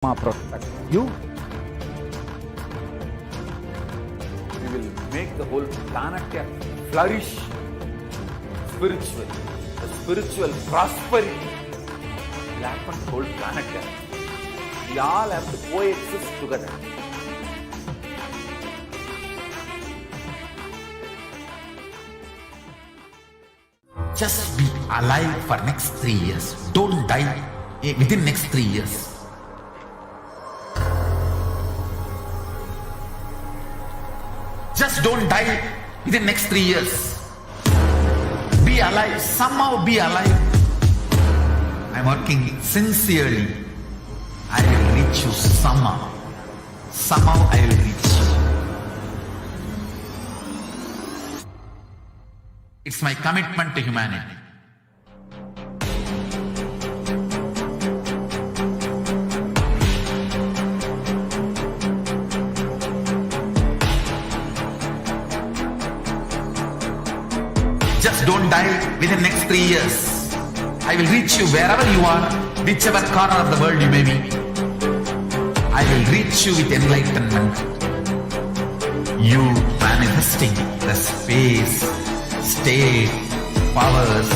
protect you. We will make the whole planet flourish spiritually. The spiritual prosperity will happen the whole planet. We all have to coexist together. Just be alive for next 3 years. Don't die within next 3 years. Just don't die within next 3 years. Be alive. Somehow be alive. I'm working sincerely. I will reach you somehow. Somehow I will reach you. It's my commitment to humanity. Just don't die within next 3 years. I will reach you wherever you are, whichever corner of the world you may be. I will reach you with enlightenment. You manifesting the space, state, powers,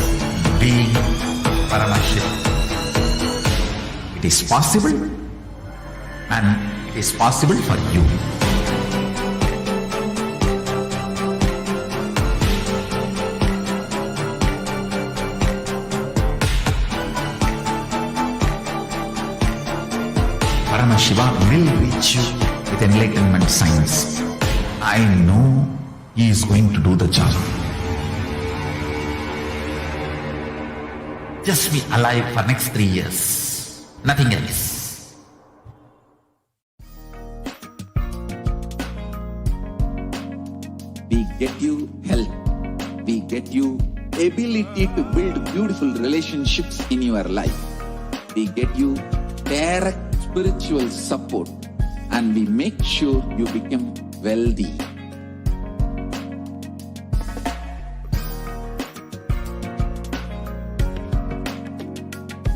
being Paramashivoham. It is possible, and it is possible for you. Paramashivoham will reach you with enlightenment science. I know he is going to do the job. Just be alive for next 3 years. Nothing else. We get you health. We get you ability to build beautiful relationships in your life. We get you direct spiritual support, and we make sure you become wealthy.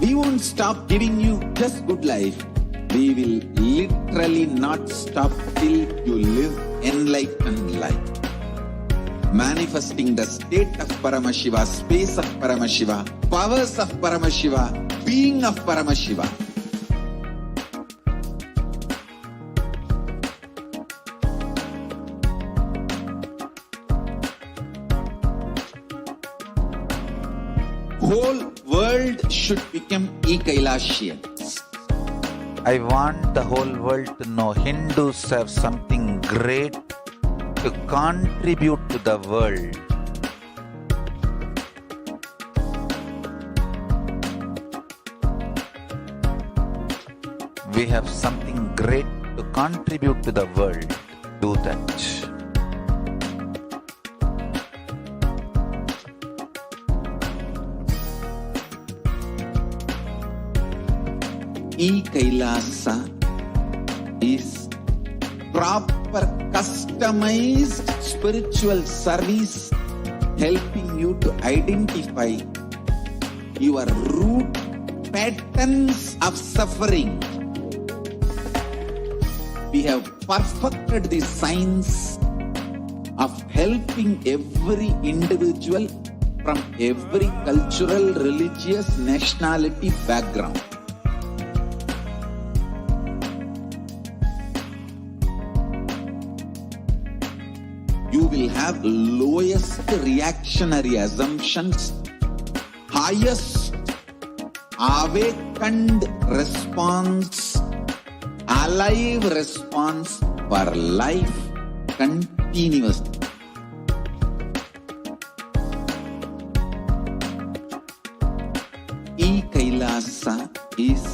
We won't stop giving you just good life. We will literally not stop till you live enlightened life. Manifesting the state of Paramashiva, space of Paramashiva, powers of Paramashiva, being of Paramashiva. Whole world should become Kailashians. I want the whole world to know Hindus have something great to contribute to the world. We have something great to contribute to the world. Do that. Kailasa is proper customized spiritual service helping you to identify your root patterns of suffering. We have perfected the science of helping every individual from every cultural, religious, nationality background. You will have lowest reactionary assumptions, highest awakened response, alive response for life continuously. Kailasa is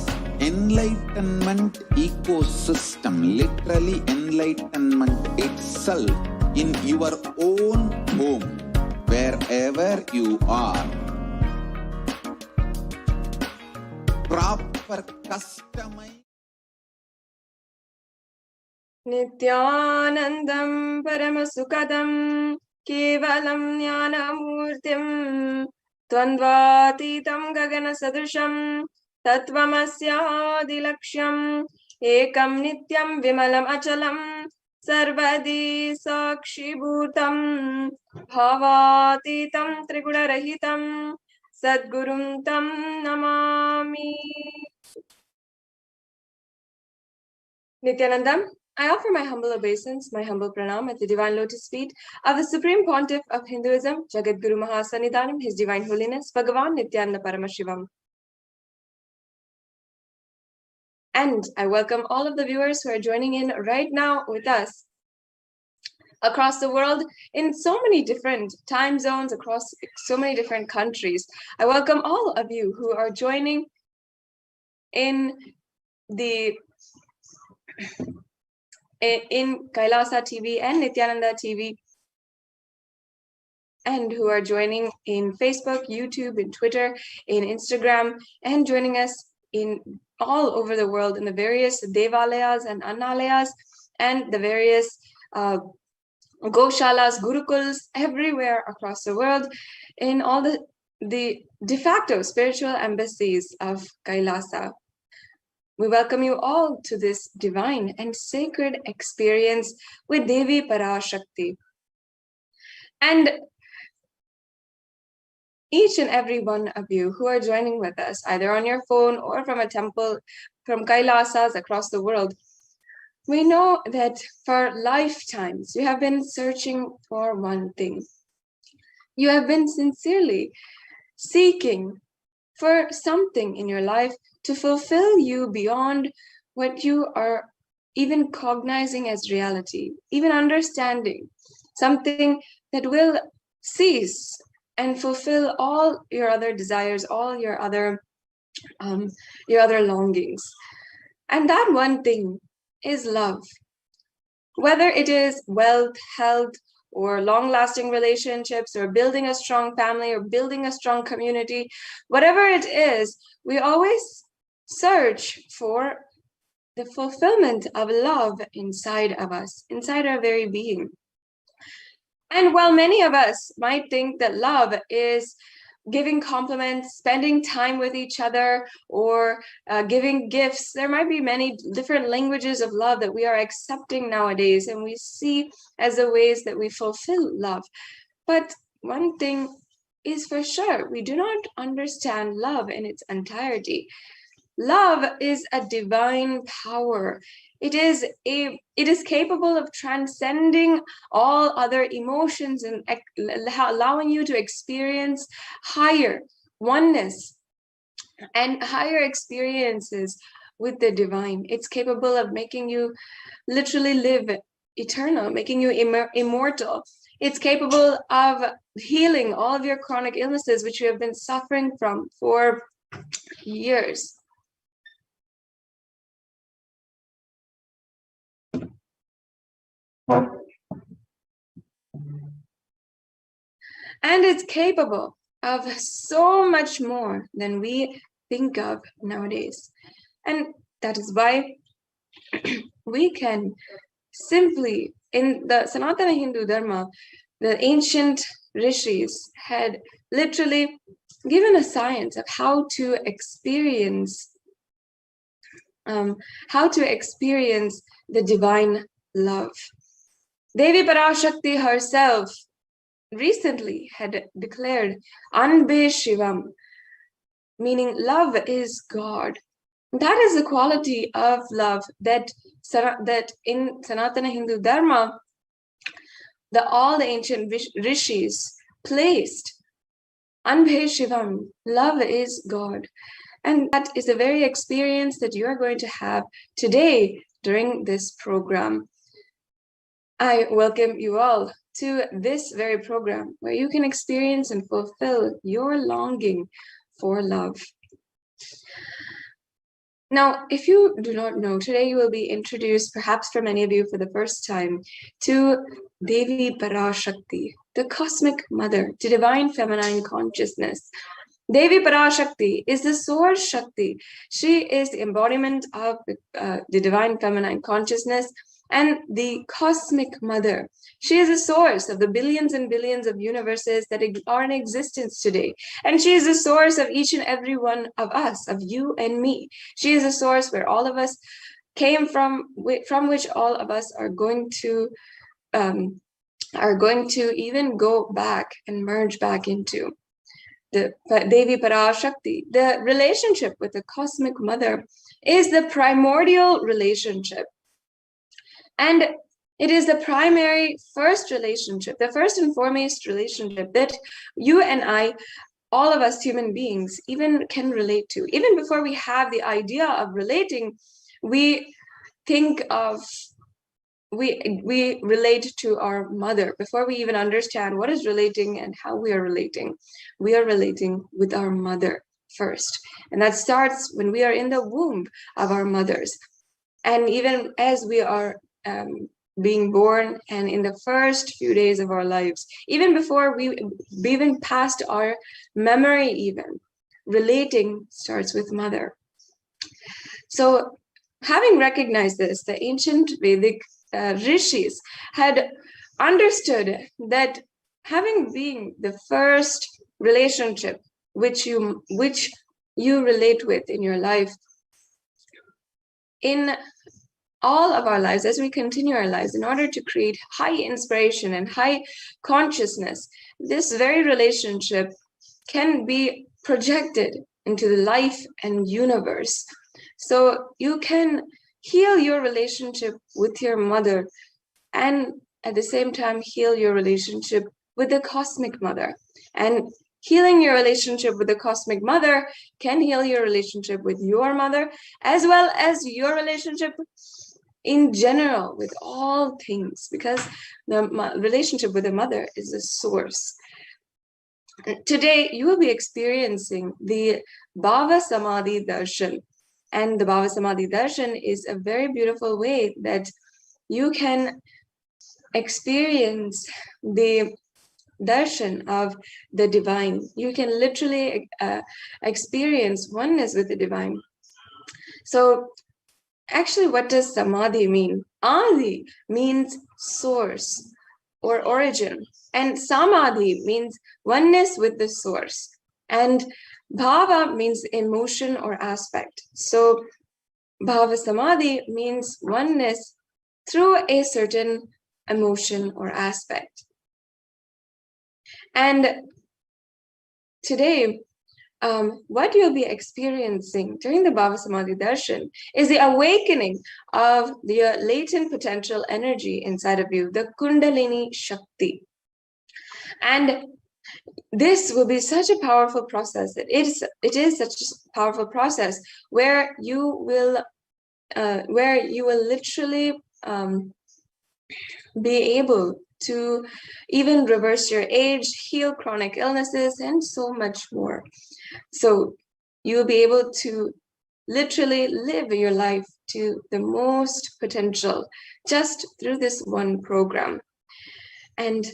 enlightenment ecosystem, literally enlightenment itself in your own home, wherever you are. Proper customized. Nithyanandam Paramasukadam Kevalam Jnanamurtim Tvandvatitam Gagana Sadrisham Tatvamasya Dilaksham ekam nityam vimalam achalam sarvadi sakshibhutam bhavatitam triguna-rahitam sadgurum tam namami. Nithyanandam, I offer my humble obeisance, my humble pranam at the divine lotus feet of the Supreme Pontiff of Hinduism, Jagadguru Mahasannidhanam, His Divine Holiness, Bhagavan Nithyananda Paramashivam. And I welcome all of the viewers who are joining in right now with us across the world in so many different time zones, across so many different countries. I welcome all of you who are joining in Kailasa TV and Nithyananda TV, and who are joining in Facebook, YouTube, and Twitter, in Instagram, and joining us in all over the world in the various devalayas and annalayas and the various goshalas, gurukuls, everywhere across the world, in all the de facto spiritual embassies of Kailasa. We welcome you all to this divine and sacred experience with Devi Parashakti. And each and every one of you who are joining with us, either on your phone or from a temple, from Kailasas across the world, we know that for lifetimes you have been searching for one thing. You have been sincerely seeking for something in your life to fulfill you beyond what you are even cognizing as reality, even understanding, something that will cease and fulfill all your other desires, all your other longings. And that one thing is love. Whether it is wealth, health, or long-lasting relationships, or building a strong family, or building a strong community, whatever it is, we always search for the fulfillment of love inside of us, inside our very being. And while many of us might think that love is giving compliments, spending time with each other, or giving gifts, there might be many different languages of love that we are accepting nowadays, and we see as the ways that we fulfill love. But one thing is for sure, we do not understand love in its entirety. Love is a divine power. It is capable of transcending all other emotions and allowing you to experience higher oneness and higher experiences with the divine. It's capable of making you literally live eternal, making you immortal. It's capable of healing all of your chronic illnesses, which you have been suffering from for years. And it's capable of so much more than we think of nowadays. And that is why we can simply, in the Sanatana Hindu Dharma, the ancient rishis had literally given a science of how to experience the divine love. Devi Parashakti herself recently had declared Anbe Shivam, meaning love is God. That is the quality of love that in Sanatana Hindu Dharma, all the ancient rishis placed. Anbe Shivam, love is God. And that is the very experience that you are going to have today during this program. I welcome you all to this very program where you can experience and fulfill your longing for love. Now, if you do not know, today you will be introduced, perhaps for many of you for the first time, to Devi Parashakti, the cosmic mother, the divine feminine consciousness. Devi Parashakti is the source Shakti. She is the embodiment of the divine feminine consciousness and the cosmic mother. She is the source of the billions and billions of universes that are in existence today. And she is the source of each and every one of us, of you and me. She is the source where all of us came from which all of us are going to even go back and merge back into. The Devi Parashakti, the relationship with the cosmic mother, is the primordial relationship. And it is the primary first relationship, the first and foremost relationship that you and I, all of us human beings, even can relate to. Even before we have the idea of relating, we think of, we relate to our mother. Before we even understand what is relating and how we are relating with our mother first. And that starts when we are in the womb of our mothers. And even as we are being born and in the first few days of our lives, even before we even past our memory, even relating starts with mother. So having recognized this, the ancient Vedic rishis had understood that having being the first relationship which you relate with in your life, in all of our lives, as we continue our lives, in order to create high inspiration and high consciousness, this very relationship can be projected into the life and universe. So you can heal your relationship with your mother and at the same time heal your relationship with the cosmic mother. And healing your relationship with the cosmic mother can heal your relationship with your mother, as well as your relationship in general with all things, because the relationship with the mother is the source. Today, you will be experiencing the Bhava Samadhi Darshan. And the Bhava Samadhi Darshan is a very beautiful way that you can experience the darshan of the divine. You can literally experience oneness with the divine. So actually, what does samadhi mean? Adi means source or origin, and samadhi means oneness with the source, and bhava means emotion or aspect. So bhava samadhi means oneness through a certain emotion or aspect. And today, what you'll be experiencing during the Bhava Samadhi Darshan is the awakening of the latent potential energy inside of you, the Kundalini Shakti. And this will be such a powerful process. It is such a powerful process where you will literally be able to even reverse your age, heal chronic illnesses, and so much more. So you'll be able to literally live your life to the most potential just through this one program. And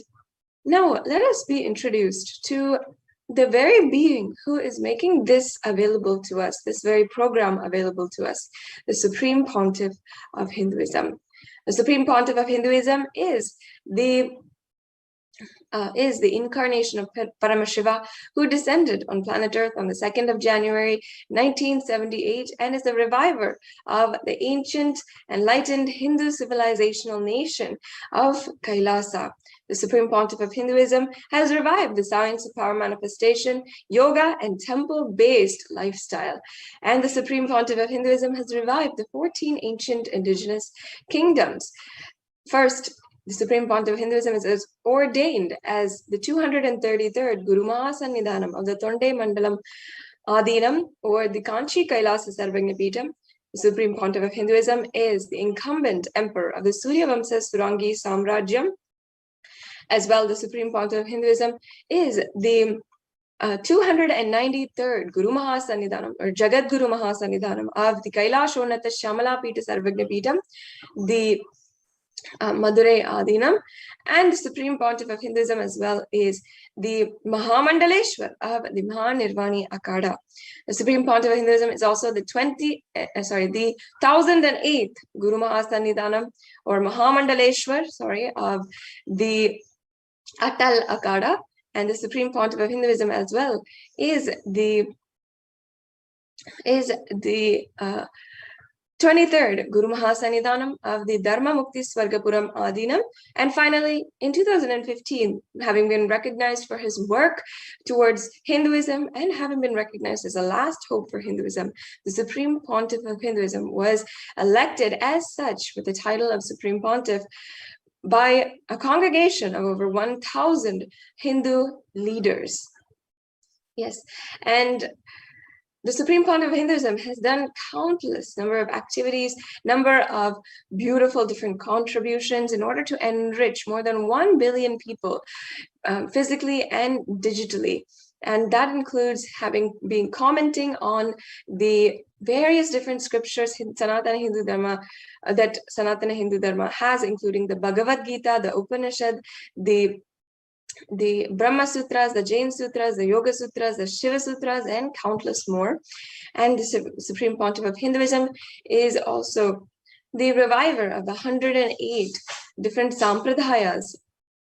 now let us be introduced to the very being who is making this available to us, this very program available to us, the Supreme Pontiff of Hinduism. The Supreme Pontiff of Hinduism is the incarnation of Paramashiva, who descended on planet Earth on the 2nd of January, 1978, and is the reviver of the ancient, enlightened Hindu civilizational nation of Kailasa. The Supreme Pontiff of Hinduism has revived the science of power manifestation, yoga, and temple-based lifestyle. And the Supreme Pontiff of Hinduism has revived the 14 ancient indigenous kingdoms. First, the Supreme Pontiff of Hinduism is ordained as the 233rd Guru Mahasannidhanam of the Tonde Mandalam Adinam, or the Kanchi Kailasa Sarvagna Peetham. The Supreme Pontiff of Hinduism is the incumbent emperor of the Surya Vamsa Surangi Samrajyam. As well, the Supreme Pontiff of Hinduism is the 293rd Guru Mahasannidhanam, or Jagat Guru Mahasannidhanam of the Kailashonata Shamala Peetha Sarvagna Peetham, the Madurai Adinam. And the Supreme Pontiff of Hinduism as well is the Mahamandaleshwar of the Mahanirvani Akada. The Supreme Pontiff of Hinduism is also the 1008th Guru Mahasannidhanam, or Mahamandaleshwar, of the Atal Akada. And the Supreme Pontiff of Hinduism as well is the 23rd, Guru Mahasannidhanam of the Dharma Mukti Swargapuram Adinam. And finally, in 2015, having been recognized for his work towards Hinduism and having been recognized as a last hope for Hinduism, the Supreme Pontiff of Hinduism was elected as such with the title of Supreme Pontiff by a congregation of over 1,000 Hindu leaders. Yes, and the Supreme Pontiff of Hinduism has done countless number of activities, number of beautiful different contributions in order to enrich more than 1 billion people physically and digitally. And that includes been commenting on the various different scriptures Sanatana Hindu Dharma that Sanatana Hindu Dharma has, including the Bhagavad Gita, the Upanishad, the Brahma Sutras, the Jain Sutras, the Yoga Sutras, the Shiva Sutras, and countless more. And the Supreme Pontiff of Hinduism is also the reviver of the 108 different sampradayas,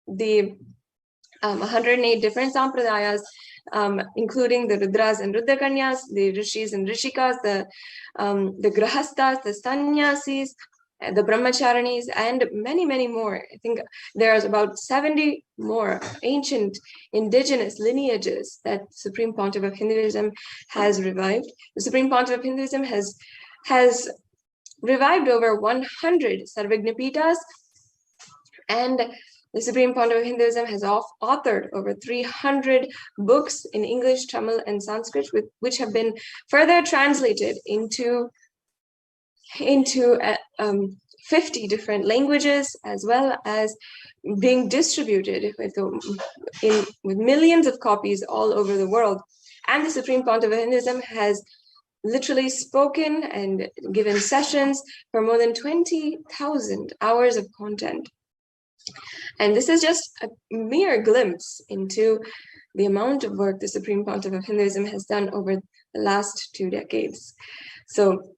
the 108 different sampradayas, including the Rudras and Rudrakanyas, the Rishis and Rishikas, the Grahastas, the Sannyasis, the Brahmacharinis, and many, many more. I think there's about 70 more ancient indigenous lineages that Supreme Pontiff of Hinduism has revived. The Supreme Pontiff of Hinduism has revived over 100 Sarvagnapitas, and the Supreme Pontiff of Hinduism has authored over 300 books in English, Tamil, and Sanskrit, which have been further translated into 50 different languages, as well as being distributed with millions of copies all over the world. And the Supreme Pontiff of Hinduism has literally spoken and given sessions for more than 20,000 hours of content. And this is just a mere glimpse into the amount of work the Supreme Pontiff of Hinduism has done over the last 2 decades. So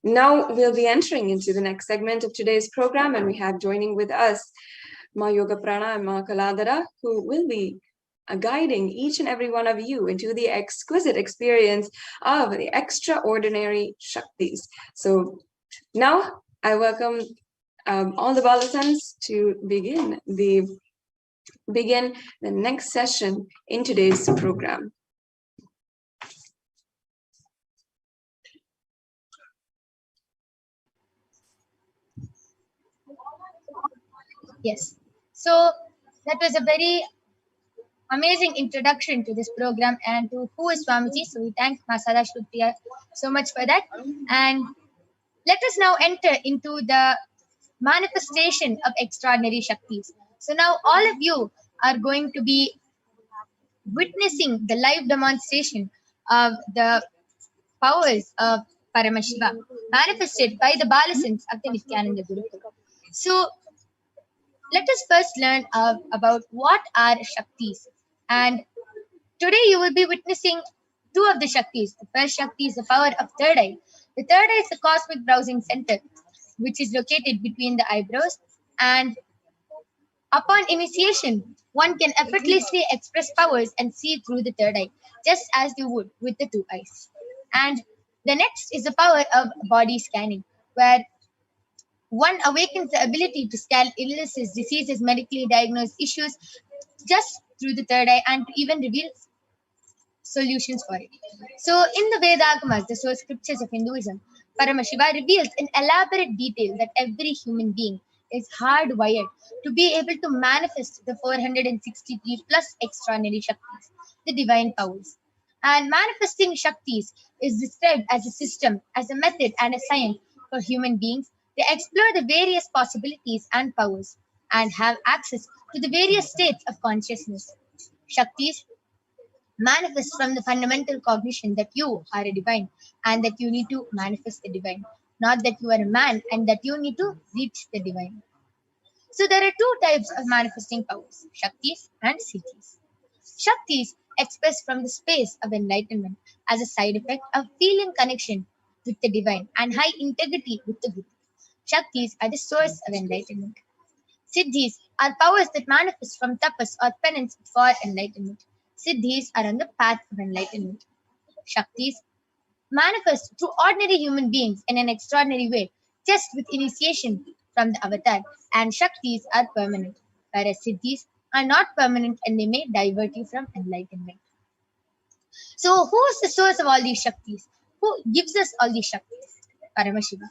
now we'll be entering into the next segment of today's program, and we have joining with us Ma Yoga Prana and Ma Kaladara, who will be guiding each and every one of you into the exquisite experience of the extraordinary Shaktis. So now I welcome all the Balasans to begin the next session in today's program. Yes. So that was a very amazing introduction to this program and to who is Swamiji. So we thank Masada Shrupriya so much for that. And let us now enter into the manifestation of extraordinary Shaktis. So now all of you are going to be witnessing the live demonstration of the powers of Paramashiva manifested by the Balasans of the Nithyananda Gurukul. So let us first learn about what are Shaktis. And today you will be witnessing 2 of the Shaktis. The first Shakti is the power of third eye. The third eye is the cosmic browsing center, which is located between the eyebrows. And upon initiation, one can effortlessly express powers and see through the third eye, just as you would with the 2 eyes. And the next is the power of body scanning, where one awakens the ability to scan illnesses, diseases, medically diagnosed issues just through the third eye, and to even reveal solutions for it. So in the Vedagamas, the source scriptures of Hinduism, Paramashiva reveals in elaborate detail that every human being is hardwired to be able to manifest the 463 plus extraordinary Shaktis, the divine powers. And manifesting Shaktis is described as a system, as a method, and a science for human beings. They explore the various possibilities and powers and have access to the various states of consciousness. Shaktis manifest from the fundamental cognition that you are a divine and that you need to manifest the divine, not that you are a man and that you need to reach the divine. So there are 2 types of manifesting powers, Shaktis and Siddhis. Shaktis express from the space of enlightenment as a side effect of feeling connection with the divine and high integrity with the Guru. Shaktis are the source of enlightenment. Siddhis are powers that manifest from tapas or penance for enlightenment. Siddhis are on the path of enlightenment. Shaktis manifest through ordinary human beings in an extraordinary way, just with initiation from the avatar, and Shaktis are permanent, whereas Siddhis are not permanent and they may divert you from enlightenment. So, who is the source of all these Shaktis? Who gives us all these Shaktis? Paramashiva.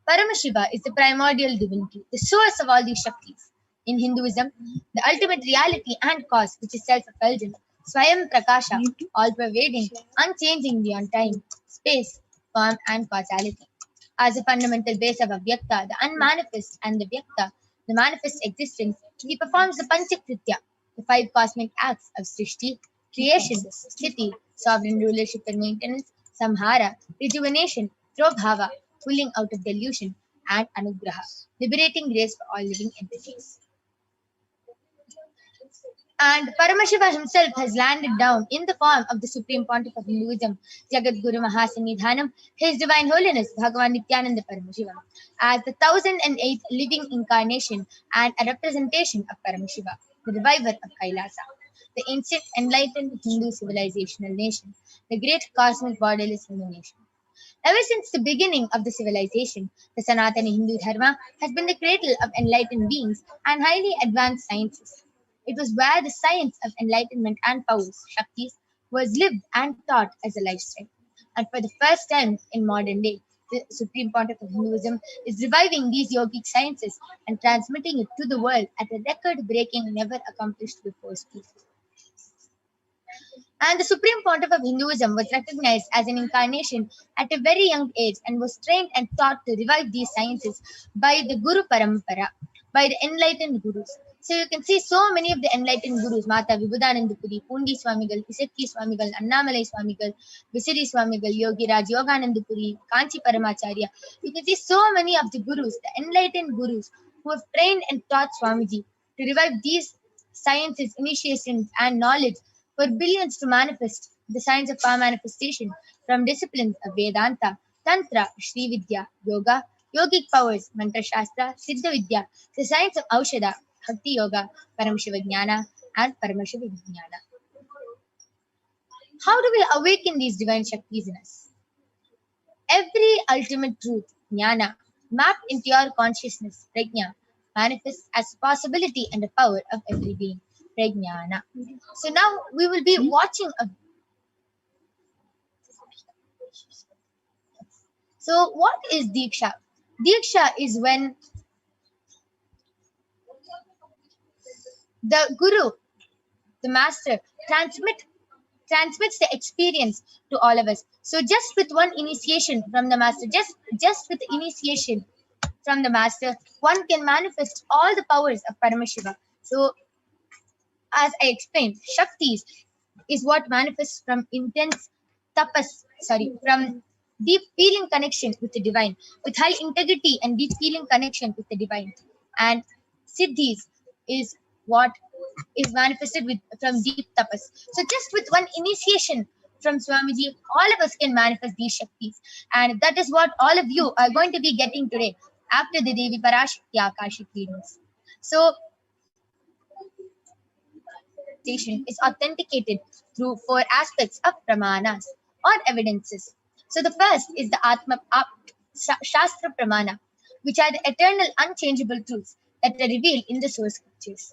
Paramashiva is the primordial divinity, the source of all these Shaktis. In Hinduism, the ultimate reality and cause, which is self-effulgent, Swayam Prakasha, all-pervading, unchanging beyond time, space, form, and causality. As a fundamental base of Avyakta, the unmanifest, and the Vyakta, the manifest existence, he performs the Panchakritya, the 5 cosmic acts of Srishti, creation, Sthiti, sovereign rulership and maintenance, Samhara, rejuvenation, Prabhava, pulling out of delusion, and Anugraha, liberating grace for all living entities. And Paramashiva himself has landed down in the form of the Supreme Pontiff of Hinduism, Jagat Guru Mahasanidhanam, His Divine Holiness Bhagavan Nithyananda Paramashivam, as the 1008th living incarnation and a representation of Paramashiva, the reviver of Kailasa, the ancient enlightened Hindu civilizational nation, the great cosmic borderless Hindu nation. Ever since the beginning of the civilization, the Sanatana Hindu Dharma has been the cradle of enlightened beings and highly advanced sciences. It was where the science of enlightenment and powers, Shaktis, was lived and taught as a lifestyle. And for the first time in modern day, the Supreme Pontiff of Hinduism is reviving these yogic sciences and transmitting it to the world at a record-breaking, never accomplished before speed. And the Supreme Pontiff of Hinduism was recognized as an incarnation at a very young age and was trained and taught to revive these sciences by the Guru Parampara, by the enlightened Gurus. So you can see so many of the enlightened Gurus, Mata Vibhudanandapuri, Pundi Swamigal, Pisakki Swamigal, Annamalai Swamigal, Visiri Swamigal, Yogi Raj Yoganandapuri, Kanchi Paramacharya. You can see so many of the Gurus, the enlightened Gurus, who have trained and taught Swamiji to revive these sciences, initiations, and knowledge for billions to manifest the science of power manifestation from disciplines of Vedanta, Tantra, Shri Vidya, Yoga, Yogic powers, Mantra Shastra, Siddha Vidya, the science of Aushadha, Bhakti Yoga, Paramashiva Jnana, and Paramashivoham. How do we awaken these divine Shaktis in us? Every ultimate truth, Jnana, mapped into your consciousness, Prajna, manifests as possibility and the power of every being, Prajnana. So now we will be watching a... So what is Diksha? Diksha is when the Guru, the Master, transmits the experience to all of us. So just with one initiation from the Master, just with initiation from the Master, one can manifest all the powers of Paramashiva. So as I explained, Shaktis is what manifests from intense from deep feeling connection with the divine, with high integrity and deep feeling connection with the divine. And Siddhis is what is manifested from deep tapas. So just with one initiation from Swamiji, all of us can manifest these Shaktis. And that is what all of you are going to be getting today after the Devi Parashakti Akashic readings. So is authenticated through 4 aspects of pramanas or evidences. So the first is the Shastra Pramana, which are the eternal unchangeable truths that are revealed in the source scriptures.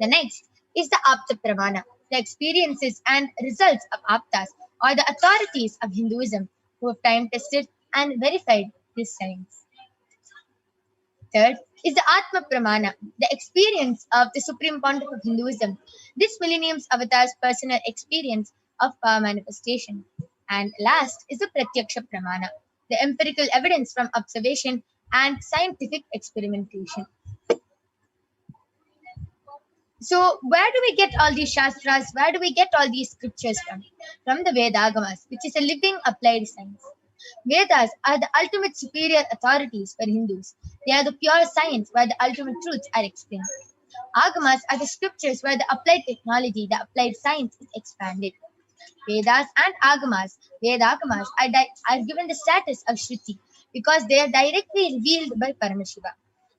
The next is the Apta Pramana, the experiences and results of Aptas or the authorities of Hinduism who have time tested and verified this science. Third is the Atma Pramana, the experience of the Supreme Pontiff of Hinduism, this millennium's avatar's personal experience of power manifestation. And last is the Pratyaksha Pramana, the empirical evidence from observation and scientific experimentation. So where do we get all these Shastras? Where do we get all these scriptures from? From the Vedagamas, which is a living applied science. Vedas are the ultimate superior authorities for Hindus. They are the pure science where the ultimate truths are explained. Agamas are the scriptures where the applied technology, the applied science is expanded. Vedas and Vedagamas are given the status of Shruti because they are directly revealed by Paramashiva.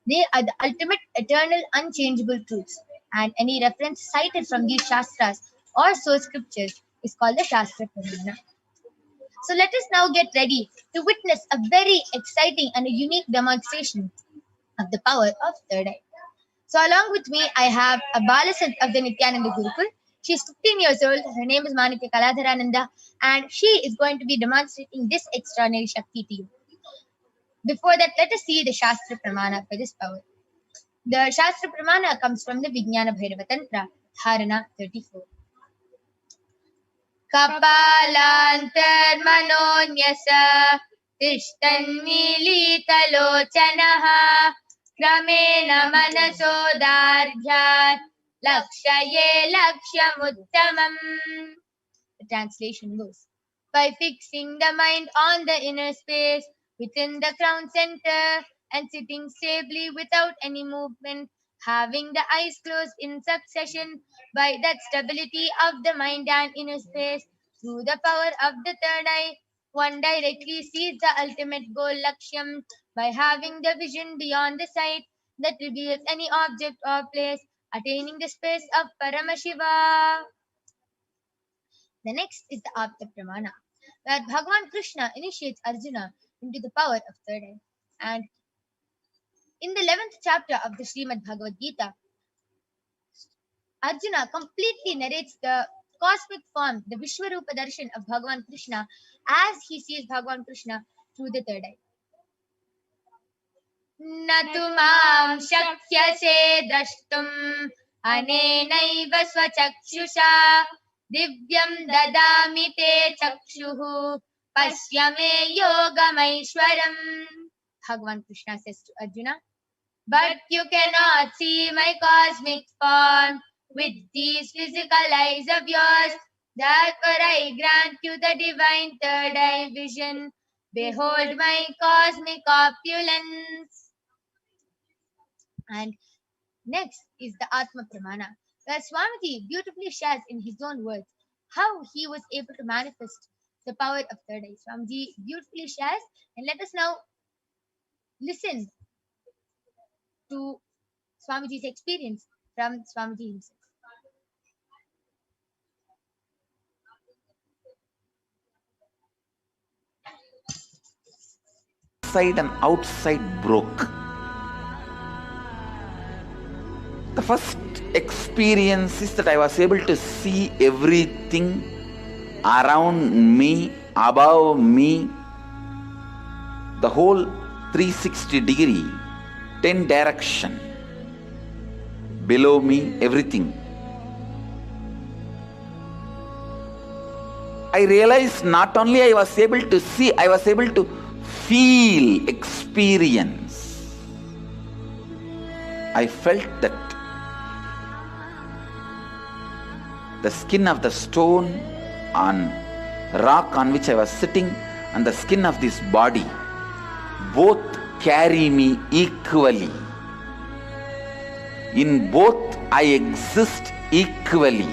They are the ultimate, eternal, unchangeable truths, and any reference cited from these Shastras or source scriptures is called the Shastra Pramana. So let us now get ready to witness a very exciting and a unique demonstration of the power of third eye. So along with me, I have a Balasant of the Nithyananda Gurukul. She's 15 years old. Her name is Manikya Kaladharananda, and she is going to be demonstrating this extraordinary Shakti to you. Before that, let us see the Shastra Pramana for this power. The Shastra Pramana comes from the Vijnana Bhairava Tantra, Dharana 34. Kapalantarmanonyasa tishtannilitalochanaha क्रमेण मनसोदार्ढ्यात् लक्ष्ये लक्ष्यमुत्तमम्. The translation goes, by fixing the mind on the inner space within the crown center and sitting stably without any movement, having the eyes closed in succession, by that stability of the mind and inner space, through the power of the third eye, one directly sees the ultimate goal Lakshyam by having the vision beyond the sight that reveals any object or place, attaining the space of Paramashiva. The next is the Apta Pramana, where Bhagavan Krishna initiates Arjuna into the power of third eye. And in the 11th chapter of the Srimad Bhagavad Gita, Arjuna completely narrates the cosmic form, the Vishwarupa Darshan of Bhagavan Krishna as he sees Bhagavan Krishna through the third eye. Natu mam shakyase drashtum anenaiva swachakshusha divyam dadami te chakshuhu pasyame yogamaishwaram. Bhagavan Krishna says to Arjuna, but you cannot see my cosmic form with these physical eyes of yours. Therefore I grant you the divine third eye vision. Behold my cosmic opulence. And next is the Atma Pramana, where Swamiji beautifully shares in his own words how he was able to manifest the power of third eye. Swamiji beautifully shares, and let us now listen to Swamiji's experience from Swamiji himself. Inside and outside broke. The first experience is that I was able to see everything around me, above me, the whole 360 degree, 10 direction, below me, everything. I realized not only I was able to see, I was able to feel, experience. I felt that the skin of the stone on rock on which I was sitting and the skin of this body both carry me equally. In both I exist equally.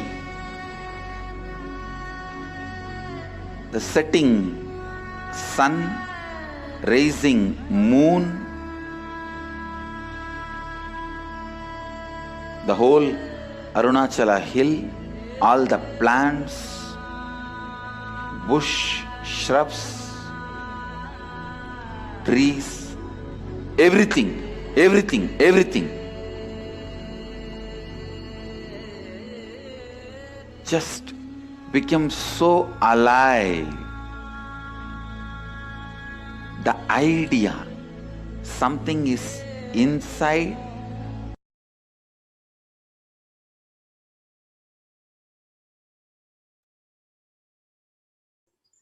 The setting sun, rising moon, the whole Arunachala hill, all the plants, bush, shrubs, trees, everything just became so alive. The idea, something is inside.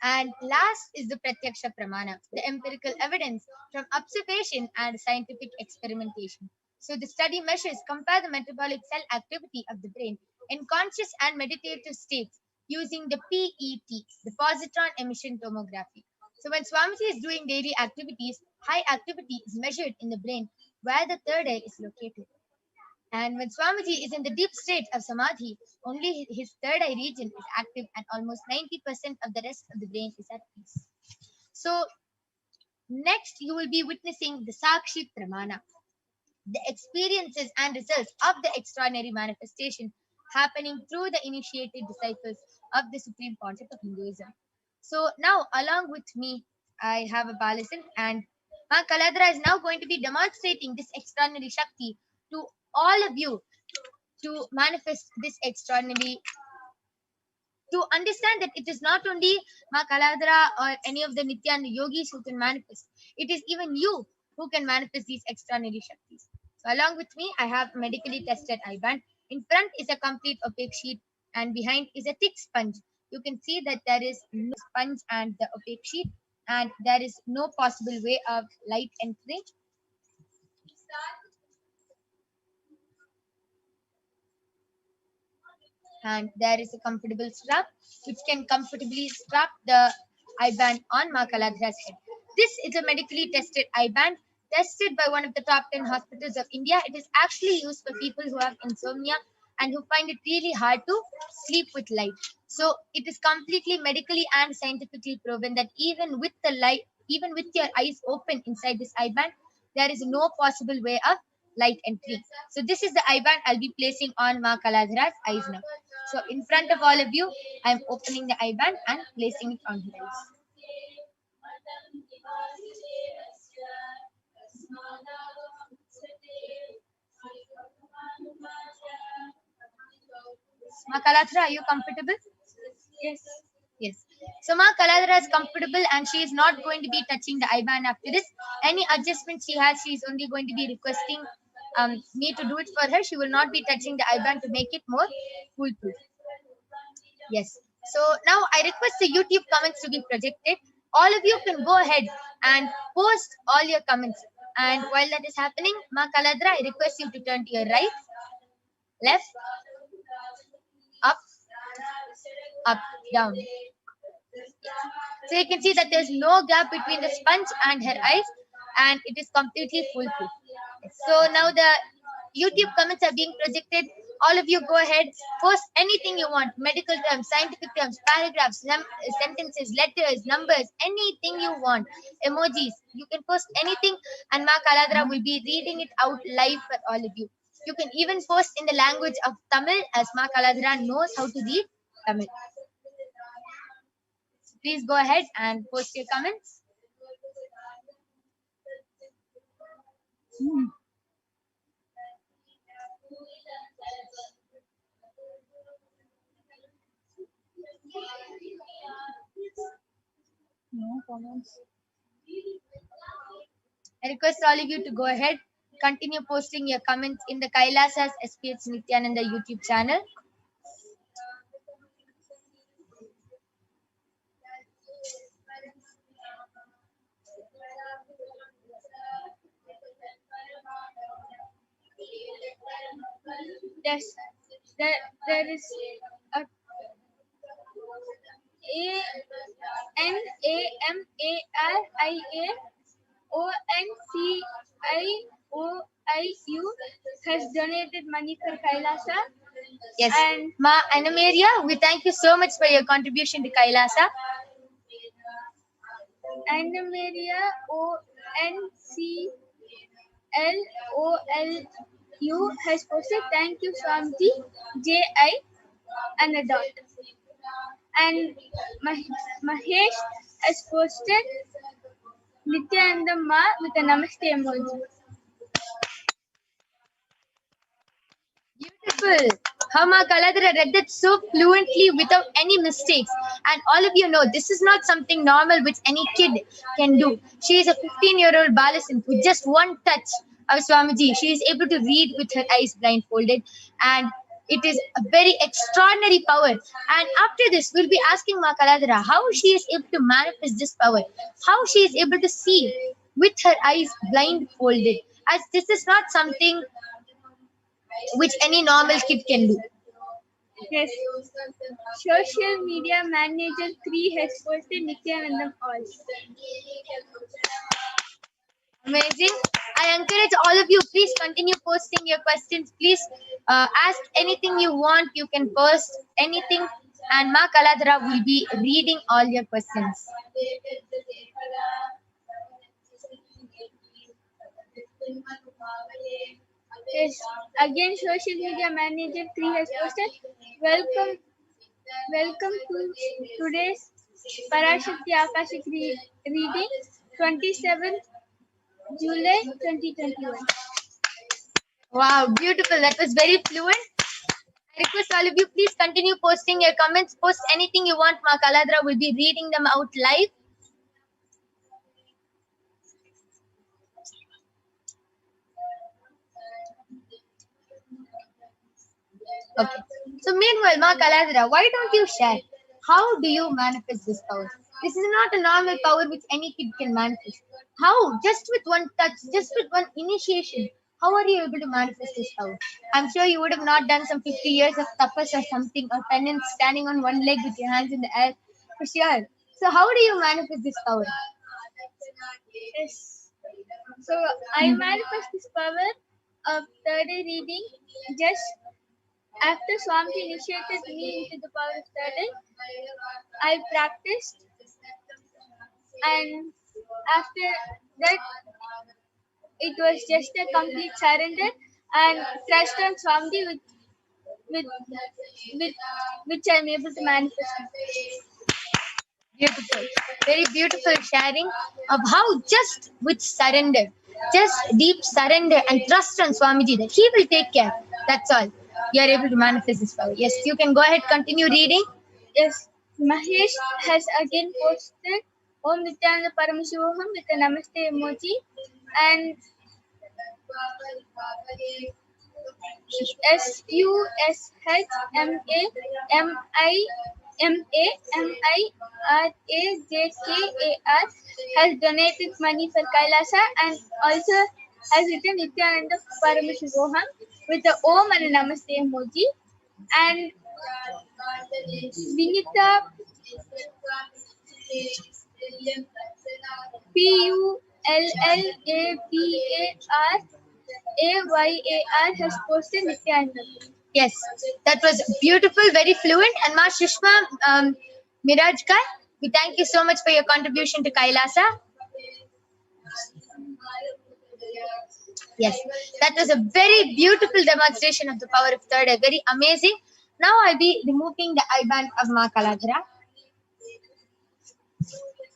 And last is the Pratyaksha Pramana, the empirical evidence from observation and scientific experimentation. So the study measures compare the metabolic cell activity of the brain in conscious and meditative states using the PET, the positron emission tomography. So when Swamiji is doing daily activities, high activity is measured in the brain where the third eye is located. And when Swamiji is in the deep state of Samadhi, only his third eye region is active and almost 90% of the rest of the brain is at peace. So next you will be witnessing the Sakshi Pramana, the experiences and results of the extraordinary manifestation happening through the initiated disciples of the supreme concept of Hinduism. So now, along with me, I have a Balasan, and Ma Kaladra is now going to be demonstrating this extraordinary Shakti to all of you to manifest this extraordinary, to understand that it is not only Ma Kaladra or any of the Nithyananda yogis who can manifest, it is even you who can manifest these extraordinary Shaktis. So, along with me, I have medically tested eye band. In front is a complete opaque sheet, and behind is a thick sponge. You can see that there is no sponge and the opaque sheet, and there is no possible way of light entering. And there is a comfortable strap which can comfortably strap the eye band on Ma Kaladra's head. This is a medically tested eye band tested by one of the top 10 hospitals of India. It is actually used for people who have insomnia and who find it really hard to sleep with light. So it is completely medically and scientifically proven that even with the light, even with your eyes open inside this eye band, there is no possible way of light entry. So this is the eye band I'll be placing on Ma Kaladra's eyes now. So in front of all of you, I'm opening the eye band and placing it on her eyes. Ma Kaladra, are you comfortable? Yes. Yes. So Ma Kaladra is comfortable and she is not going to be touching the eye band after this. Any adjustments she has, she is only going to be requesting me to do it for her. She will not be touching the eye band to make it more foolproof. Yes. So now I request the YouTube comments to be projected. All of you can go ahead and post all your comments. And while that is happening, Ma Kaladra, I request you to turn to your right, left, up, up, down. So you can see that there's no gap between the sponge and her eyes, and it is completely foolproof. So now the YouTube comments are being projected. All of you go ahead, post anything you want, medical terms, scientific terms, paragraphs, sentences, letters, numbers, anything you want, emojis. You can post anything and Ma Kaladra will be reading it out live for all of you. You can even post in the language of Tamil as Ma Kaladra knows how to read Tamil. Please go ahead and post your comments. No comments. I request all of you to go ahead, continue posting your comments in the Kailasa's HDH Nithyananda YouTube channel. There is a NAMARIA has donated money for Kailasa. Yes. And Ma Anamaria, we thank you so much for your contribution to Kailasa. Anamaria ONCLOLU has posted thank you Swamiji JI and a dot. And Mahesh has posted Nithyananda Ma with a namaste emoji. Beautiful. How Ma Kaladra read that so fluently without any mistakes. And all of you know this is not something normal which any kid can do. She is a 15-year-old Balasan with just one touch of Swamiji. She is able to read with her eyes blindfolded. And it is a very extraordinary power. And after this, we'll be asking Ma Kaladra how she is able to manifest this power. How she is able to see with her eyes blindfolded. As this is not something which any normal kid can do. Yes. Social media manager 3 has posted Nithyanandam all. Amazing. I encourage all of you, please continue posting your questions. Please ask anything you want. You can post anything and Ma Kaladra will be reading all your questions. Yes. Again, social media manager 3 has posted welcome to today's Parashakti Akashic reading 27th July 2021. Wow, beautiful. That was very fluent. I request all of you, please continue posting your comments. Post anything you want. Ma Kaladra will be reading them out live. Okay. So meanwhile, Ma Kaladra, why don't you share? How do you manifest this power? This is not a normal power which any kid can manifest. How? Just with one touch, just with one initiation. How are you able to manifest this power? I'm sure you would have not done some 50 years of tapas or something, or penance, standing on one leg with your hands in the air, for sure. So how do you manifest this power? Yes. So I manifest this power of third eye reading just after Swami initiated me into the power of third eye. I practiced, and after that, it was just a complete surrender and trust on Swami with, with which I'm able to manifest. Beautiful. Very beautiful sharing of how just with surrender, just deep surrender and trust on Swamiji that he will take care. That's all. You are able to manifest this power. Yes, you can go ahead, continue reading. Yes, Mahesh has again posted Om Nithyananda Paramashivoham with a Namaste emoji, and SUSHMAMIMARAJKAR has donated money for Kailasa, and also has written Nithyananda Paramashivoham with the Om and a Namaste emoji. And Vinita PULLABARAYAR has posted Nithyananda. Yes, that was beautiful, very fluent. And Ma Shishma Mirajkar, we thank you so much for your contribution to Kailasa. Yes, that was a very beautiful demonstration of the power of third eye. Very amazing. Now I'll be removing the eye band of Ma Kaladhara.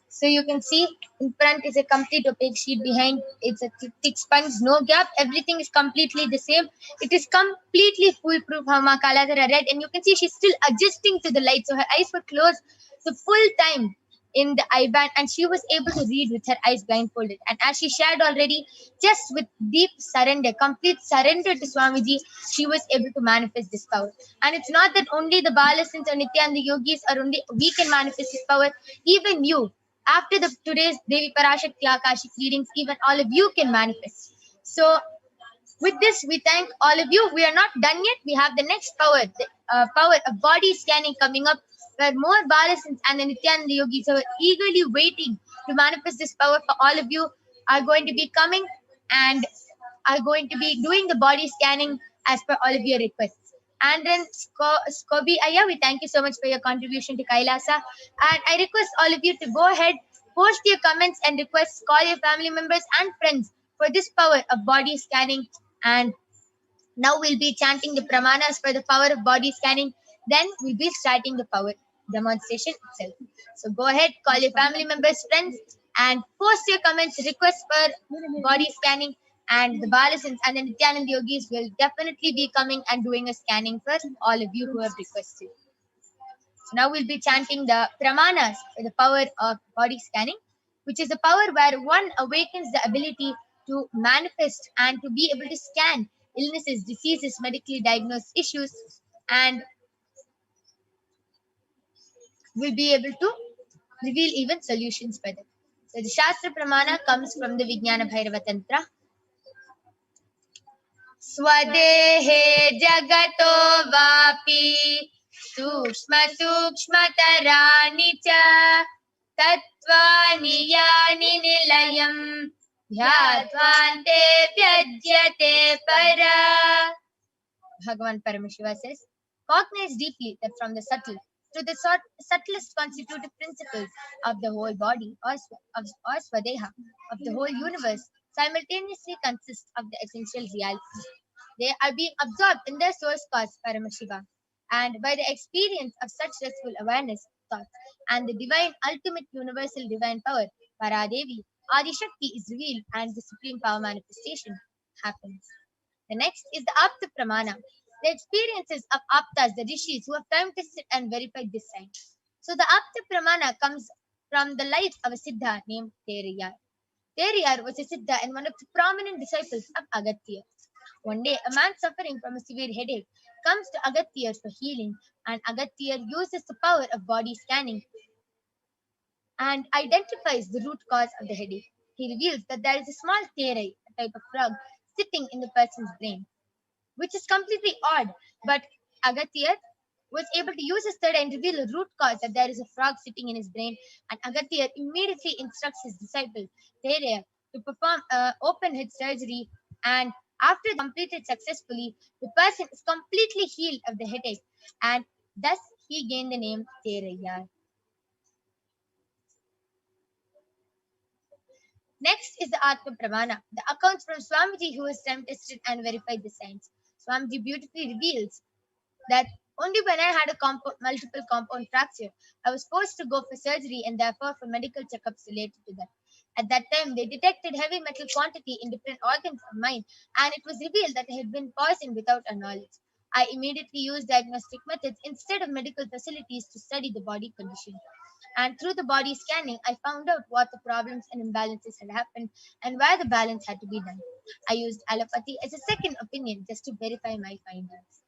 So you can see in front is a complete opaque sheet, behind it's a thick sponge, no gap, everything is completely the same. It is completely foolproof how Ma Kaladhara read, and you can see she's still adjusting to the light. So her eyes were closed the full time in the eye band, and she was able to read with her eyes blindfolded. And as she shared already, just with deep surrender, complete surrender to Swamiji, she was able to manifest this power. And it's not that only the Balasins or Nithyananda yogis are only we can manifest this power. Even you, after the today's Devi Parashakti Akashic readings, even all of you can manifest. So with this, we thank all of you. We are not done yet. We have the next power, the power of body scanning coming up, where more Balasins and the Nithyananda yogis who are eagerly waiting to manifest this power for all of you are going to be coming and are going to be doing the body scanning as per all of your requests. And then Skobi Aya, we thank you so much for your contribution to Kailasa. And I request all of you to go ahead, post your comments and requests, call your family members and friends for this power of body scanning. And now we'll be chanting the pramanas for the power of body scanning. Then we'll be starting the power demonstration itself. So go ahead, call your family members, friends, and post your comments, requests for body scanning. And the Balasins and the Nithyananda yogis will definitely be coming and doing a scanning for all of you who have requested. So now we'll be chanting the pramanas for the power of body scanning, which is a power where one awakens the ability to manifest and to be able to scan illnesses, diseases, medically diagnosed issues, and will be able to reveal even solutions for them. So the Shastra Pramana comes from the Vijnana Bhairava Tantra. Swadehe jagato vapi sukshma sukshmatarani cha tattvani yani nilayam dhyattvante vyajyate para. Bhagavan Paramashiva says, cognize deeply that from the subtle to the subtlest constitutive principles of the whole body or swadeha, of the whole universe, simultaneously consist of the essential reality. They are being absorbed in their source cause, Paramashiva. And by the experience of such restful awareness, thoughts, and the divine ultimate universal divine power, Paradevi, Adishakti, is revealed and the supreme power manifestation happens. The next is the Apta Pramana, the experiences of Aptas, the rishis who have time tested and verified this science. So the Apta Pramana comes from the life of a Siddha named Teriyar. Teriyar was a Siddha and one of the prominent disciples of Agatya. One day, a man suffering from a severe headache comes to Agatya for healing, and Agatya uses the power of body scanning and identifies the root cause of the headache. He reveals that there is a small terai, a type of frog, sitting in the person's brain, which is completely odd. But Agatya was able to use his third eye and reveal the root cause that there is a frog sitting in his brain. And Agatya immediately instructs his disciple, Thereya, to perform open head surgery. And after completed successfully, the person is completely healed of the headache. And thus he gained the name Thereya. Next is the Atma Pramana, the accounts from Swamiji who has time tested and verified the science. Swamiji beautifully reveals that only when I had a multiple compound fracture, I was forced to go for surgery and therefore for medical checkups related to that. At that time, they detected heavy metal quantity in different organs of mine, and it was revealed that I had been poisoned without our knowledge. I immediately used diagnostic methods instead of medical facilities to study the body condition. And through the body scanning, I found out what the problems and imbalances had happened and where the balance had to be done. I used allopathy as a second opinion just to verify my findings.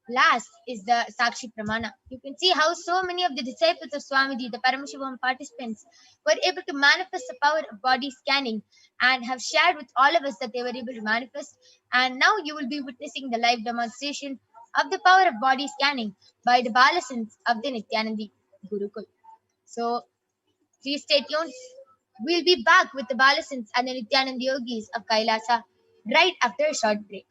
Last is the Sakshi Pramana. You can see how so many of the disciples of Swamiji, the Paramashivoham participants, were able to manifest the power of body scanning and have shared with all of us that they were able to manifest. And now you will be witnessing the live demonstration of the power of body scanning by the Balasins of the Nithyanandi Gurukul. So please stay tuned. We'll be back with the Balasins and the Nithyananda Yogis of Kailasa right after a short break.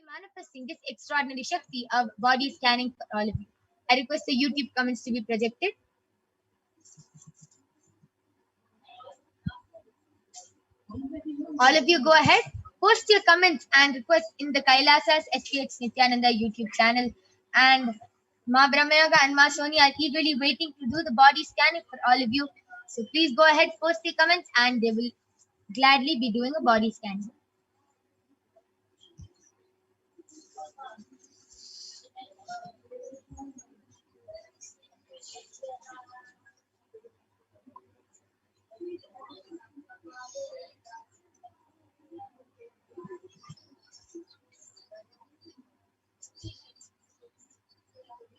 be manifesting this extraordinary Shakti of body scanning for all of you. I request the YouTube comments to be projected. All of you go ahead, post your comments and requests in the Kailasa's HDH Nithyananda YouTube channel. And Ma Brahmayoga and Ma Soni are eagerly waiting to do the body scanning for all of you. So please go ahead, post your comments, and they will gladly be doing a body scan.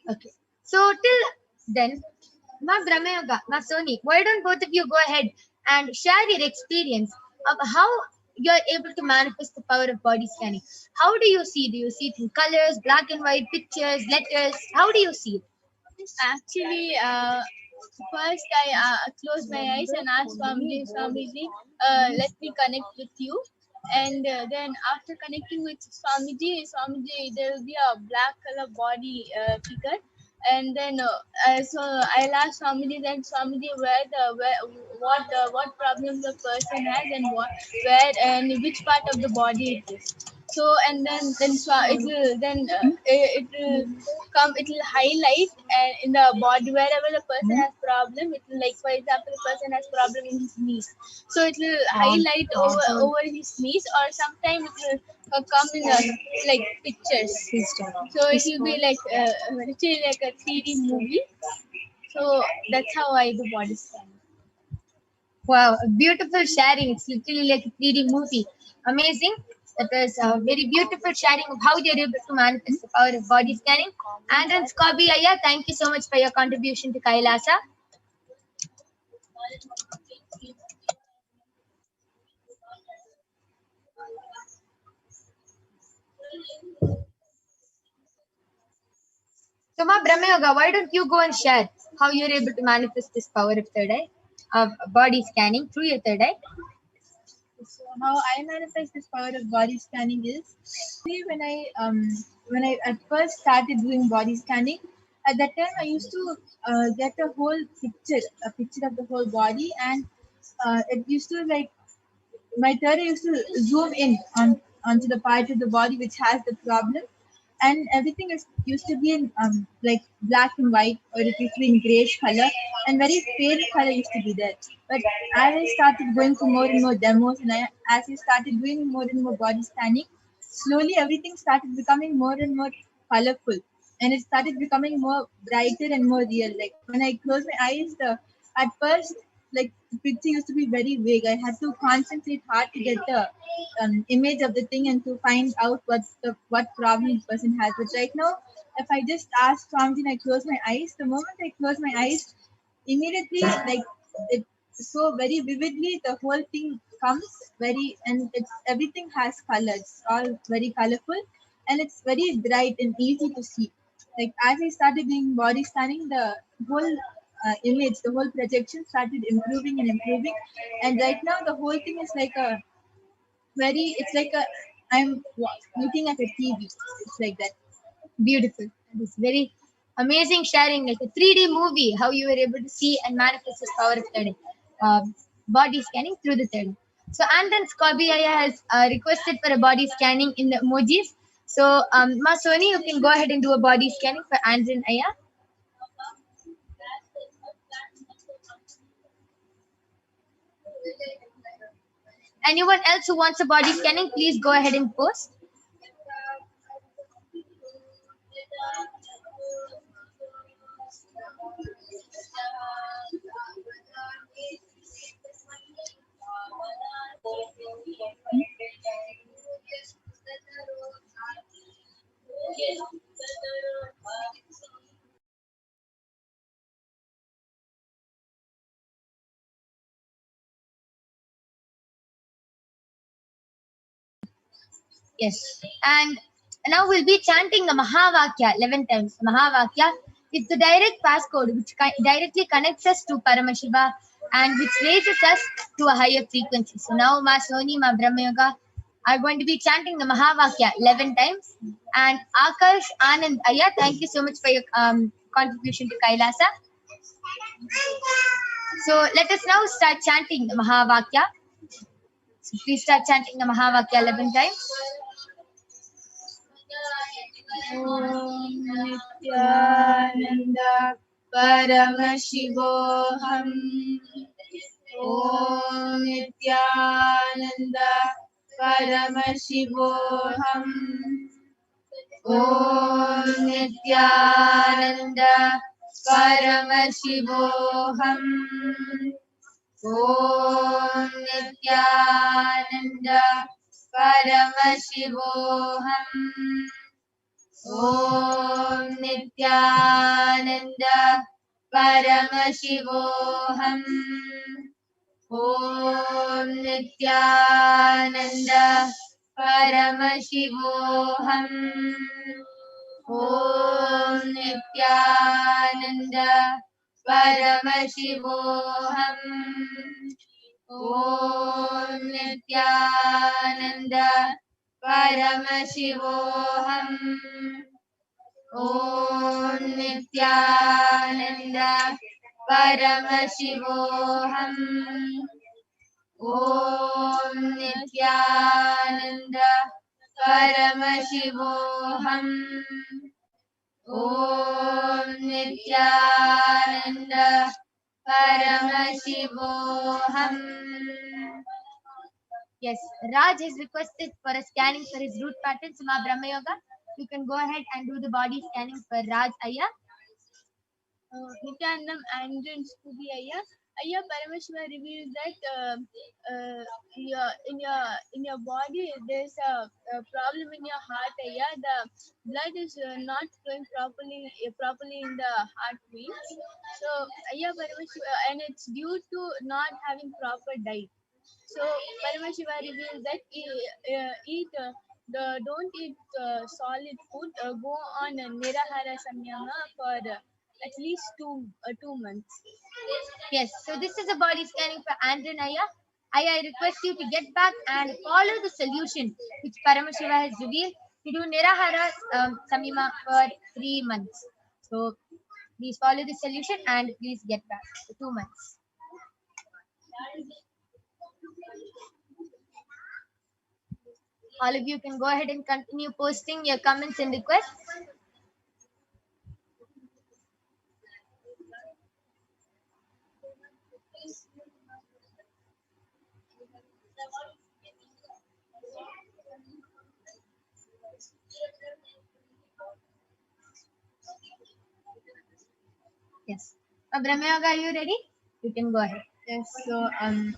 Okay. So till then, Ma Brahmayoga, Ma Soni, why don't both of you go ahead and share your experience of how you're able to manifest the power of body scanning? How do you see? Do you see it in colors, black and white, pictures, letters? How do you see it? Actually, first I closed my eyes and asked Swamiji, let me connect with you. And then after connecting with Swamiji, there will be a black color body figure. And then so I'll ask Swamiji, then Swamiji, what problem the person has and where and which part of the body it is. So and then it will come. It will highlight in the body wherever the person has problem. It will, like for example, the person has problem in his knees, so it will highlight over his knees, or sometimes it will come in like pictures. So it will be like literally like a 3D movie. So that's how I do body scanning. Wow, beautiful sharing. It's literally like a 3D movie. Amazing. That is a very beautiful sharing of how you're able to manifest the power of body scanning. And then Skobi Aya, thank you so much for your contribution to Kailasa. So Ma Brahmayoga, why don't you go and share how you're able to manifest this power of third eye, of body scanning through your third eye? So how I manifest this power of body scanning is when I at first started doing body scanning. At that time, I used to get a picture of the whole body, and it used to like my third eye used to zoom in onto the part of the body which has the problem, and everything used to be in like black and white, or it used to be in grayish color, and very pale color used to be there. But as I started going for more and more demos, and as I started doing more and more body scanning, slowly everything started becoming more and more colorful, and it started becoming more brighter and more real. Like when I closed my eyes, at first, like the picture used to be very vague. I had to concentrate hard to get the image of the thing and to find out what problem the person has. But right now, if I just ask something, I close my eyes. The moment I close my eyes, immediately like it so very vividly, the whole thing comes and everything has colors, all very colorful, and it's very bright and easy to see. Like as I started doing body scanning, the whole image, the whole projection started improving, and right now the whole thing is like I'm looking at a TV. It's like that. Beautiful. That is very amazing sharing, like a 3D movie, how you were able to see and manifest this power of third eye, body scanning through the third eye. So Andan Skobi Aya has requested for a body scanning in the emojis. So Ma Soni, you can go ahead and do a body scanning for Andan Aya. Anyone else who wants a body scanning, please go ahead and post. Yes, and now we'll be chanting the Mahavakya 11 times. Mahavakya is the direct passcode which directly connects us to Paramashiva and which raises us to a higher frequency. So now Ma Soni, Ma Brahmayoga, are going to be chanting the Mahavakya 11 times. And Akash Anand Ayya, thank you so much for your contribution to Kailasa. So let us now start chanting the Mahavakya. So please start chanting the Mahavakya 11 times. Om Nithyananda Paramashivoham. Om Nithyananda Paramashivoham. Om Nithyananda Paramashivoham. Om Nithyananda Paramashivoham. Om Nithyananda Paramashivoham. Om Nithyananda Paramashivoham. Om Nithyananda Paramashivoham. Om Nithyananda Paramashivoham. Om Nithyananda Paramashivoham. Om Nithyananda Paramashivoham. Om Nithyananda Paramashivoham. Yes, Raj has requested for a scanning for his root pattern, Suma Brahma Yoga. You can go ahead and do the body scanning for Raj Ayya. Nityanandam and Stuti Ayya. Ayya Paramashiva reveals that in your body there's a problem in your heart. Ayya, the blood is not flowing properly in the heartbeat. So Ayya Paramashiva, and it's due to not having proper diet. So Paramashiva reveals that don't eat solid food. Go on a Nirahara Samyama for at least 2 months. Yes, so this is a body scanning for Andrew Ayya. I request you to get back and follow the solution which Paramashiva has revealed to do Nirahara Samyama for 3 months. So please follow the solution and please get back for 2 months. All of you can go ahead and continue posting your comments and requests. Yes. Brahma Yoga, are you ready? You can go ahead. Yes, so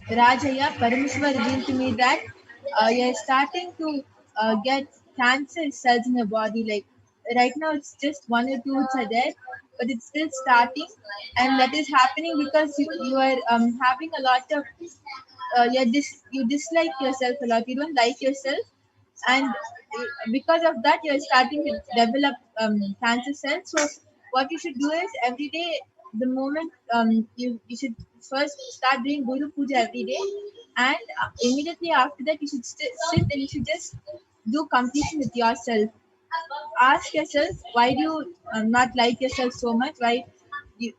Rajaya, Parameshwar revealed to me that you're starting to get cancer cells in your body. Like right now, it's just 1 or 2 which are there, but it's still starting, and that is happening because you are having a lot of you dislike yourself a lot. You don't like yourself, and because of that, you're starting to develop cancer cells. So what you should do is every day, the moment you should first start doing Guru Puja every day, and immediately after that you should sit and you should just do completion with yourself. Ask yourself, why do you not like yourself so much? You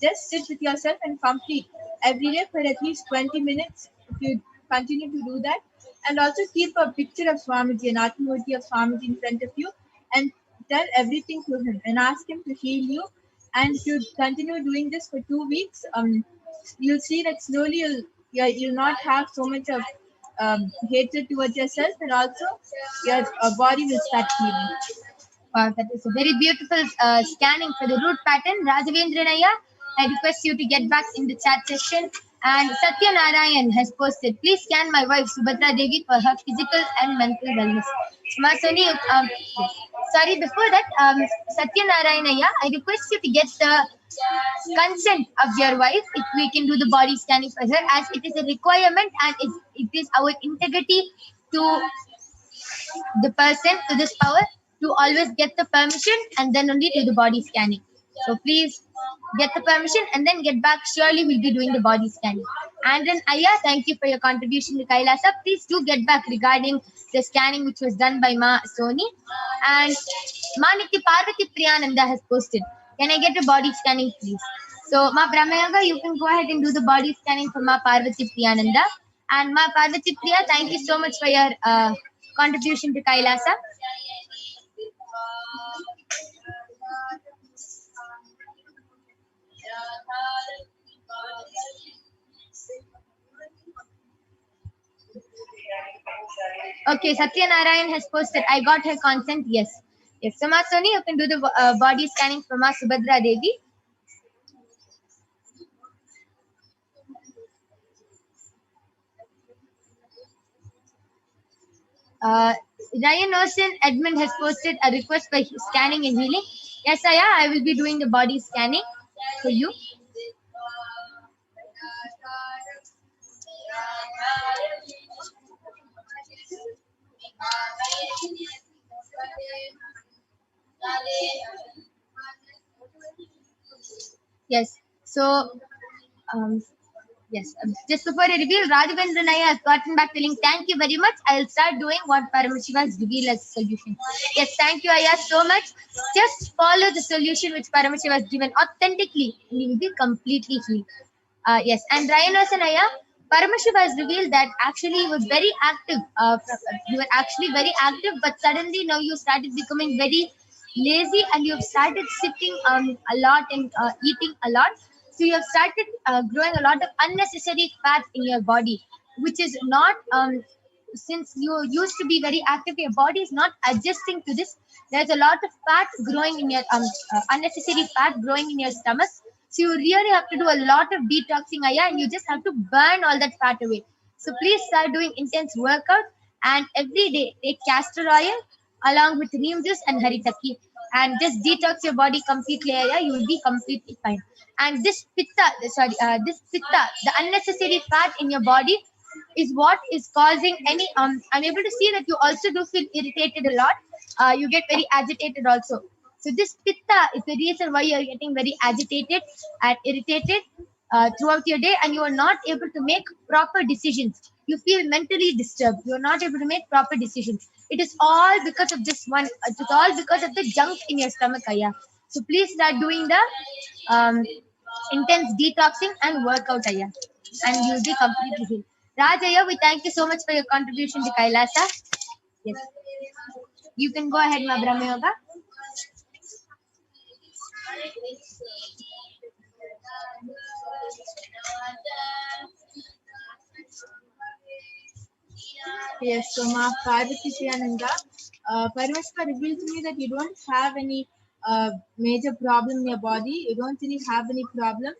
just sit with yourself and complete every day for at least 20 minutes if you continue to do that. And also keep a picture of Swamiji, an Atmamurti of Swamiji in front of you, and tell everything to him and ask him to heal you. And if you continue doing this for 2 weeks, you'll see that slowly you'll not have so much of hatred towards yourself, and also your body will start healing. Wow, that is a very beautiful scanning for the root pattern. Rajavendran Ayya, I request you to get back in the chat session. And Satya Narayan has posted, please scan my wife Subhadra Devi for her physical and mental wellness. Masoni, sorry, before that, Satya Narayan Ayya, I request you to get the consent of your wife if we can do the body scanning for her, as it is a requirement and it is our integrity to the person, to this power, to always get the permission and then only do the body scanning. So please get the permission and then get back. Surely we'll be doing the body scanning. And then Aya, thank you for your contribution to Kailasa. Please do get back regarding the scanning which was done by Ma Soni. And Ma Nitya Parvati Priyananda has posted, can I get a body scanning please? So Ma Brahmayoga, you can go ahead and do the body scanning for Ma Parvati Priyananda. And Ma Parvati Priya, thank you so much for your contribution to Kailasa. Okay, Satya Narayan has posted, I got her consent. Yes. Yes. So, Ma Soni, you can do the body scanning for Ma Subhadra Devi. Ryan Ocean Edmund has posted a request for scanning and healing. Yes, Aya, I will be doing the body scanning for you. Yes. So, yes. Just before I reveal, Raghavendra Naya has gotten back telling, thank you very much. I'll start doing what Paramashiva has revealed as a solution. Yes, thank you, Aya, so much. Just follow the solution which Paramashiva has given authentically, and you will be completely healed. Yes, and Ryan and Aya, Paramashiva has revealed that actually you were very active. You were actually very active, but suddenly now you started becoming very lazy and you have started sitting a lot and eating a lot. So you have started growing a lot of unnecessary fat in your body, which is not, since you used to be very active, your body is not adjusting to this. There's a lot of fat growing in your, unnecessary fat growing in your stomach. So you really have to do a lot of detoxing, Aya, and you just have to burn all that fat away. So please start doing intense workout and every day take castor oil along with neem juice and haritaki and just detox your body completely, Aya. You will be completely fine. And this pitta, the unnecessary fat in your body is what is causing any, I'm able to see that you also do feel irritated a lot. You get very agitated also. So this pitta is the reason why you are getting very agitated and irritated throughout your day, and you are not able to make proper decisions. You feel mentally disturbed. You are not able to make proper decisions. It is all because of this one. It is all because of the junk in your stomach, Aya. So please start doing the intense detoxing and workout, Aya, and you'll be completely healed. Raj, Aya, we thank you so much for your contribution to Kailasa. Yes. You can go ahead, Ma Brahma Yoga. Yes, so Ma Parvati Priyananda, Paramashiva revealed to me that you don't have any major problem in your body. You don't really have any problem.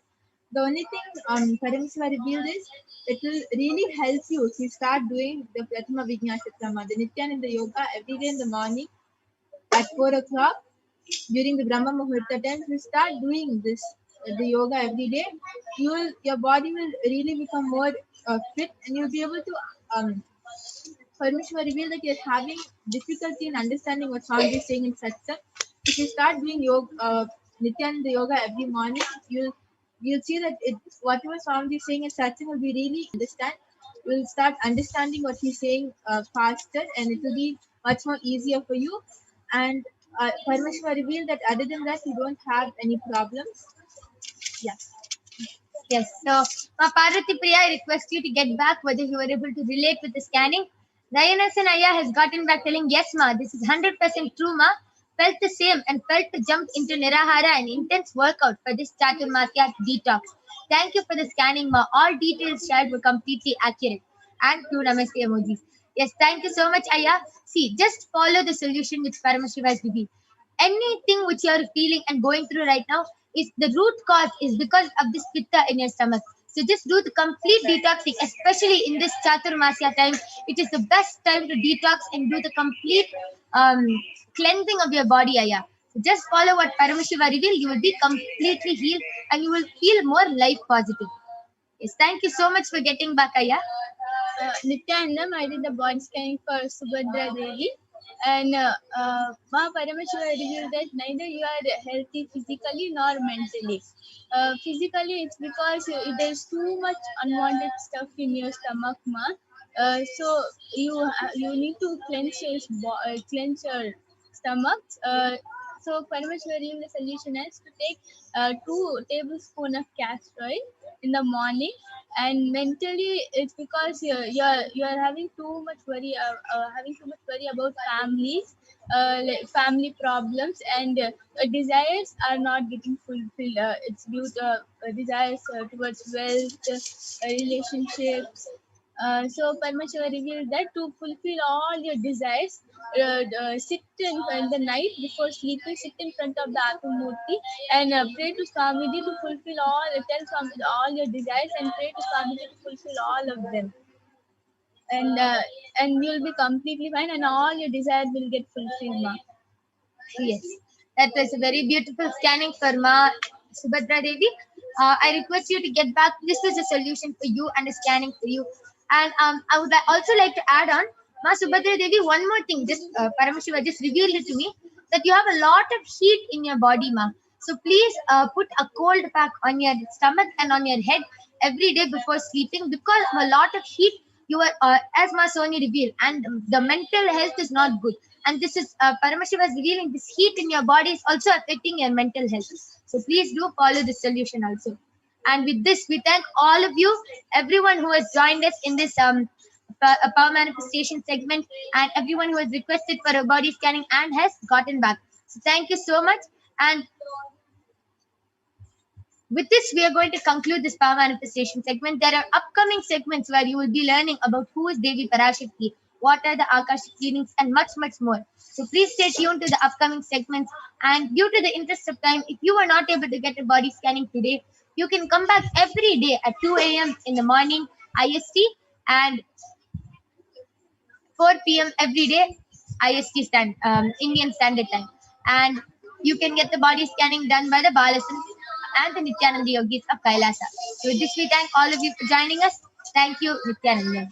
The only thing Paramashiva revealed is it will really help you if you start doing the Prathama Vijnashakrama, the Nithyananda Yoga every day in the morning at 4 o'clock during the Brahma Muhurta time. If you start doing this, the yoga every day, your body will really become more fit, and you'll be able to Parashakti revealed that you're having difficulty in understanding what Swami is saying in satsang. If you start doing yoga, Nithyananda yoga every morning, you'll see that whatever Swami is saying in satsang will be really understand. You'll start understanding what he's saying faster, and it will be much more easier for you. And Parashakti revealed that other than that, you don't have any problems. Yeah. Yes. So, Parvati Priya, I request you to get back whether you were able to relate with the scanning. Nayanasan Aya has gotten back telling, yes, Ma, this is 100% true, Ma. Felt the same and felt to jump into Nirahara and intense workout for this Chaturmasya detox. Thank you for the scanning, Ma. All details shared were completely accurate. And two namaste emojis. Yes, thank you so much, Aya. See, just follow the solution which Paramashiva has revealed. Anything which you are feeling and going through right now, is the root cause is because of this pitta in your stomach. So just do the complete detoxing, especially in this Chaturmasya time. It is the best time to detox and do the complete cleansing of your body, Aya. So just follow what Paramashiva revealed. You will be completely healed and you will feel more life positive. Yes, thank you so much for getting back, Aya. Nityanandam, I did the body scanning for Subhadra Devi. And Ma Parameshwara revealed that neither you are healthy physically nor mentally. Physically, it's because there's too much unwanted stuff in your stomach, Ma. So you need to cleanse your stomach. So Parameshwara revealed the solution is to take 2 tablespoons of castor oil in the morning. And mentally it's because you're having too much worry, having too much worry about families, like family problems, and desires are not getting fulfilled. It's due to desires towards wealth, relationships. So Parmeshwara revealed that to fulfill all your desires, sit in the night before sleeping, sit in front of the Atmamurti and pray to Swamiji to fulfill tell Swamiji all your desires and pray to Swamiji to fulfill all of them. And you'll be completely fine and all your desires will get fulfilled, Ma. Yes, that was a very beautiful scanning for Ma Subhadra Devi. I request you to get back. This is a solution for you and a scanning for you. And I would also like to add on, Ma Subhadra Devi, one more thing. Just Paramashiva just revealed it to me that you have a lot of heat in your body, Ma. So please put a cold pack on your stomach and on your head every day before sleeping, because of a lot of heat you are, as Ma Soni revealed, and the mental health is not good. And this is Paramashiva is revealing this heat in your body is also affecting your mental health. So please do follow this solution also. And with this, we thank all of you, everyone who has joined us in this power manifestation segment, and everyone who has requested for a body scanning and has gotten back. So thank you so much. And with this, we are going to conclude this power manifestation segment. There are upcoming segments where you will be learning about who is Devi Parashakti, what are the Akashic readings, and much, much more. So please stay tuned to the upcoming segments. And due to the interest of time, if you were not able to get a body scanning today, you can come back every day at 2 a.m. in the morning IST and 4 p.m. every day Indian Standard Time. And you can get the body scanning done by the Balasan and the Nithyananda Yogis of Kailasa. So with this, we thank all of you for joining us. Thank you, Nithyananda.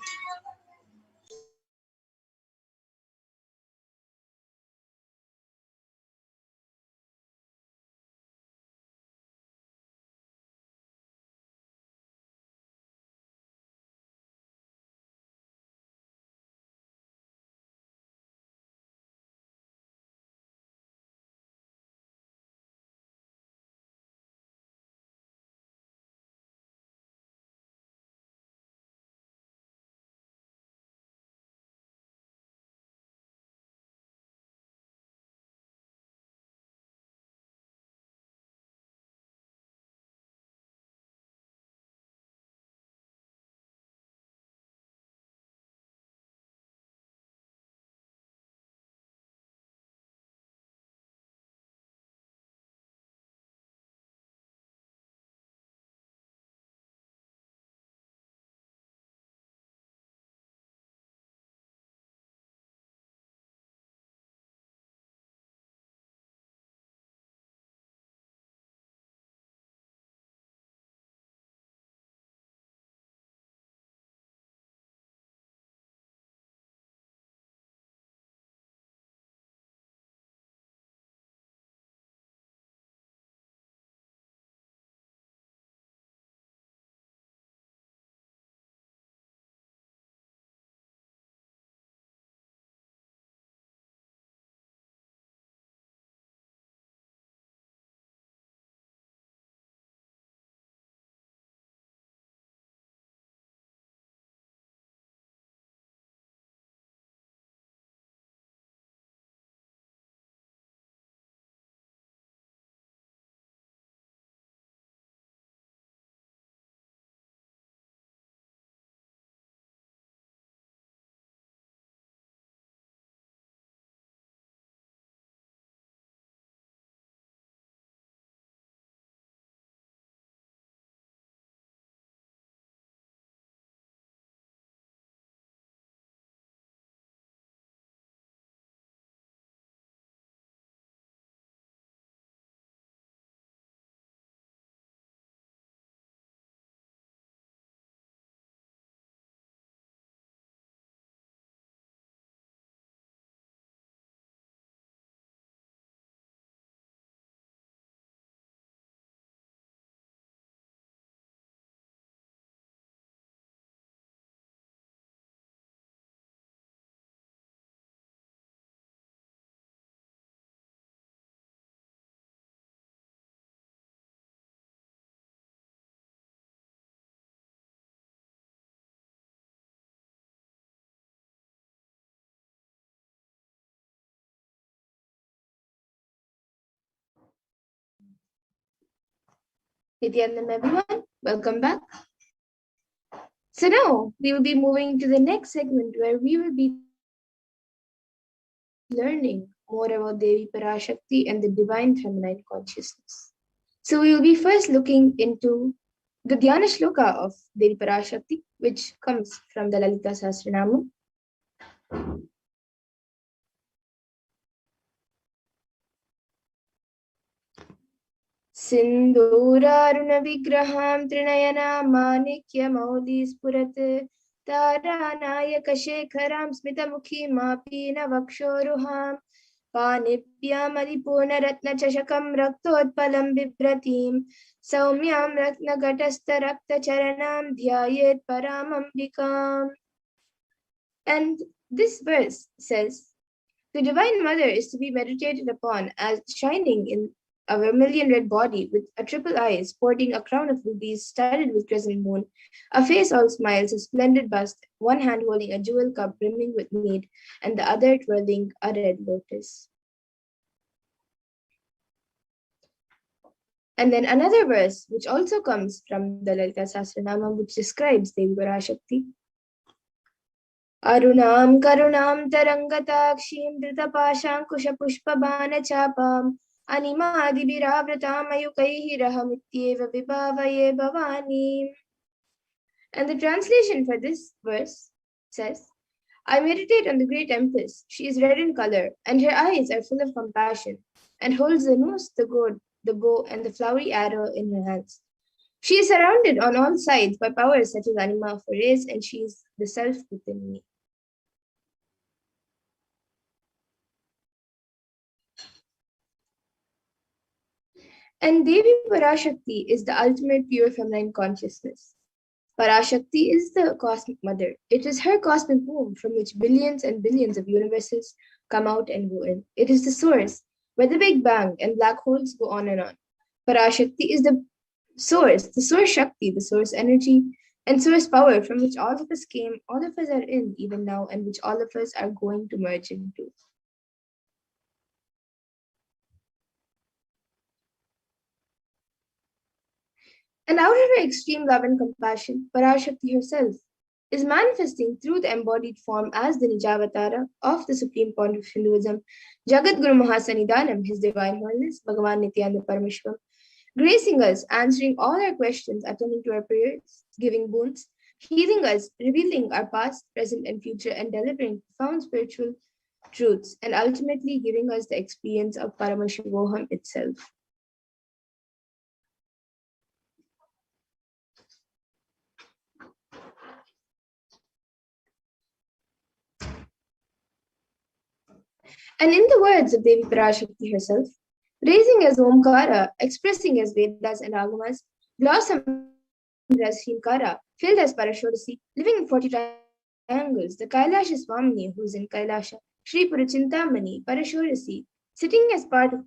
Nithyananda, everyone, welcome back. So now we will be moving to the next segment where we will be learning more about Devi Parashakti and the divine feminine consciousness. So we will be first looking into the Dhyana Shloka of Devi Parashakti, which comes from the Lalita Sahasranama. सिन्दूरारुणविग्रहां त्रिनयनामानिक्यमौलिस्फुरत् तारानायकशेखरां स्मितमुखीमापीनवक्षोरुहां पाणिभ्यामलिपूर्णरत्नचषकं रक्तोत्पलं बिभ्रतीं सौम्यां रत्नघटस्थरक्तचरणां ध्यायेत् परामम्बिकाम्. And this verse says, the Divine Mother is to be meditated upon as shining in a vermilion red body with a triple eye, sporting a crown of rubies studded with crescent moon, a face all smiles, a splendid bust, one hand holding a jewel cup brimming with mead, and the other twirling a red lotus. And then another verse, which also comes from the Lalita Sahasranama, which describes Devi Parashakti. Arunam karunam tarangatakshim dritapashankushapushpabanachapam animadibhiravratam ayukaihi rahamityeva vibhavaye bhavani. And the translation for this verse says, I meditate on the great Empress. She is red in color, and her eyes are full of compassion, and holds the noose, the gourd, the bow, and the flowery arrow in her hands. She is surrounded on all sides by powers such as Anima Forays, and she is the self within me. And Devi Parashakti is the ultimate pure feminine consciousness. Parashakti is the cosmic mother. It is her cosmic womb from which billions and billions of universes come out and go in. It is the source where the Big Bang and black holes go on and on. Parashakti is the source Shakti, the source energy and source power from which all of us came, all of us are in even now, and which all of us are going to merge into. And out of her extreme love and compassion, Parashakti herself is manifesting through the embodied form as the Nijavatara of the Supreme Point of Hinduism, Jagat Guru Mahasanidanam, His Divine Holiness, Bhagavan Nithyananda Paramashivam, gracing us, answering all our questions, attending to our prayers, giving boons, healing us, revealing our past, present, and future, and delivering profound spiritual truths, and ultimately giving us the experience of Paramashivoham itself. And in the words of Devi Parashakti herself, raising as Omkara, expressing as Vedas and Agamas, blossomed as Hinkara, filled as Parashodasi, living in 40 triangles, the Kailasha Swamini, who is in Kailasha, Sri Purachintamani, Parashodasi, sitting as part of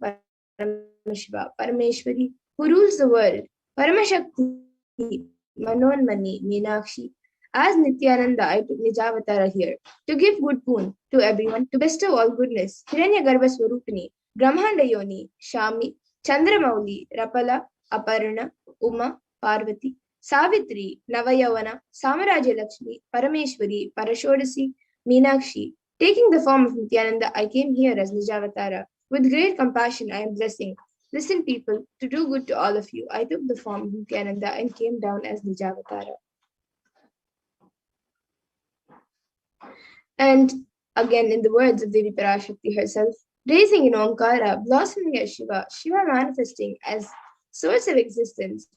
Paramashiva, Parameshwari, who rules the world, Paramashakti, Manonmani, Meenakshi. As Nithyananda, I took Nijavatara here to give good boon to everyone, to bestow all goodness. Hiranyagarbha Swarupini, Brahmanda Yoni, Shami, Chandramauli, Rapala, Aparna, Uma, Parvati, Savitri, Navayavana, Samaraja Lakshmi, Parameshwari, Parashodasi, Meenakshi. Taking the form of Nithyananda, I came here as Nijavatara. With great compassion, I am blessing. Listen, people, to do good to all of you. I took the form of Nithyananda and came down as Nijavatara. And again, in the words of Devi Parashakti herself, raising in Omkara, blossoming as Shiva, Shiva manifesting as source of existence,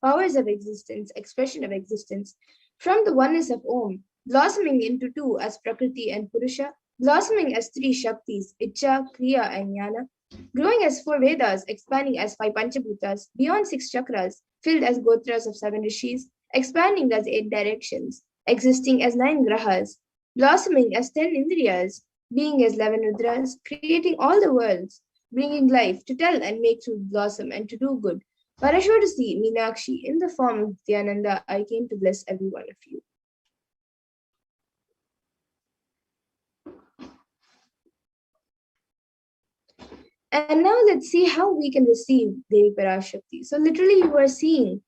powers of existence, expression of existence, from the oneness of Om, blossoming into two as Prakriti and Purusha, blossoming as three Shaktis, Icha, Kriya, and Jnana, growing as four Vedas, expanding as five Panchabhutas, beyond six chakras, filled as Gotras of seven Rishis, expanding as 8 directions, existing as 9 Grahas, blossoming as 10 Indriyas, being as 11 Rudras, creating all the worlds, bringing life to tell and make truth blossom and to do good. Parashodasi, Meenakshi, in the form of Nithyananda, I came to bless every one of you. And now let's see how we can receive Devi Parashakti. So literally you are seeing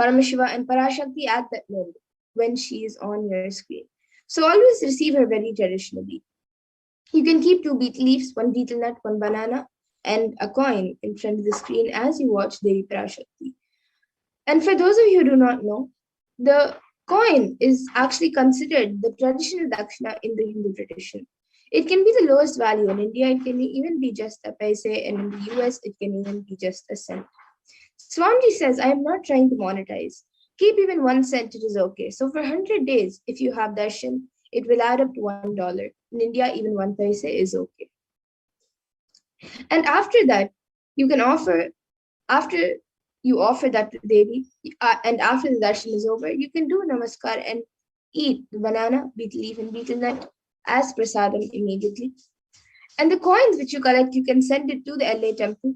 Paramashiva and Parashakti at that moment when she is on your screen. So always receive her very traditionally. You can keep 2 betel leaves, 1 betel nut, 1 banana, and a coin in front of the screen as you watch Devi Parashakti. And for those of you who do not know, the coin is actually considered the traditional dakshina in the Hindu tradition. It can be the lowest value. In India, it can even be just a paise, and in the US, it can even be just a cent. Swamiji says, I am not trying to monetize. Keep even 1 cent, it is okay. So for 100 days, if you have darshan, it will add up to $1. In India, even 1 paise is okay. And after that, you can offer, after you offer that to Devi, and after the darshan is over, you can do namaskar and eat the banana, betel leaf, and betel nut as prasadam immediately. And the coins which you collect, you can send it to the LA temple.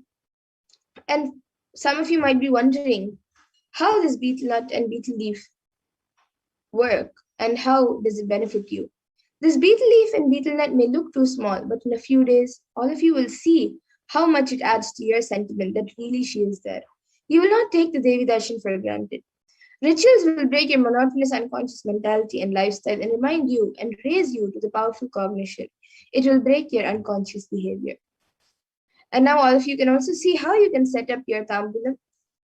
And some of you might be wondering how this betel nut and betel leaf work and how does it benefit you. This betel leaf and betel nut may look too small, but in a few days, all of you will see how much it adds to your sentiment that really she is there. You will not take the Devi Darshan for granted. Rituals will break your monotonous unconscious mentality and lifestyle and remind you and raise you to the powerful cognition. It will break your unconscious behavior. And now all of you can also see how you can set up your tambulam.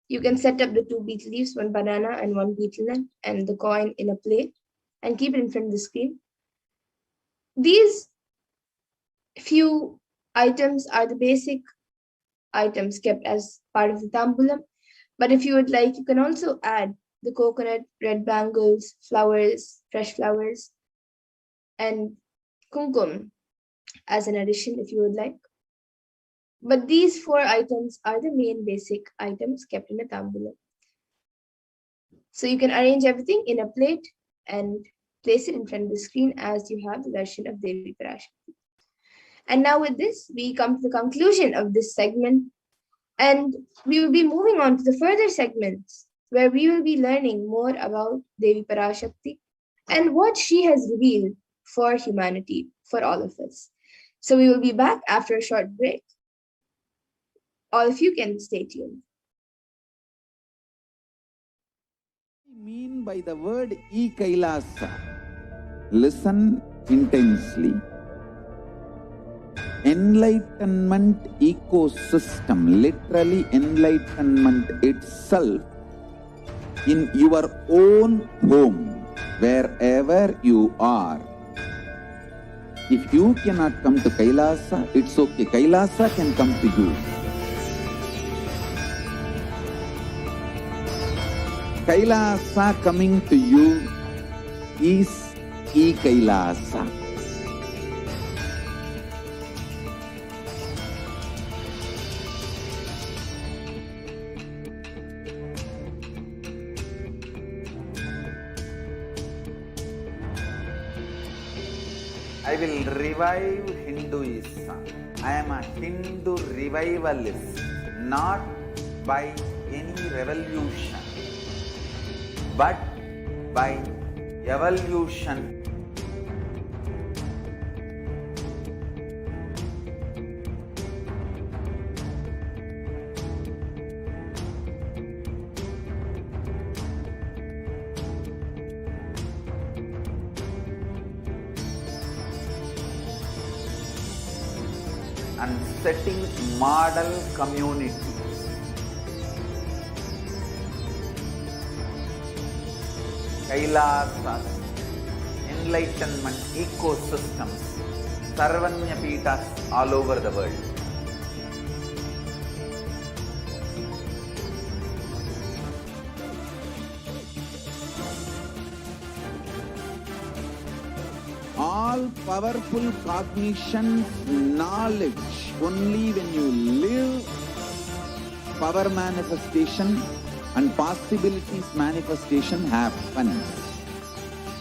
You can set up the 2 betel leaves, 1 banana and 1 betel nut, and the coin in a plate and keep it in front of the screen. These few items are the basic items kept as part of the tambulam. But if you would like, you can also add the coconut, red bangles, flowers, fresh flowers, and kumkum as an addition if you would like. But these 4 items are the main basic items kept in a tambulam. So you can arrange everything in a plate and place it in front of the screen as you have the darshan of Devi Parashakti. And now with this, we come to the conclusion of this segment, and we will be moving on to the further segments where we will be learning more about Devi Parashakti and what she has revealed for humanity, for all of us. So we will be back after a short break. All of you can stay tuned. I mean by the word e-Kailasa. Listen intensely. Enlightenment ecosystem, literally enlightenment itself, in your own home, wherever you are. If you cannot come to Kailasa, it's okay. Kailasa can come to you. Kailasa coming to you is e-Kailasa. I will revive Hinduism. I am a Hindu revivalist, not by any revolution, but by evolution. And setting model communities. Kailasas, enlightenment ecosystems, Sarvanya Pitas all over the world. All powerful cognition, knowledge, only when you live, power manifestation and possibilities manifestation happens.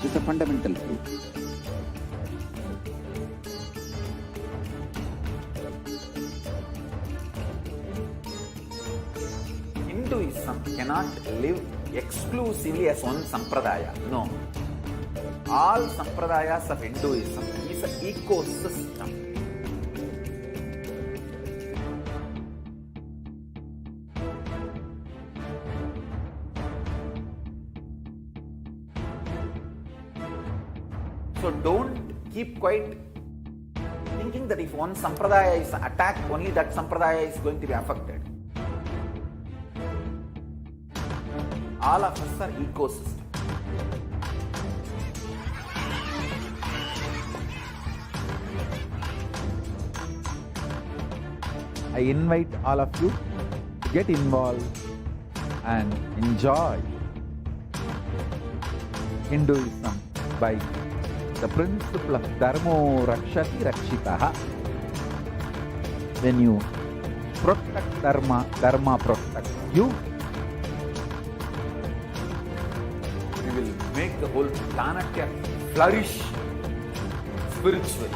This is a fundamental truth. Hinduism cannot live exclusively as one sampradaya. No. All sampradayas of Hinduism is an ecosystem. So don't keep quiet thinking that if one sampradaya is attacked, only that sampradaya is going to be affected. All of us are ecosystem. I invite all of you to get involved and enjoy Hinduism by the principle of Dharmo Rakshati Rakshitaha. When you protect Dharma, Dharma protects you. We will make the whole planet flourish spiritually.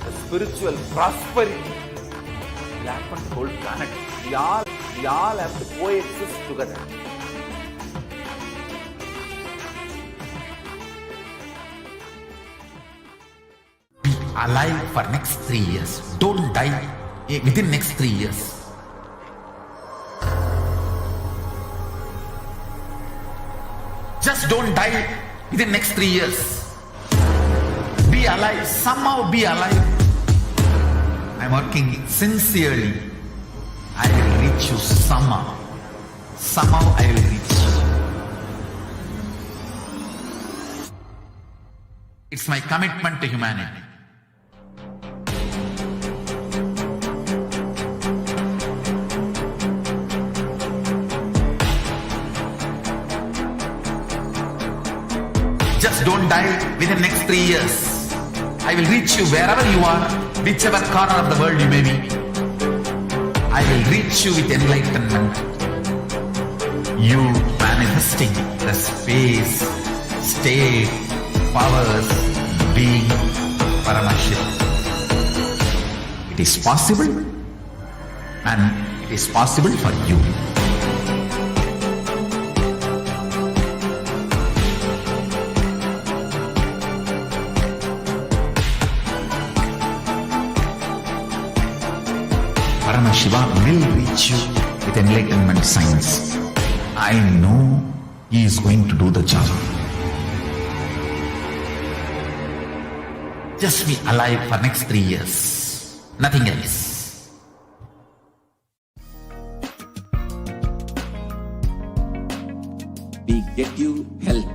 The spiritual prosperity will happen to the whole planet. We all have to coexist together. Be alive for next 3 years. Don't die within next 3 years. Just don't die within next 3 years. Be alive. Somehow be alive. I'm working sincerely. I will reach you somehow. Somehow I will reach you. It's my commitment to humanity. Just don't die within next 3 years. I will reach you wherever you are, whichever corner of the world you may be. I will reach you with enlightenment. You manifesting the space, state, powers, being Paramashivoham. It is possible, and it is possible for you. Paramashivoham will reach you with enlightenment science. I know he is going to do the job. Just be alive for next 3 years. Nothing else. We get you health.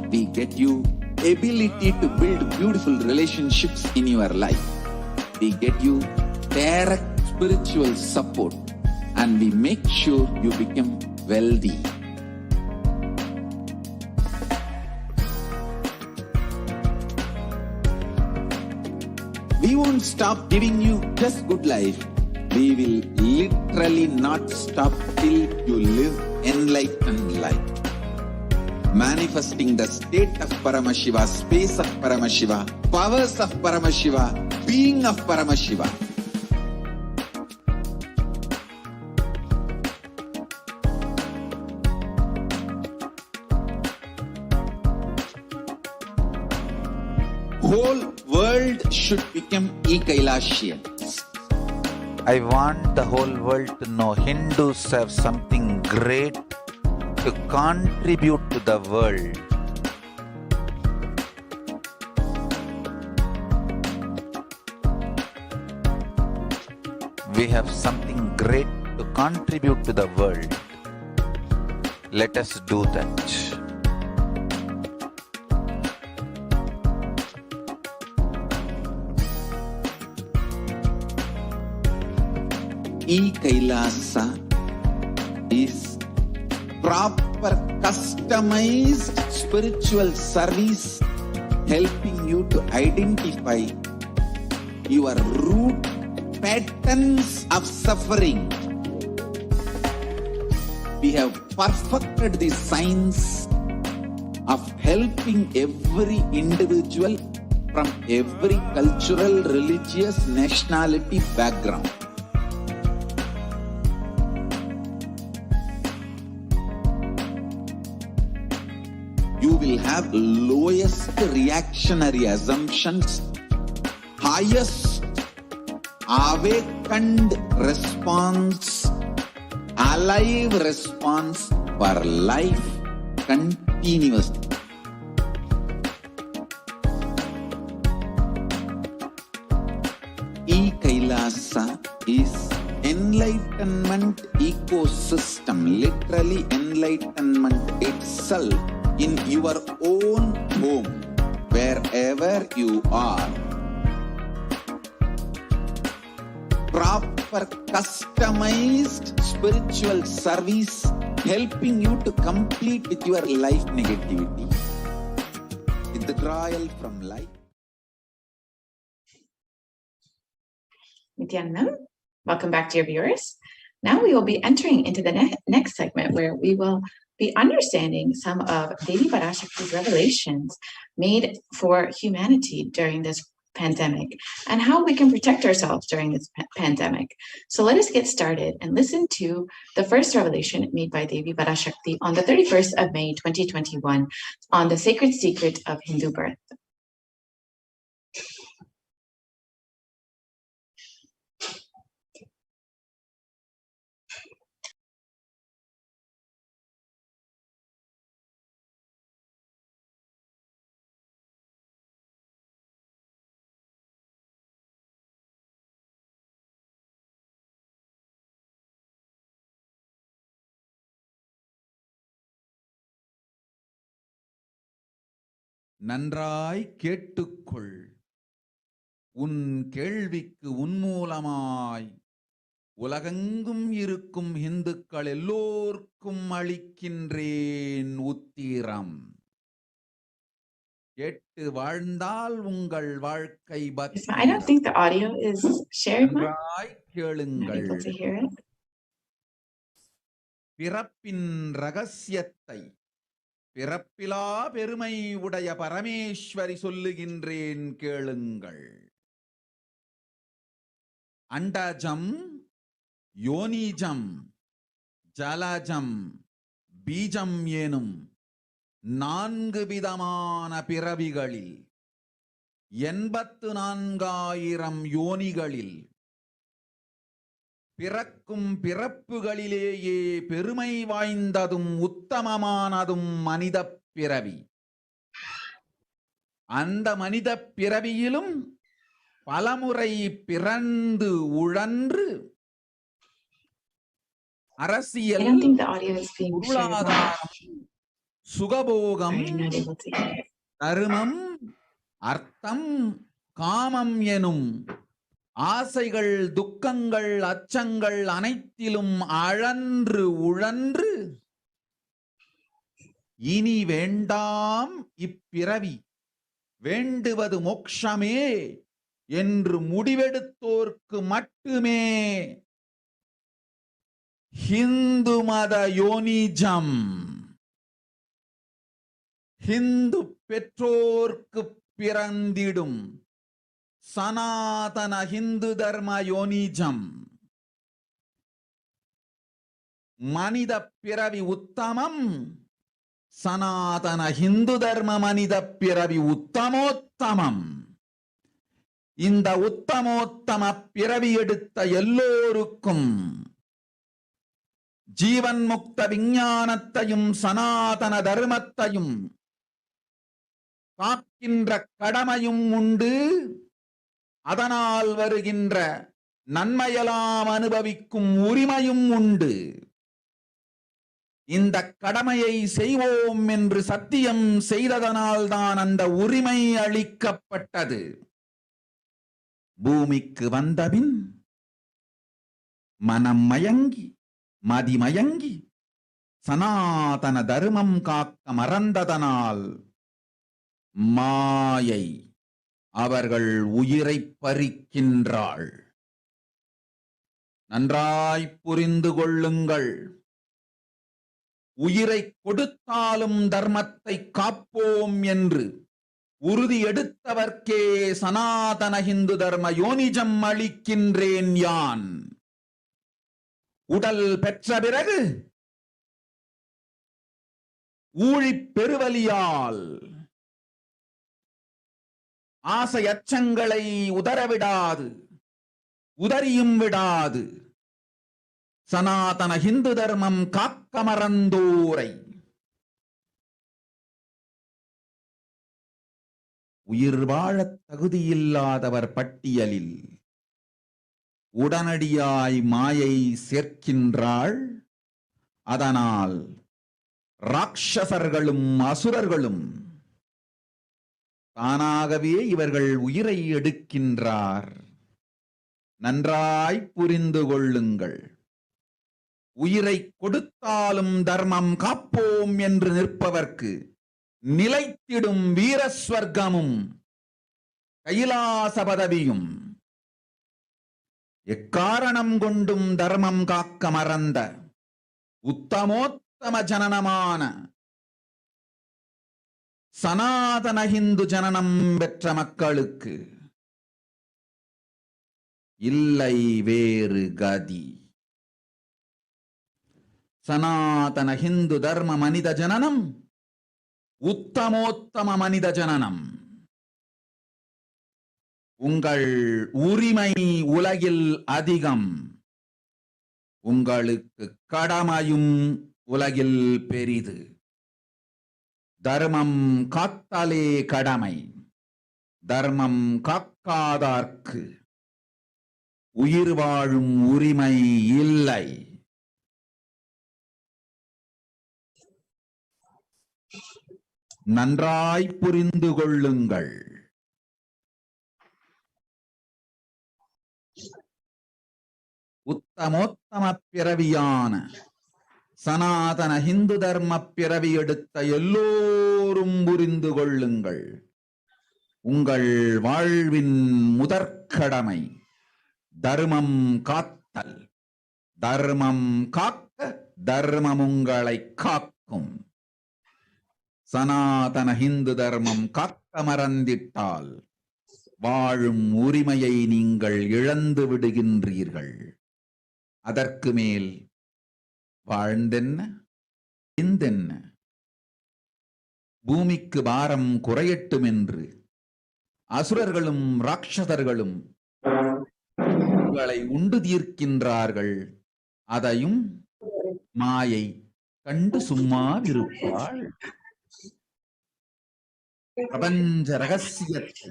We get you ability to build beautiful relationships in your life. We get you direct spiritual support, and we make sure you become wealthy. We won't stop giving you just good life. We will literally not stop till you live enlightened life. Manifesting the state of Paramashiva, space of Paramashiva, powers of Paramashiva, being of Paramashiva. Whole world should become Ekailashian. I want the whole world to know Hindus have something great to contribute to the world. We have something great to contribute to the world. Let us do that. E-Kailasa is proper customized spiritual service helping you to identify your root patterns of suffering. We have perfected the science of helping every individual from every cultural, religious, nationality background. You will have lowest reactionary assumptions, highest awakened response, alive response for life continuously. enlightenment ecosystem, literally enlightenment itself in your own home, wherever you are. Proper customized spiritual service helping you to complete with your life negativity. Withdrawal from life. Nithyanandam, welcome back to your viewers. Now we will be entering into the next segment where we will be understanding some of Devi Parashakti's revelations made for humanity during this pandemic and how we can protect ourselves during this pandemic. So let us get started and listen to the first revelation made by Devi Parashakti on the 31st of May 2021 on the sacred secret of Hindu birth. நன்றாய் கேட்டுக்கொள். உன் கேள்விக்கு உன்மூலமாய் உலகெங்கும் இருக்கும் இந்துக்கள் எல்லோர்க்கும் அளிக்கின்றேன் உத்திரம். கேட்டு வாழ்ந்தால் உங்கள் வாழ்க்கை I don't think the audio is shared. நன்றாய் கேளுங்கள். I'm able to hear it. பிறப்பின் ரகசியத்தை பிறப்பிலா பெருமை உடைய பரமேஸ்வரி சொல்லுகின்றேன் கேளுங்கள். அண்டஜம், யோனிஜம், ஜலஜம், பீஜம் எனும் 4 விதமான பிறவிகளில் 84,000 யோனிகளில் பிறக்கும் பிறப்புகளிலேயே பெருமை வாய்ந்ததும் உத்தமமானதும் மனித பிறவி. அந்த மனித பிறவியிலும் பலமுறை பிறந்து உழன்று அரசியல், பொருளாதாரம், சுகபோகம், தர்மம், அர்த்தம், காமம் எனும் ஆசைகள், துக்கங்கள், அச்சங்கள் அனைத்திலும் அழன்று உழன்று இனி வேண்டாம் இப்பிறவி, வேண்டுவது மோட்சமே என்று முடிவெடுத்தோர்க்கு மட்டுமே ஹிந்து மத யோனிஜம், ஹிந்து பெற்றோர்க்கு பிறந்திடும் சனாதன ஹிந்து தர்ம யோனிஜம், மனித பிறவி உத்தமம், சனாதன ஹிந்து தர்ம மனித பிறவி உத்தமோத்தமம். இந்த உத்தமோத்தம பிறவி எடுத்த எல்லோருக்கும் ஜீவன் முக்த விஞ்ஞானத்தையும் சனாதன தர்மத்தையும் காக்கின்ற கடமையும் உண்டு. அதனால் வருகின்ற நன்மையெல்லாம் அனுபவிக்கும் உரிமையும் உண்டு. இந்த கடமையை செய்வோம் என்று சத்தியம் செய்ததனால்தான் அந்த உரிமை அளிக்கப்பட்டது. பூமிக்கு வந்தபின் மனம் மயங்கி மதிமயங்கி சனாதன தர்மம் காக்க மறந்ததனால் மாயை அவர்கள் உயிரை பறிக்கின்றாள். நன்றாய் புரிந்து கொள்ளுங்கள். உயிரை கொடுத்தாலும் தர்மத்தை காப்போம் என்று உறுதி எடுத்தவர்க்கே சனாதன ஹிந்து தர்ம யோனிஜம் அளிக்கின்றேன் யான். உடல் பெற்ற பிறகு ஊழிப் பெருவலியால் ஆசை அச்சங்களை உதறவிடாது, உதறியும் விடாது சனாதன ஹிந்து தர்மம் காக்க மறந்தோரை உயிர் வாழத் தகுதியில்லாதவர் பட்டியலில் உடனடியாய் மாயை சேர்க்கின்றாள். அதனால் ராட்சசர்களும் அசுரர்களும் தானாகவே இவர்கள் உயிரை எடுக்கின்றார். நன்றாய் புரிந்து கொள்ளுங்கள். உயிரை கொடுத்தாலும் தர்மம் காப்போம் என்று நிற்பவர்க்கு நிலைத்திடும் வீரஸ்வர்க்கமும் கைலாச பதவியும், எக்காரணம் கொண்டும் தர்மம் காக்க மறந்த உத்தமோத்தம ஜனனமான சனாதன ஹிந்து ஜனனம் பெற்ற மக்களுக்கு இல்லை வேறு கதி. சனாதன ஹிந்து தர்ம மனித ஜனனம் உத்தமோத்தம மனித ஜனனம். உங்கள் உரிமை உலகில் அதிகம், உங்களுக்கு கடமையும் உலகில் பெரிது. தர்மம் காத்தாலே கடமை, தர்மம் காக்காதார்க்கு உயிர் வாழும் உரிமை இல்லை. நன்றாய் புரிந்து கொள்ளுங்கள். உத்தமோத்தம பிறவியான சனாதன ஹிந்து தர்ம பிறவி எடுத்த எல்லோரும் புரிந்து கொள்ளுங்கள். உங்கள் வாழ்வின் முதற்கடமை தர்மம் காத்தல். தர்மம் காக்க தர்மம் உங்களை காக்கும். சனாதன ஹிந்து தர்மம் காக்க மறந்திட்டால் வாழும் உரிமையை நீங்கள் இழந்து விடுகின்றீர்கள். அதற்கு மேல் வாழ்ந்தென்ன இந்தென்ன? பூமிக்கு பாரம் குறையட்டும் என்று அசுரர்களும் ராட்சதர்களும் உங்களை உண்டு தீர்க்கின்றார்கள். அதையும் மாயை கண்டு சும்மாவிருப்பாள். பிரபஞ்ச ரகசியத்தை,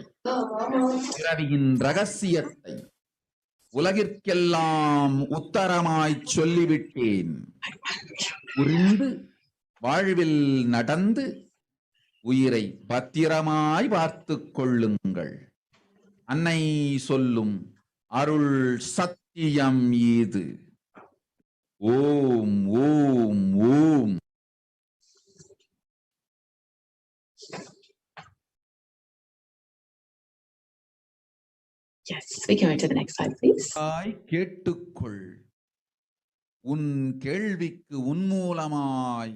பிறவியின் ரகசியத்தை உலகிற்கெல்லாம் உத்தரமாய் சொல்லிவிட்டேன். புரிந்து வாழ்வில் நடந்து உயிரை பத்திரமாய் பார்த்துக் கொள்ளுங்கள். அன்னை சொல்லும் அருள் சத்தியம் இது. ஓம் ஓம் ஓம். Yes, we can move to the next slide, please. கேட்டுக்கொள். உன் கேள்விக்கு உன்மூலமாய்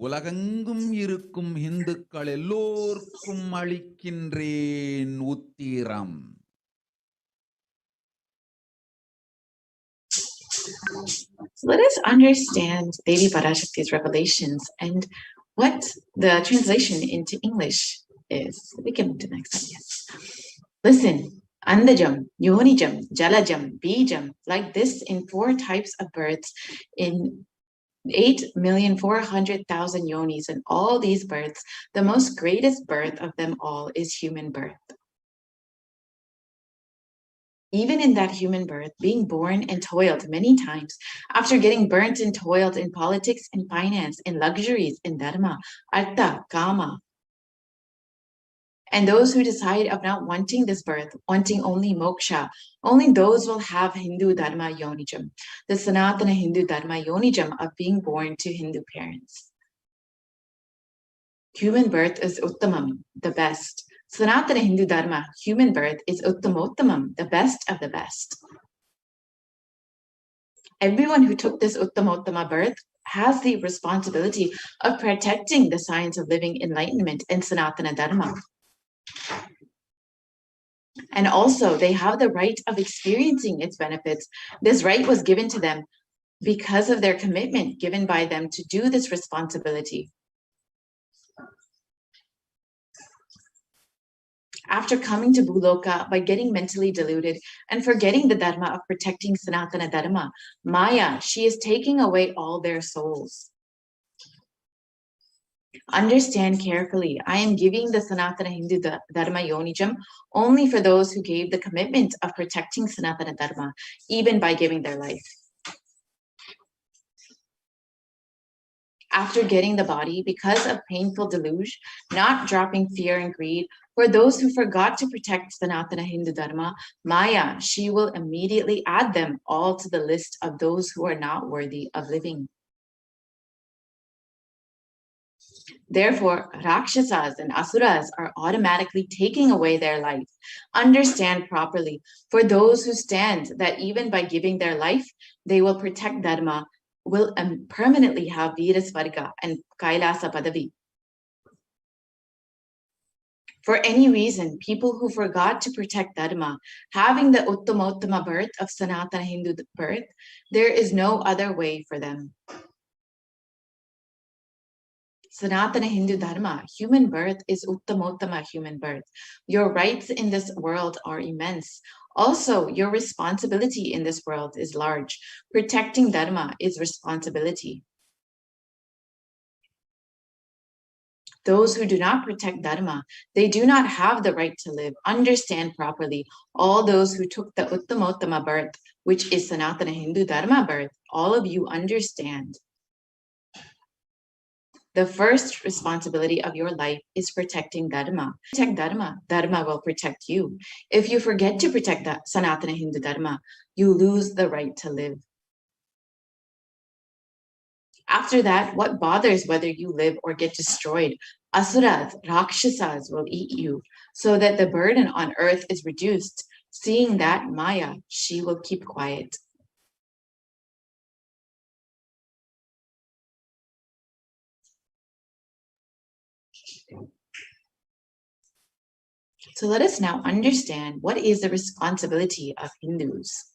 உலகெங்கும் இருக்கும் இந்துக்கள் எல்லோருக்கும் அளிக்கின்றேன் உத்திரம். So let us understand Devi Parashakti's revelations and what the translation into English is. We can move to the next slide. Yes. Listen. Andajam, Yonijam, Jalajam, Bijam, like this in 4 types of births in 8,400,000 yonis, and all these births, the most greatest birth of them all is human birth. Even in that human birth, being born and toiled many times, after getting burnt and toiled in politics and finance, in luxuries, in dharma, artha, kama, and those who decide of not wanting this birth, wanting only moksha, only those will have Hindu dharma yonijam, the Sanatana Hindu dharma yonijam of being born to Hindu parents. Human birth is uttamam, the best. Sanatana Hindu dharma, human birth, is uttamottamam, the best of the best. Everyone who took this uttamottama birth has the responsibility of protecting the science of living enlightenment and Sanatana dharma. And also they have the right of experiencing its benefits. This right was given to them because of their commitment given by them to do this responsibility. After coming to Bhuloka by getting mentally deluded and forgetting the dharma of protecting Sanatana dharma, Maya, she is taking away all their souls. Understand carefully. I am giving the Sanatana Hindu Dharma Yonijam only for those who gave the commitment of protecting Sanatana Dharma, even by giving their life. After getting the body, because of painful deluge, not dropping fear and greed, for those who forgot to protect Sanatana Hindu Dharma, Maya, she will immediately add them all to the list of those who are not worthy of living. Therefore, Rakshasas and Asuras are automatically taking away their life. Understand properly, for those who stand that even by giving their life, they will protect Dharma, will permanently have Virasvarga and Kailasa Padavi. For any reason, people who forgot to protect Dharma, having the Uttamottama birth of Sanatana Hindu birth, there is no other way for them. Sanatana Hindu Dharma, human birth is Uttamottama human birth. Your rights in this world are immense. Also, your responsibility in this world is large. Protecting Dharma is responsibility. Those who do not protect Dharma, they do not have the right to live. Understand properly. All those who took the Uttamottama birth, which is Sanatana Hindu Dharma birth, all of you understand. The first responsibility of your life is protecting Dharma. Protect Dharma, Dharma will protect you. If you forget to protect that Sanatana Hindu Dharma, you lose the right to live. After that, what bothers whether you live or get destroyed? Asuras, Rakshasas will eat you, so that the burden on earth is reduced. Seeing that, Maya, she will keep quiet. So let us now understand what is the responsibility of Hindus.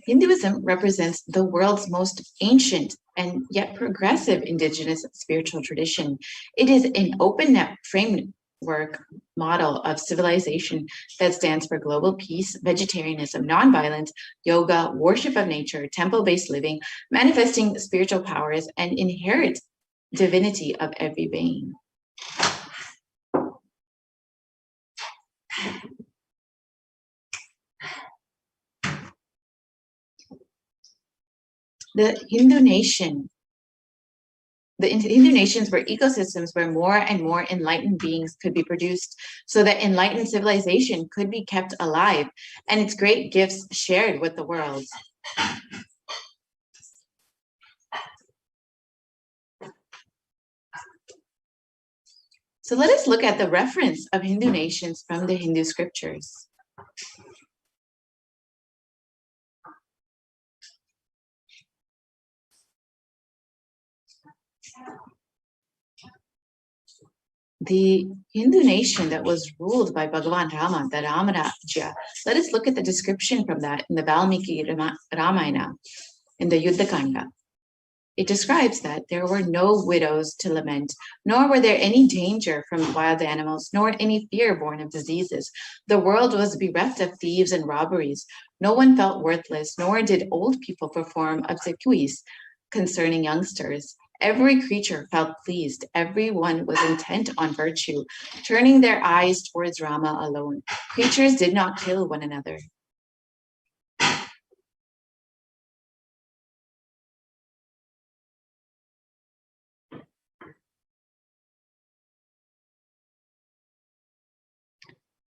Hinduism represents the world's most ancient and yet progressive indigenous spiritual tradition. It is an open net framework model of civilization that stands for global peace, vegetarianism, nonviolence, yoga, worship of nature, temple-based living, manifesting spiritual powers, and inherent divinity of every being. The Hindu nations were ecosystems where more and more enlightened beings could be produced, so that enlightened civilization could be kept alive and its great gifts shared with the world. So let us look at the reference of Hindu nations from the Hindu scriptures. The Hindu nation that was ruled by Bhagavan Rama, the Ramarajya, let us look at the description from that in the Valmiki Ramayana, in the Yuddha Kanda. It describes that there were no widows to lament, nor were there any danger from wild animals, nor any fear born of diseases. The world was bereft of thieves and robberies. No one felt worthless, nor did old people perform obsequies concerning youngsters. Every creature felt pleased. Everyone was intent on virtue, turning their eyes towards Rama alone. Creatures did not kill one another.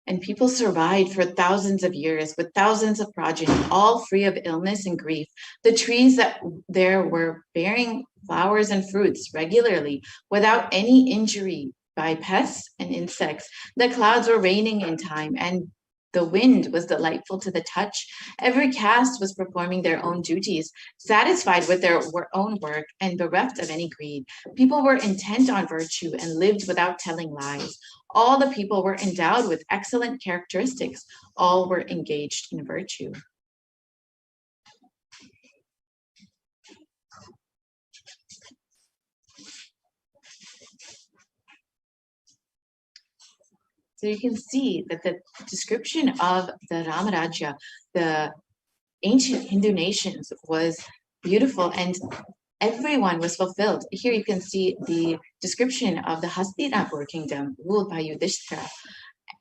And people survived for thousands of years with thousands of progeny, all free of illness and grief. The trees that there were bearing flowers and fruits regularly without any injury by pests and insects. The clouds were raining in time, and the wind was delightful to the touch. Every caste was performing their own duties, satisfied with their own work and bereft of any greed. People were intent on virtue and lived without telling lies. All the people were endowed with excellent characteristics. All were engaged in virtue. So you can see that the description of the Ramarajya, the ancient Hindu nations was beautiful and everyone was fulfilled. Here you can see the description of the Hastinapur kingdom ruled by Yudhishthira.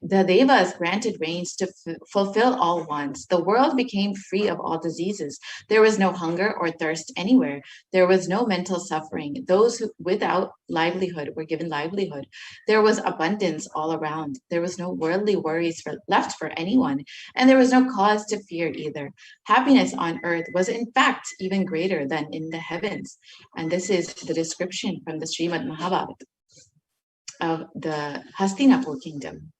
The Devas granted rains to fulfill all wants. The world became free of all diseases. There was no hunger or thirst anywhere. There was no mental suffering. Those who, without livelihood were given livelihood. There was abundance all around. There was no worldly worries left for anyone. And there was no cause to fear either. Happiness on earth was in fact even greater than in the heavens. And this is the description from the Srimad Mahabharata of the Hastinapur kingdom.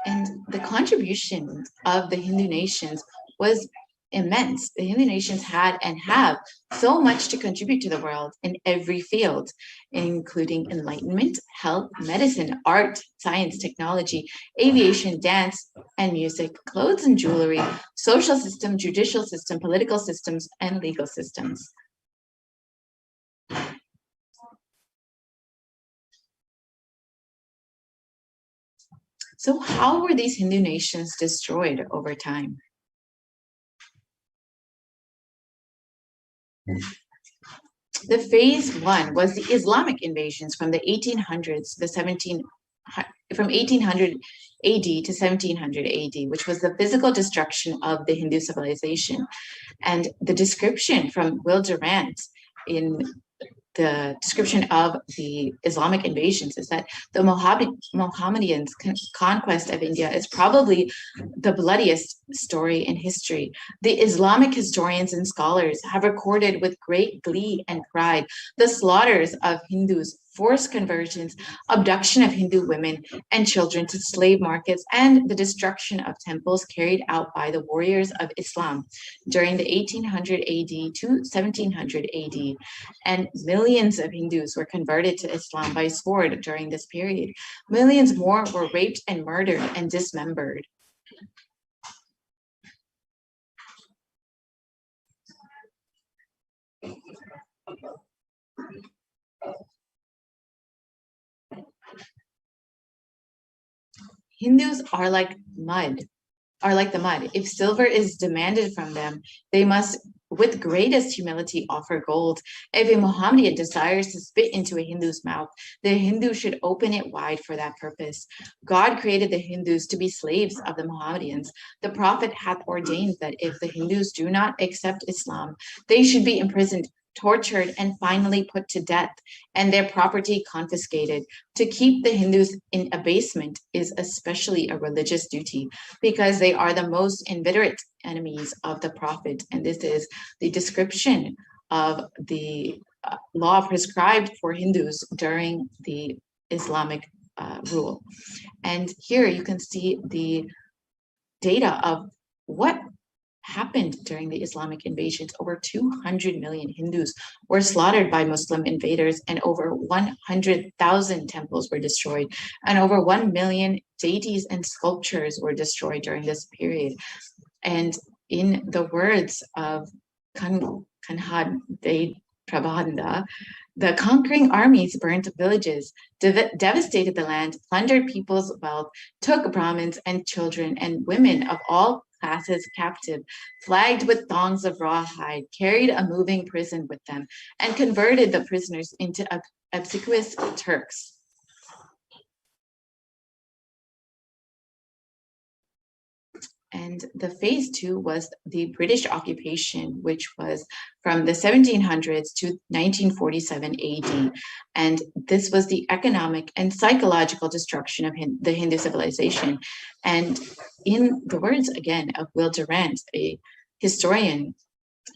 And the contribution of the Hindu nations was immense. The Hindu nations had and have so much to contribute to the world in every field, including enlightenment, health, medicine, art, science, technology, aviation, dance, and music, clothes and jewelry, social system, judicial system, political systems, and legal systems. So how were these Hindu nations destroyed over time? The phase one was the Islamic invasions from the 1800s to from 1800 AD to 1700 AD, which was the physical destruction of the Hindu civilization. And the description from Will Durant in the description of the Islamic invasions is that the Mohammedans' conquest of India is probably the bloodiest story in history. The Islamic historians and scholars have recorded with great glee and pride the slaughters of Hindus, forced conversions, abduction of Hindu women and children to slave markets, and the destruction of temples carried out by the warriors of Islam during the 1800 AD to 1700 AD. And millions of Hindus were converted to Islam by sword during this period. Millions more were raped and murdered and dismembered. Hindus are like the mud. If silver is demanded from them, they must, with greatest humility, offer gold. If a Mohammedan desires to spit into a Hindu's mouth, the Hindu should open it wide for that purpose. God created the Hindus to be slaves of the Mohammedans. The Prophet hath ordained that if the Hindus do not accept Islam, they should be imprisoned, tortured, and finally put to death, and their property confiscated. To keep the Hindus in abasement is especially a religious duty, because they are the most inveterate enemies of the Prophet. And this is the description of the law prescribed for Hindus during the Islamic rule. And here you can see the data of what happened during the Islamic invasions. Over 200 million Hindus were slaughtered by Muslim invaders, and over 100,000 temples were destroyed, and over 1 million deities and sculptures were destroyed during this period. And in the words of Kanhad De Prabhanda, the conquering armies burnt villages, devastated the land, plundered people's wealth, took Brahmins and children and women of all classes captive, flagged with thongs of rawhide, carried a moving prison with them, and converted the prisoners into obsequious Turks. And the phase two was the British occupation, which was from the 1700s to 1947 AD. And this was the economic and psychological destruction of the Hindu civilization. And in the words, again, of Will Durant, a historian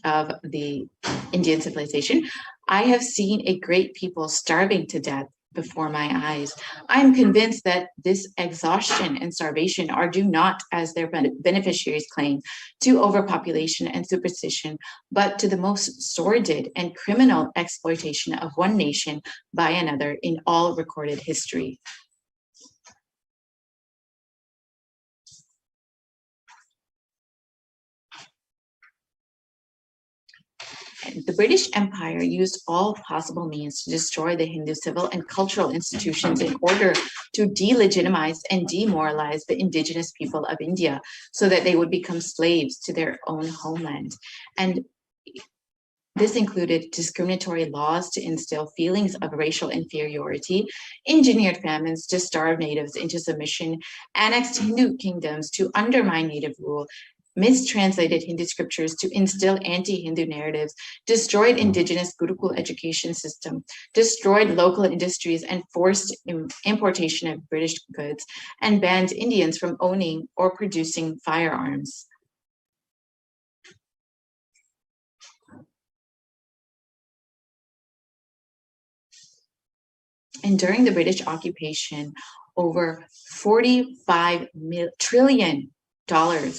of the Indian civilization, I have seen a great people starving to death before my eyes. I'm convinced that this exhaustion and starvation are due not, as their beneficiaries claim, to overpopulation and superstition, but to the most sordid and criminal exploitation of one nation by another in all recorded history. the British Empire used all possible means to destroy the Hindu civil and cultural institutions in order to delegitimize and demoralize the indigenous people of India so that they would become slaves to their own homeland. And this included discriminatory laws to instill feelings of racial inferiority, engineered famines to starve natives into submission, annexed Hindu kingdoms to undermine native rule, mistranslated Hindu scriptures to instill anti-Hindu narratives, destroyed indigenous Gurukul education system, destroyed local industries and forced importation of British goods, and banned Indians from owning or producing firearms. And during the British occupation, over $45 trillion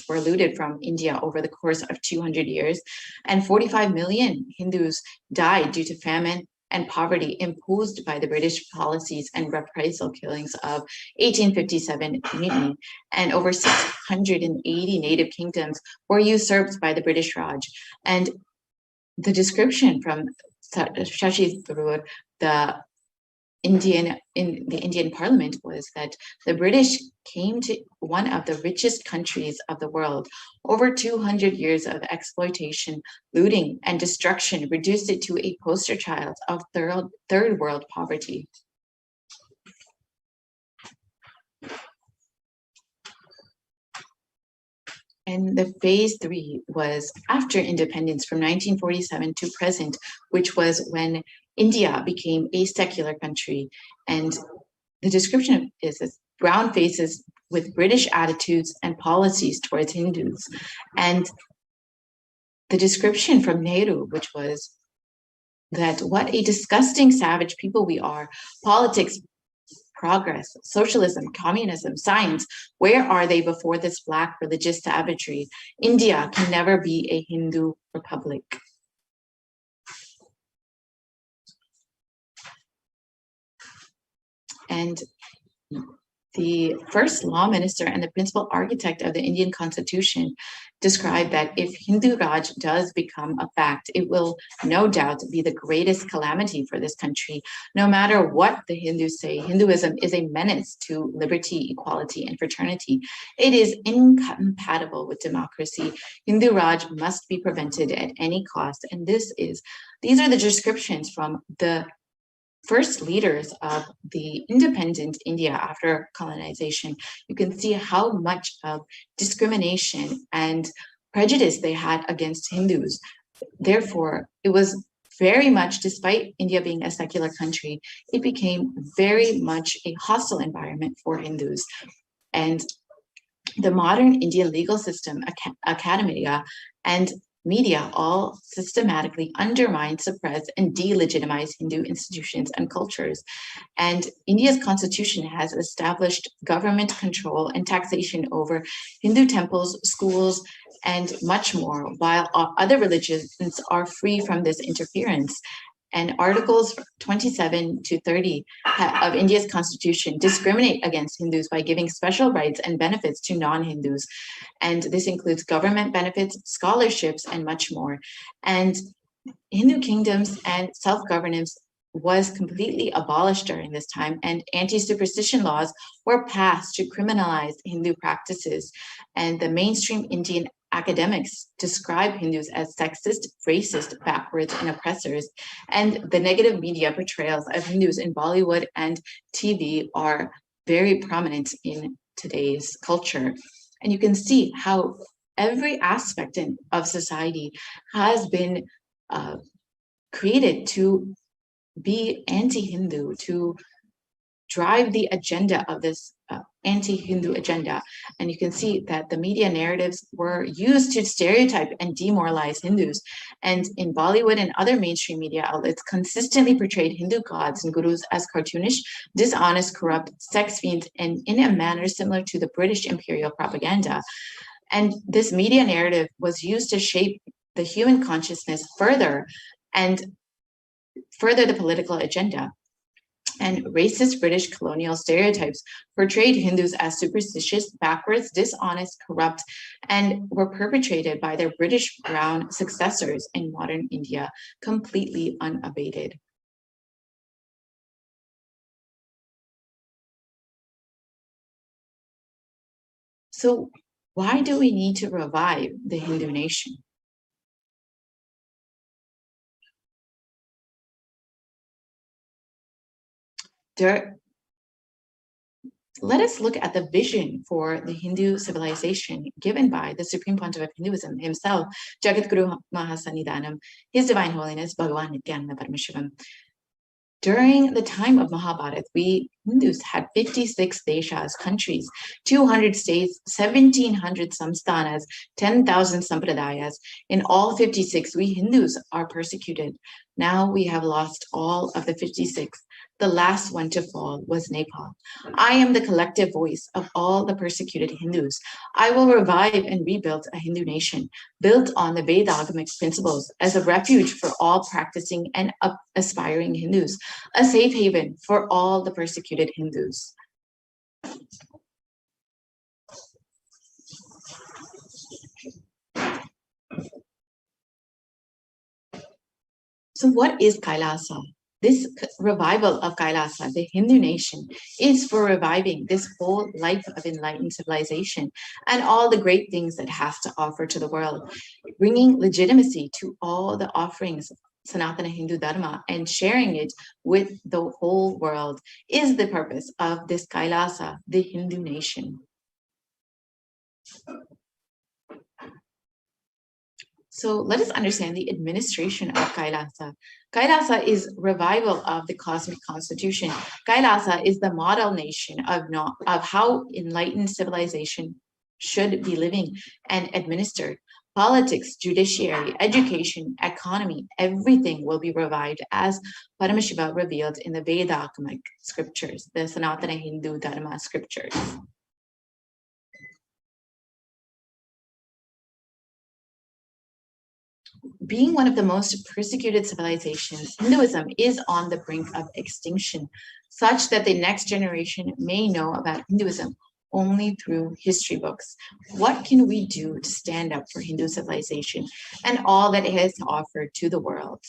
were looted from India over the course of 200 years, and 45 million Hindus died due to famine and poverty imposed by the British policies and reprisal killings of 1857 mutiny, and over 680 native kingdoms were usurped by the British Raj. And the description from Shashi Tharoor, the Indian Parliament, was that the British came to one of the richest countries of the world. Over 200 years of exploitation, looting, and destruction reduced it to a poster child of third world poverty. And the phase 3 was after independence from 1947 to present, which was when India became a secular country. And the description is this: brown faces with British attitudes and policies towards Hindus. And the description from Nehru, which was that what a disgusting savage people we are, politics, progress, socialism, communism, science, where are they before this black religious savagery? India can never be a Hindu republic. And the first law minister and the principal architect of the Indian Constitution described that if Hindu Raj does become a fact, it will no doubt be the greatest calamity for this country. No matter what the Hindus say, Hinduism is a menace to liberty, equality, and fraternity. It is incompatible with democracy. Hindu Raj must be prevented at any cost. And these are the descriptions from the first leaders of the independent India after colonization. You can see how much of discrimination and prejudice they had against Hindus. Therefore, it was very much, despite India being a secular country, it became very much a hostile environment for Hindus. And the modern Indian legal system, academia, and media all systematically undermine, suppress, and delegitimize Hindu institutions and cultures. And India's constitution has established government control and taxation over Hindu temples, schools, and much more, while other religions are free from this interference. And Articles 27 to 30 of India's constitution discriminate against Hindus by giving special rights and benefits to non-Hindus. And this includes government benefits, scholarships, and much more. And Hindu kingdoms and self-governance was completely abolished during this time, and anti-superstition laws were passed to criminalize Hindu practices. And the mainstream Indian academics describe Hindus as sexist, racist, backwards, and oppressors. And the negative media portrayals of Hindus in Bollywood and TV are very prominent in today's culture. And you can see how every aspect of society has been created to be anti-Hindu, to drive the agenda of this anti-Hindu agenda. And you can see that the media narratives were used to stereotype and demoralize Hindus. And in Bollywood and other mainstream media outlets consistently portrayed Hindu gods and gurus as cartoonish, dishonest, corrupt, sex fiends, and in a manner similar to the British imperial propaganda. And this media narrative was used to shape the human consciousness further and further the political agenda. and racist British colonial stereotypes portrayed Hindus as superstitious, backwards, dishonest, corrupt, and were perpetrated by their British brown successors in modern India, completely unabated. So why do we need to revive the Hindu nation? Let us look at the vision for the Hindu civilization given by the Supreme Pontiff of Hinduism himself, Jagadguru Mahasannidhanam, His Divine Holiness Bhagavan Nithyananda Paramashivam. During the time of Mahabharata, we Hindus had 56 deshas, countries, 200 states, 1,700 samsthanas, 10,000 sampradayas. In all 56, we Hindus are persecuted. Now we have lost all of the 56. The last one to fall was Nepal. I am the collective voice of all the persecuted Hindus. I will revive and rebuild a Hindu nation built on the Vedagamic principles as a refuge for all practicing and aspiring Hindus, a safe haven for all the persecuted Hindus. So what is Kailasa? This revival of Kailasa, the Hindu nation, is for reviving this whole life of enlightened civilization and all the great things it has to offer to the world, bringing legitimacy to all the offerings of Sanatana Hindu Dharma and sharing it with the whole world is the purpose of this Kailasa, the Hindu nation. So let us understand the administration of Kailasa. Kailasa is revival of the cosmic constitution. Kailasa is the model nation of how enlightened civilization should be living and administered. Politics, judiciary, education, economy, everything will be revived as Paramashiva revealed in the Vedagamic scriptures, the Sanatana Hindu Dharma scriptures. Being one of the most persecuted civilizations, Hinduism is on the brink of extinction, such that the next generation may know about Hinduism only through history books. What can we do to stand up for Hindu civilization and all that it has to offer to the world?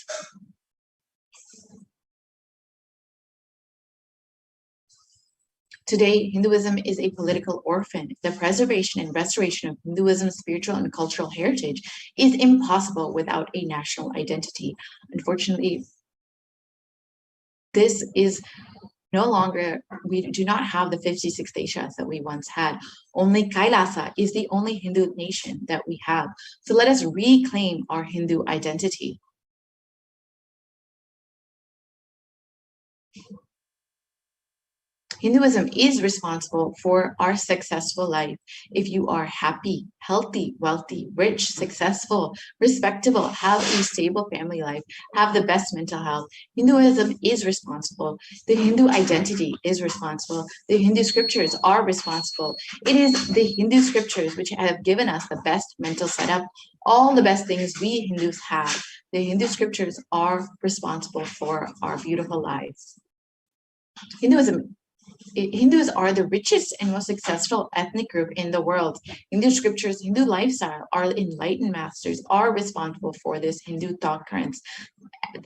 Today, Hinduism is a political orphan. The preservation and restoration of Hinduism's spiritual and cultural heritage is impossible without a national identity. Unfortunately, this is no longer, we do not have the 56 deshas that we once had. Only Kailasa is the only Hindu nation that we have. So let us reclaim our Hindu identity. Hinduism is responsible for our successful life. If you are happy, healthy, wealthy, rich, successful, respectable, have a stable family life, have the best mental health, Hinduism is responsible. The Hindu identity is responsible. The Hindu scriptures are responsible. It is the Hindu scriptures which have given us the best mental setup, all the best things we Hindus have. The Hindu scriptures are responsible for our beautiful lives. Hindus are the richest and most successful ethnic group in the world. Hindu scriptures, Hindu lifestyle, our enlightened masters are responsible for this. Hindu thought currents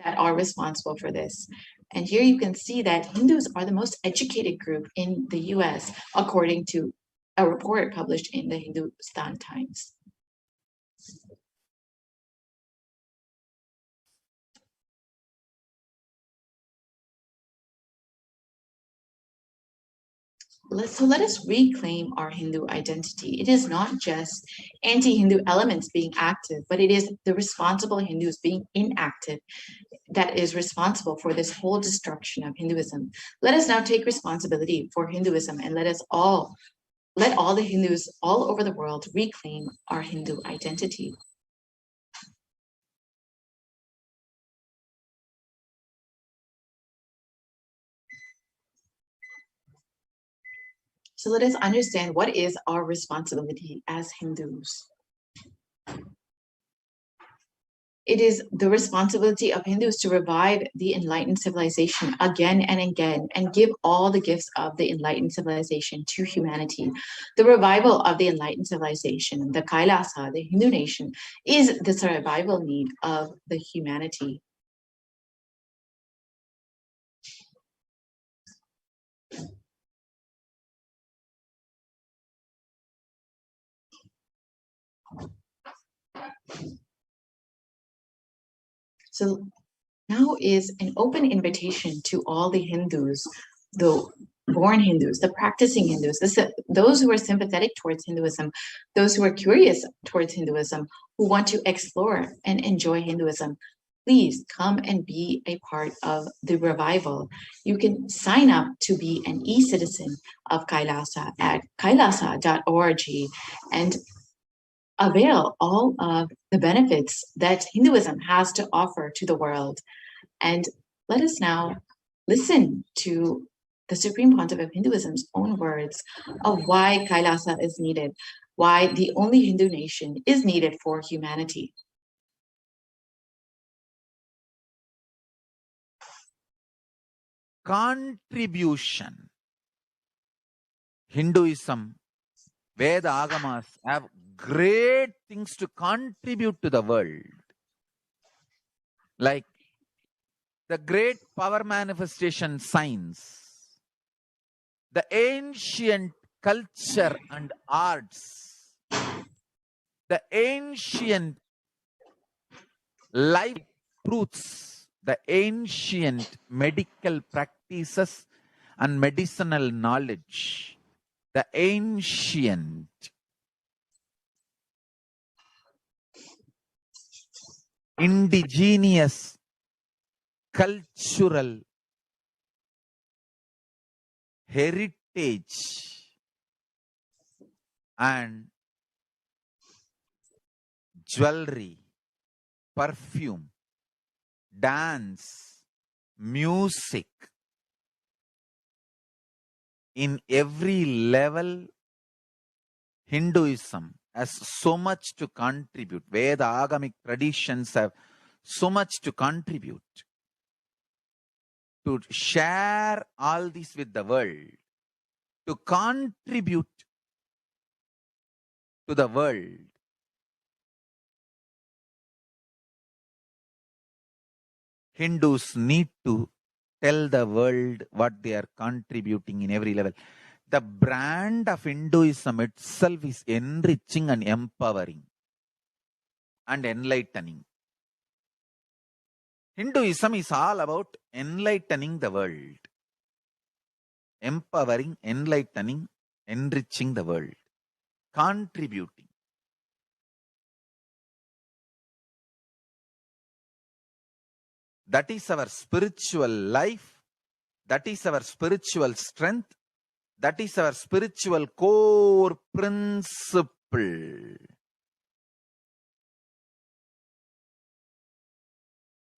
that are responsible for this. And here you can see that Hindus are the most educated group in the US, according to a report published in the Hindustan Times. So let us reclaim our Hindu identity. It is not just anti-Hindu elements being active, but it is the responsible Hindus being inactive that is responsible for this whole destruction of Hinduism. Let us now take responsibility for Hinduism and let all the Hindus all over the world reclaim our Hindu identity. So let us understand what is our responsibility as Hindus. It is the responsibility of Hindus to revive the enlightened civilization again and again and give all the gifts of the enlightened civilization to humanity. The revival of the enlightened civilization, the Kailasa, the Hindu nation, is the survival need of the humanity. So now is an open invitation to all the Hindus, the born Hindus, the practicing Hindus, those who are sympathetic towards Hinduism, those who are curious towards Hinduism, who want to explore and enjoy Hinduism. Please come and be a part of the revival. You can sign up to be an e-citizen of Kailasa at kailasa.org and avail all of the benefits that Hinduism has to offer to the world. And let us now listen to the Supreme Pontiff of Hinduism's own words of why Kailasa is needed, why the only Hindu nation is needed for humanity. Contribution. Hinduism, Veda Agamas have great things to contribute to the world. Like the great power manifestation science, the ancient culture and arts, the ancient life truths, the ancient medical practices and medicinal knowledge, the ancient indigenous cultural heritage and jewelry, perfume, dance, music. In every level, Hinduism has so much to contribute. Veda Agamic traditions have so much to contribute. To share all this with the world, to contribute to the world. Hindus need to tell the world what they are contributing in every level. The brand of Hinduism itself is enriching and empowering and enlightening. Hinduism is all about enlightening the world. Empowering, enlightening, enriching the world. Contributing. That is our spiritual life. That is our spiritual strength. That is our spiritual core principle.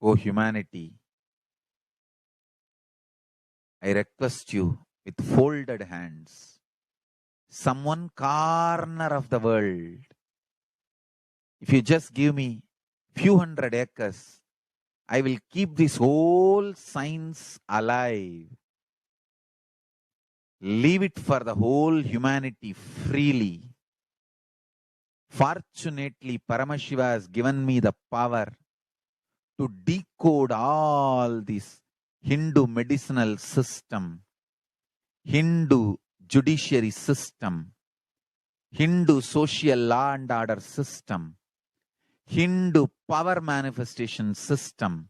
O humanity, I request you with folded hands, some one corner of the world, if you just give me few hundred acres, I will keep this whole science alive. Leave it for the whole humanity freely. Fortunately, Paramashiva has given me the power to decode all this Hindu medicinal system, Hindu judiciary system, Hindu social law and order system, Hindu power manifestation system,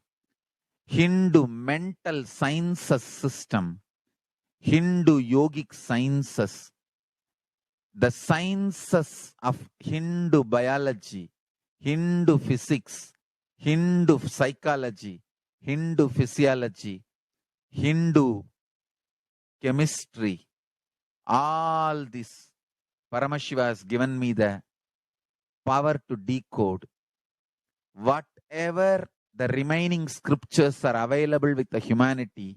Hindu mental sciences system, Hindu yogic sciences, the sciences of Hindu biology, Hindu physics, Hindu psychology, Hindu physiology, Hindu chemistry, all this Paramashiva has given me the power to decode. Whatever the remaining scriptures are available with the humanity,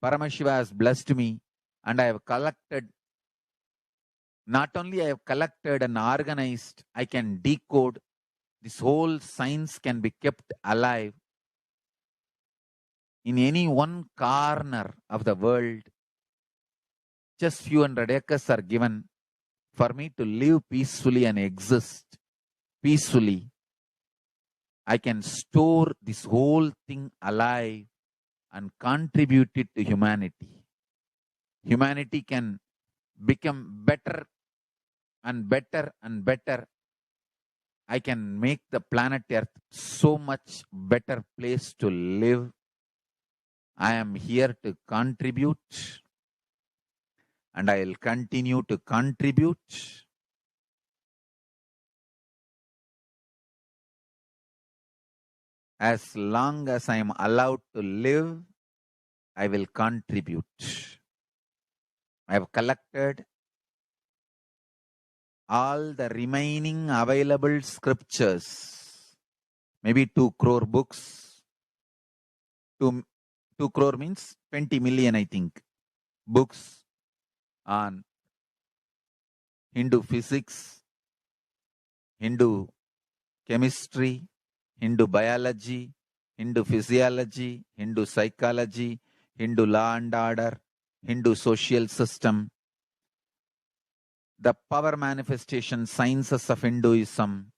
Paramashiva has blessed me, and I have collected. Not only I have collected and organized, I can decode this whole science can be kept alive in any one corner of the world, just few hundred acres are given for me to live peacefully and exist peacefully. I can store this whole thing alive and contribute it to humanity. Humanity can become better and better and better. I can make the planet Earth so much better place to live. I am here to contribute, and I will continue to contribute. As long as I am allowed to live, I will contribute. I have collected all the remaining available scriptures, maybe 2 crore books. 2 crore means 20 million, I think, books on Hindu physics, Hindu chemistry, Hindu biology, Hindu physiology, Hindu psychology, Hindu law and order, Hindu social system, the power manifestation sciences of Hinduism,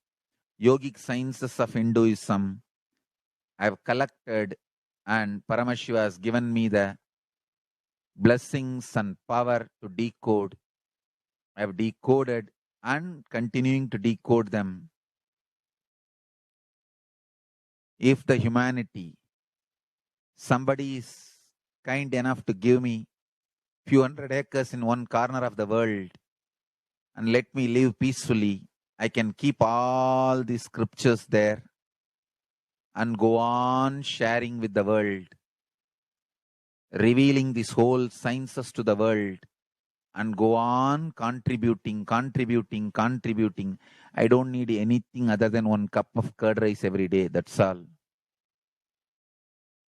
yogic sciences of Hinduism. I have collected, and Paramashiva has given me the blessings and power to decode. I have decoded and continuing to decode them. If the humanity, somebody is kind enough to give me few hundred acres in one corner of the world and let me live peacefully, I can keep all these scriptures there and go on sharing with the world, revealing these whole sciences to the world, and go on contributing. I don't need anything other than 1 cup of curd rice every day. That's all.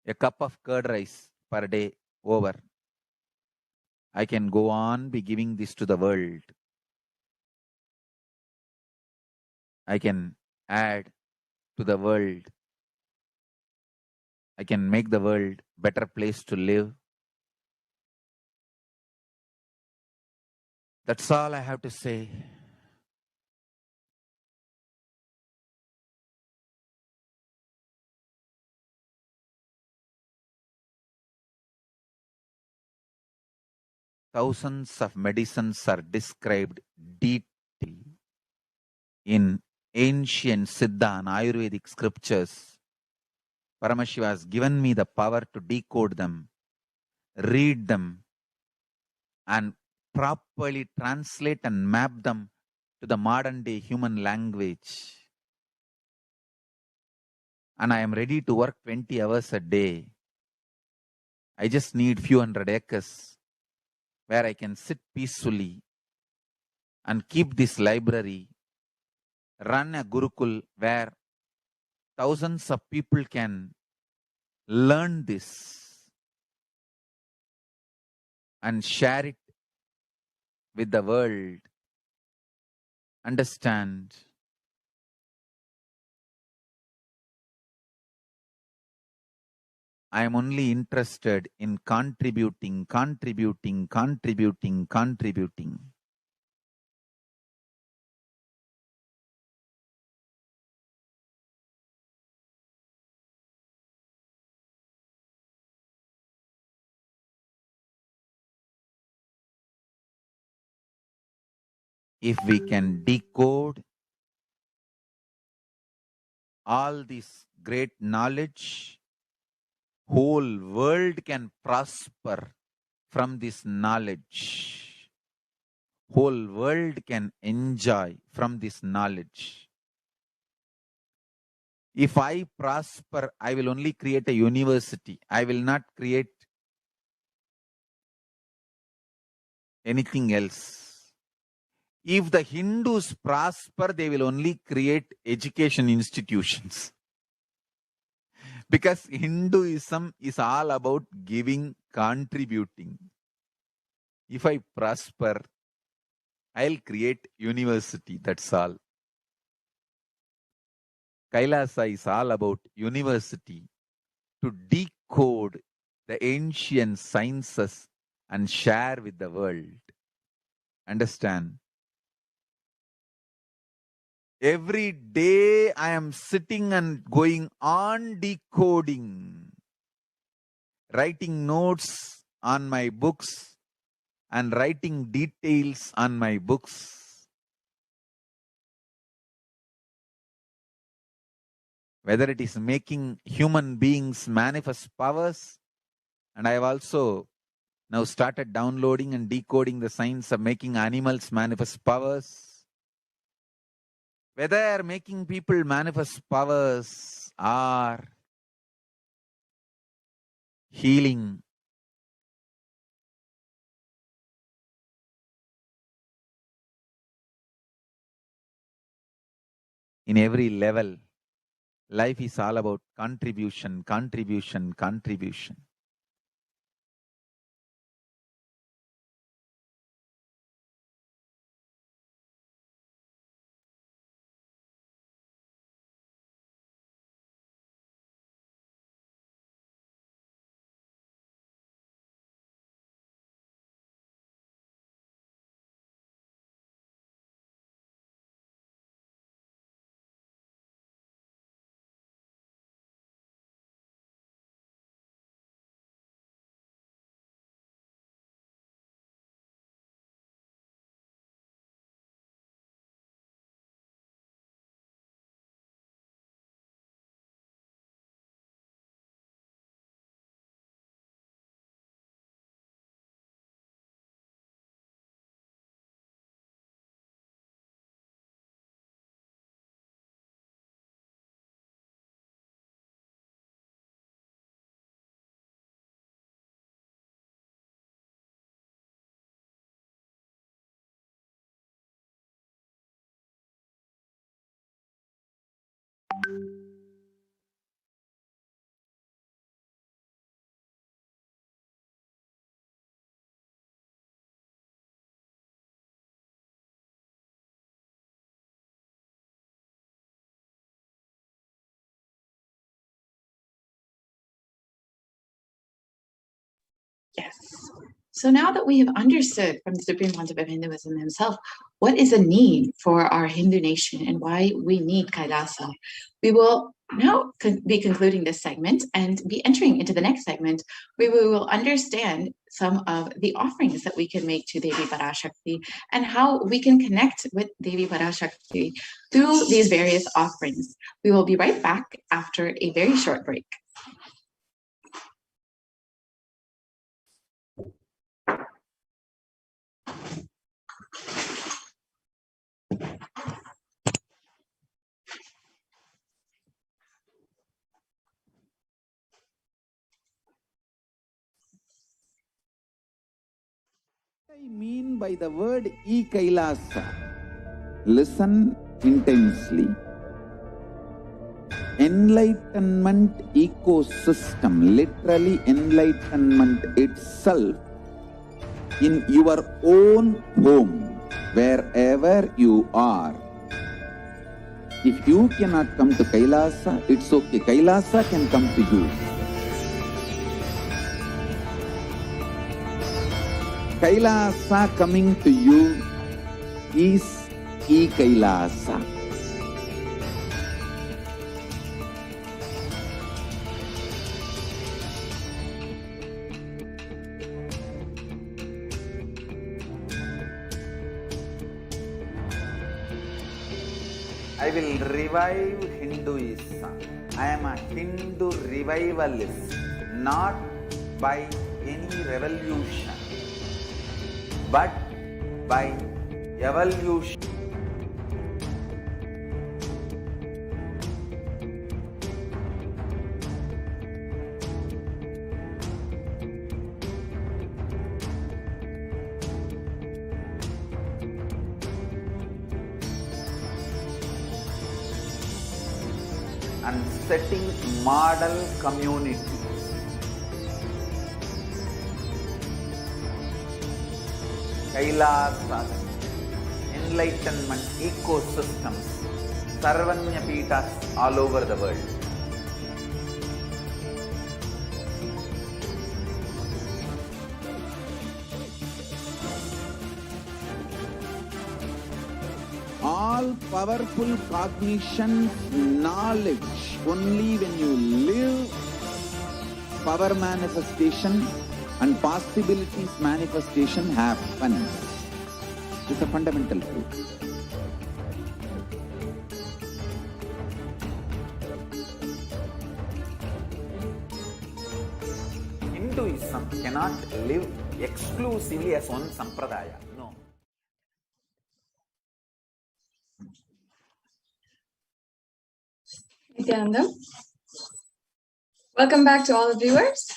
A cup of curd rice per day over. I can go on be giving this to the world. I can add to the world. I can make the world better place to live. That's all I have to say. Thousands of medicines are described deeply in ancient Siddha and Ayurvedic scriptures. Paramashiva has given me the power to decode them, read them, and properly translate and map them to the modern day human language. And I am ready to work 20 hours a day. I just need few hundred acres where I can sit peacefully and keep this library, run a Gurukul where thousands of people can learn this and share it with the world. Understand? I am only interested in contributing. If we can decode all this great knowledge, whole world can prosper from this knowledge. Whole world can enjoy from this knowledge. If I prosper, I will only create a university. I will not create anything else. If the Hindus prosper, they will only create education institutions. Because Hinduism is all about giving, contributing. If I prosper, I'll create university, that's all. Kailasa is all about university to decode the ancient sciences and share with the world. Understand? Every day I am sitting and going on decoding, writing notes on my books and writing details on my books. Whether it is making human beings manifest powers, and I have also now started downloading and decoding the science of making animals manifest powers. Whether making people manifest powers or healing, in every level, life is all about contribution, contribution, contribution. Yes. So now that we have understood from the Supreme Pontiff of Hinduism himself what is a need for our Hindu nation and why we need Kailasa, we will now be concluding this segment and be entering into the next segment where we will understand some of the offerings that we can make to Devi Parashakti and how we can connect with Devi Parashakti through these various offerings. We will be right back after a very short break. What I mean by the word e-Kailasa, listen intensely. Enlightenment ecosystem, literally enlightenment itself, in your own home, wherever you are. If you cannot come to Kailasa, it's okay. Kailasa can come to you. Kailasa coming to you is e-Kailasa. I will revive Hinduism. I am a Hindu revivalist, not by any revolution, but by evolution. And setting model communities. Kailasas, enlightenment ecosystems Sarvanya Peethas all over the world. All powerful cognition, knowledge, only when you live power manifestation and possibilities manifestation happen. It's a fundamental truth. Hinduism cannot live exclusively as one sampradaya. No. Nithyananda. Welcome back to all the viewers.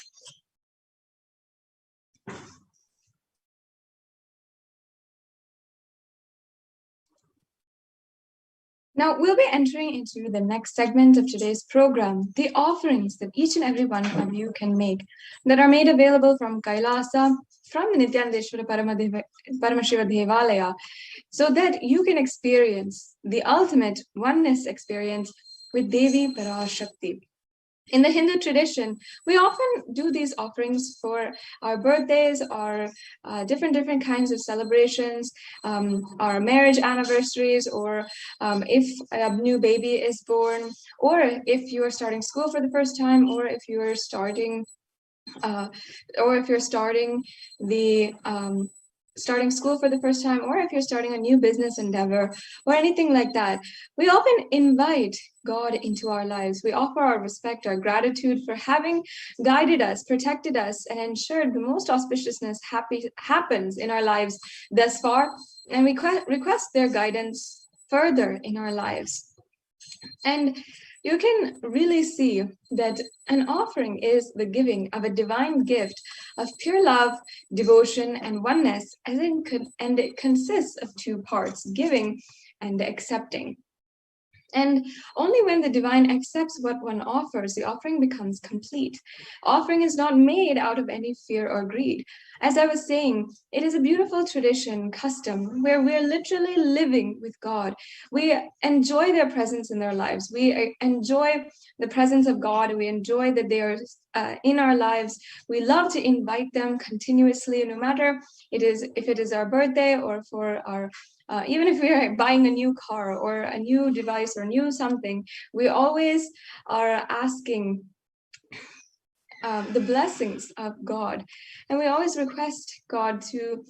Now we'll be entering into the next segment of today's program, the offerings that each and every one of you can make that are made available from Kailasa, from the Nithyanandeshwara Paramashiva Devalaya, so that you can experience the ultimate oneness experience with Devi Parashakti. In the Hindu tradition, we often do these offerings for our birthdays, our different kinds of celebrations, our marriage anniversaries, or if a new baby is born, or if you are starting school for the first time, or if you are starting starting school for the first time, or if you're starting a new business endeavor or anything like that. We often invite God into our lives. We offer our respect, our gratitude for having guided us, protected us, and ensured the most auspiciousness happens in our lives thus far, and we request their guidance further in our lives. And you can really see that an offering is the giving of a divine gift of pure love, devotion, and oneness, and it consists of two parts, giving and accepting. And only when the divine accepts what one offers, the offering becomes complete. Offering is not made out of any fear or greed. As I was saying, it is a beautiful tradition, custom, where we're literally living with God. We enjoy their presence in their lives. We enjoy the presence of God. We enjoy that they are in our lives. We love to invite them continuously, no matter if it is our birthday or for our even if we are buying a new car or a new device or new something, we always are asking the blessings of God. And we always request God to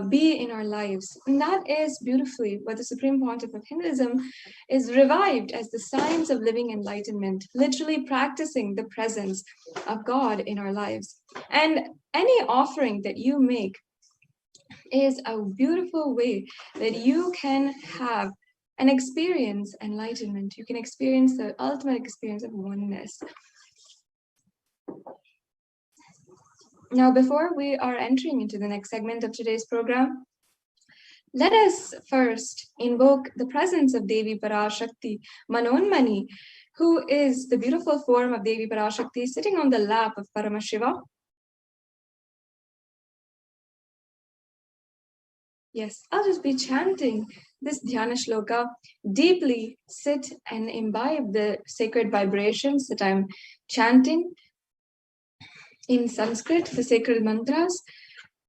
be in our lives. And that is beautifully what the Supreme Pontiff of Hinduism is revived as the science of living enlightenment, literally practicing the presence of God in our lives. And any offering that you make is a beautiful way that you can have and experience enlightenment. You can experience the ultimate experience of oneness. Now, before we are entering into the next segment of today's program, let us first invoke the presence of Devi Parashakti, Manonmani, who is the beautiful form of Devi Parashakti sitting on the lap of Paramashiva. Yes, I'll just be chanting this Dhyana Shloka. Deeply sit and imbibe the sacred vibrations that I'm chanting in Sanskrit, the sacred mantras.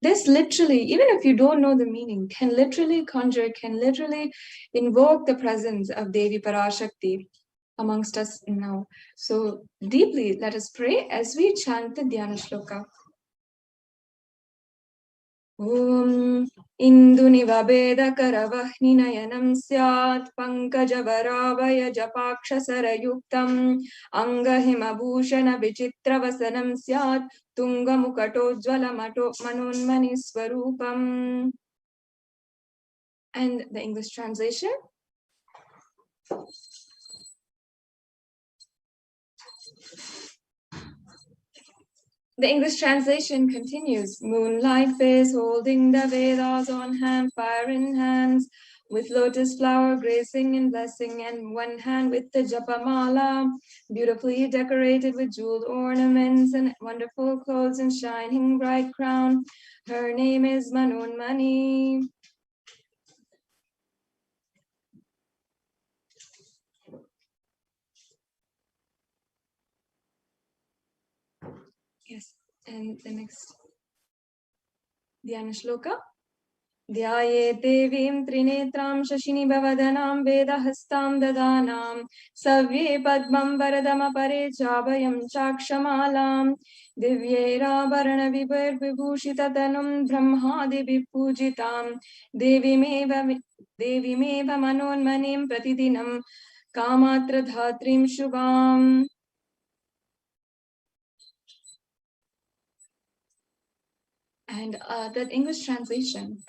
This literally, even if you don't know the meaning, can literally conjure, can literally invoke the presence of Devi Parashakti amongst us now. So deeply, let us pray as we chant the Dhyana Shloka. Om Indunivabeda Karavahninayam Syat Pankajavaravaya Japakshasarayuktam Angahimabhushana Vichitravasanam Syat Tungamukatojvala Manonmani Swarupam. And the English translation. The English translation continues, moonlight face holding the Vedas on hand, fire in hands, with lotus flower gracing and blessing, and one hand with the Japamala, beautifully decorated with jeweled ornaments and wonderful clothes and shining bright crown. Her name is Manonmani. And the next Dhyana Shloka. Dhyaye devim trinetram shashini bhavadanam vedahastam dadanam savye padmam varadam apare chabhayam chakshamalam divyera varana vibhar vibhushitatanum brahmadi vipujitam devimeva manonmanim pratidinam kamatra dhatrim shubham. And that English translation.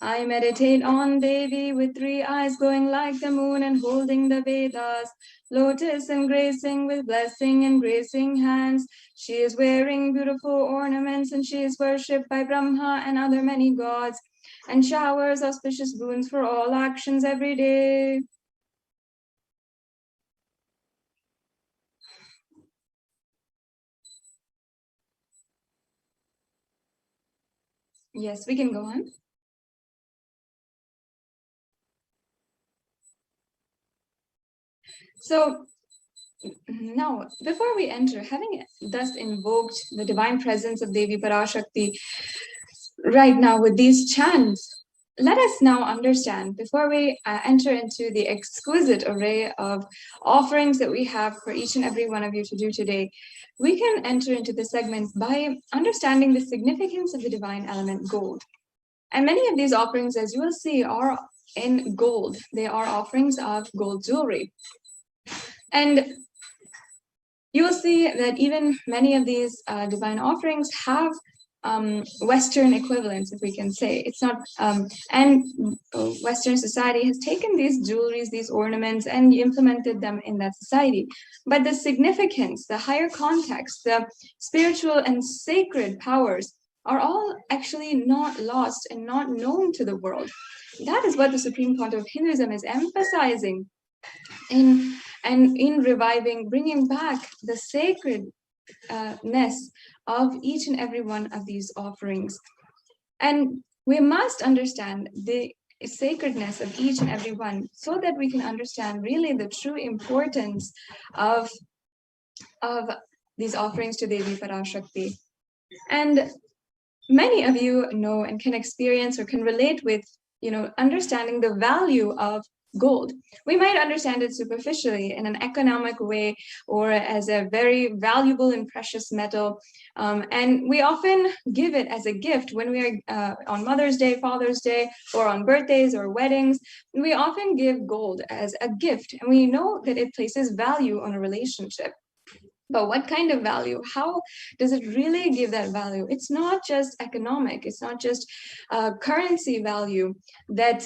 I meditate on Devi with 3 eyes glowing like the moon and holding the Vedas, lotus and gracing with blessing and gracing hands. She is wearing beautiful ornaments and she is worshipped by Brahma and other many gods and showers auspicious boons for all actions every day. Yes, we can go on. So now, before we enter, having thus invoked the divine presence of Devi Parashakti right now with these chants, let us now understand, before we enter into the exquisite array of offerings that we have for each and every one of you to do today, we can enter into the segments by understanding the significance of the divine element gold. And many of these offerings, as you will see, are in gold. They are offerings of gold jewelry. And you will see that even many of these divine offerings have Western equivalents, if we can say. It's not, and Western society has taken these jewelries, these ornaments, and implemented them in that society. But the significance, the higher context, the spiritual and sacred powers are all actually not lost and not known to the world. That is what the Supreme Court of Hinduism is emphasizing in reviving, bringing back the sacredness of each and every one of these offerings. And we must understand the sacredness of each and every one so that we can understand really the true importance of these offerings to Devi Parashakti. And many of you know and can experience or can relate with, understanding the value of gold. We might understand it superficially in an economic way or as a very valuable and precious metal. And we often give it as a gift when we are on Mother's Day, Father's Day, or on birthdays or weddings. We often give gold as a gift, and we know that it places value on a relationship. But what kind of value? How does it really give that value? It's not just economic. It's not just currency value that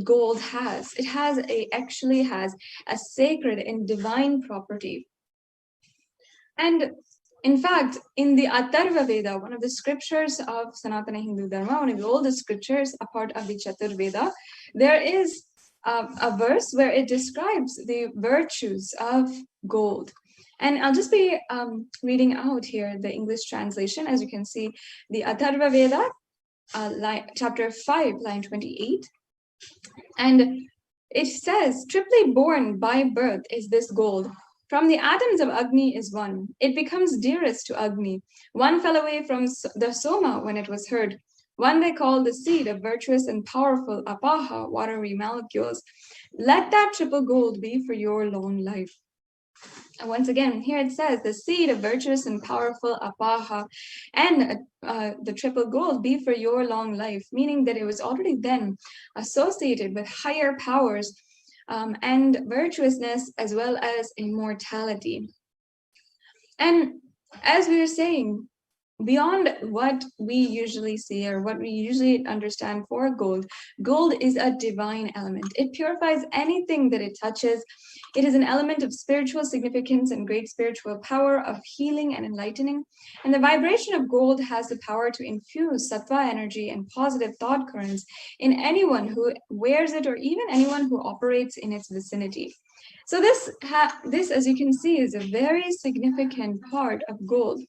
gold has. It actually has a sacred and divine property. And in fact, in the Atharva Veda, one of the scriptures of Sanatana Hindu Dharma, one of the oldest scriptures, a part of the Chatur Veda, there is a verse where it describes the virtues of gold. And I'll just be reading out here the English translation. As you can see, the Atharva Veda, chapter 5, line 28. And it says, triply born by birth is this gold. From the atoms of Agni is one. It becomes dearest to Agni. One fell away from the Soma when it was heard. One they call the seed of virtuous and powerful Apaha, watery molecules. Let that triple gold be for your long life. And once again, here it says, the seed of virtuous and powerful Apaha and the triple gold be for your long life, meaning that it was already then associated with higher powers and virtuousness as well as immortality. And as we were saying, beyond what we usually see or what we usually understand for gold, gold is a divine element. It purifies anything that it touches. It is an element of spiritual significance and great spiritual power of healing and enlightening. And the vibration of gold has the power to infuse sattva energy and positive thought currents in anyone who wears it or even anyone who operates in its vicinity. So this, as you can see, is a very significant part of gold.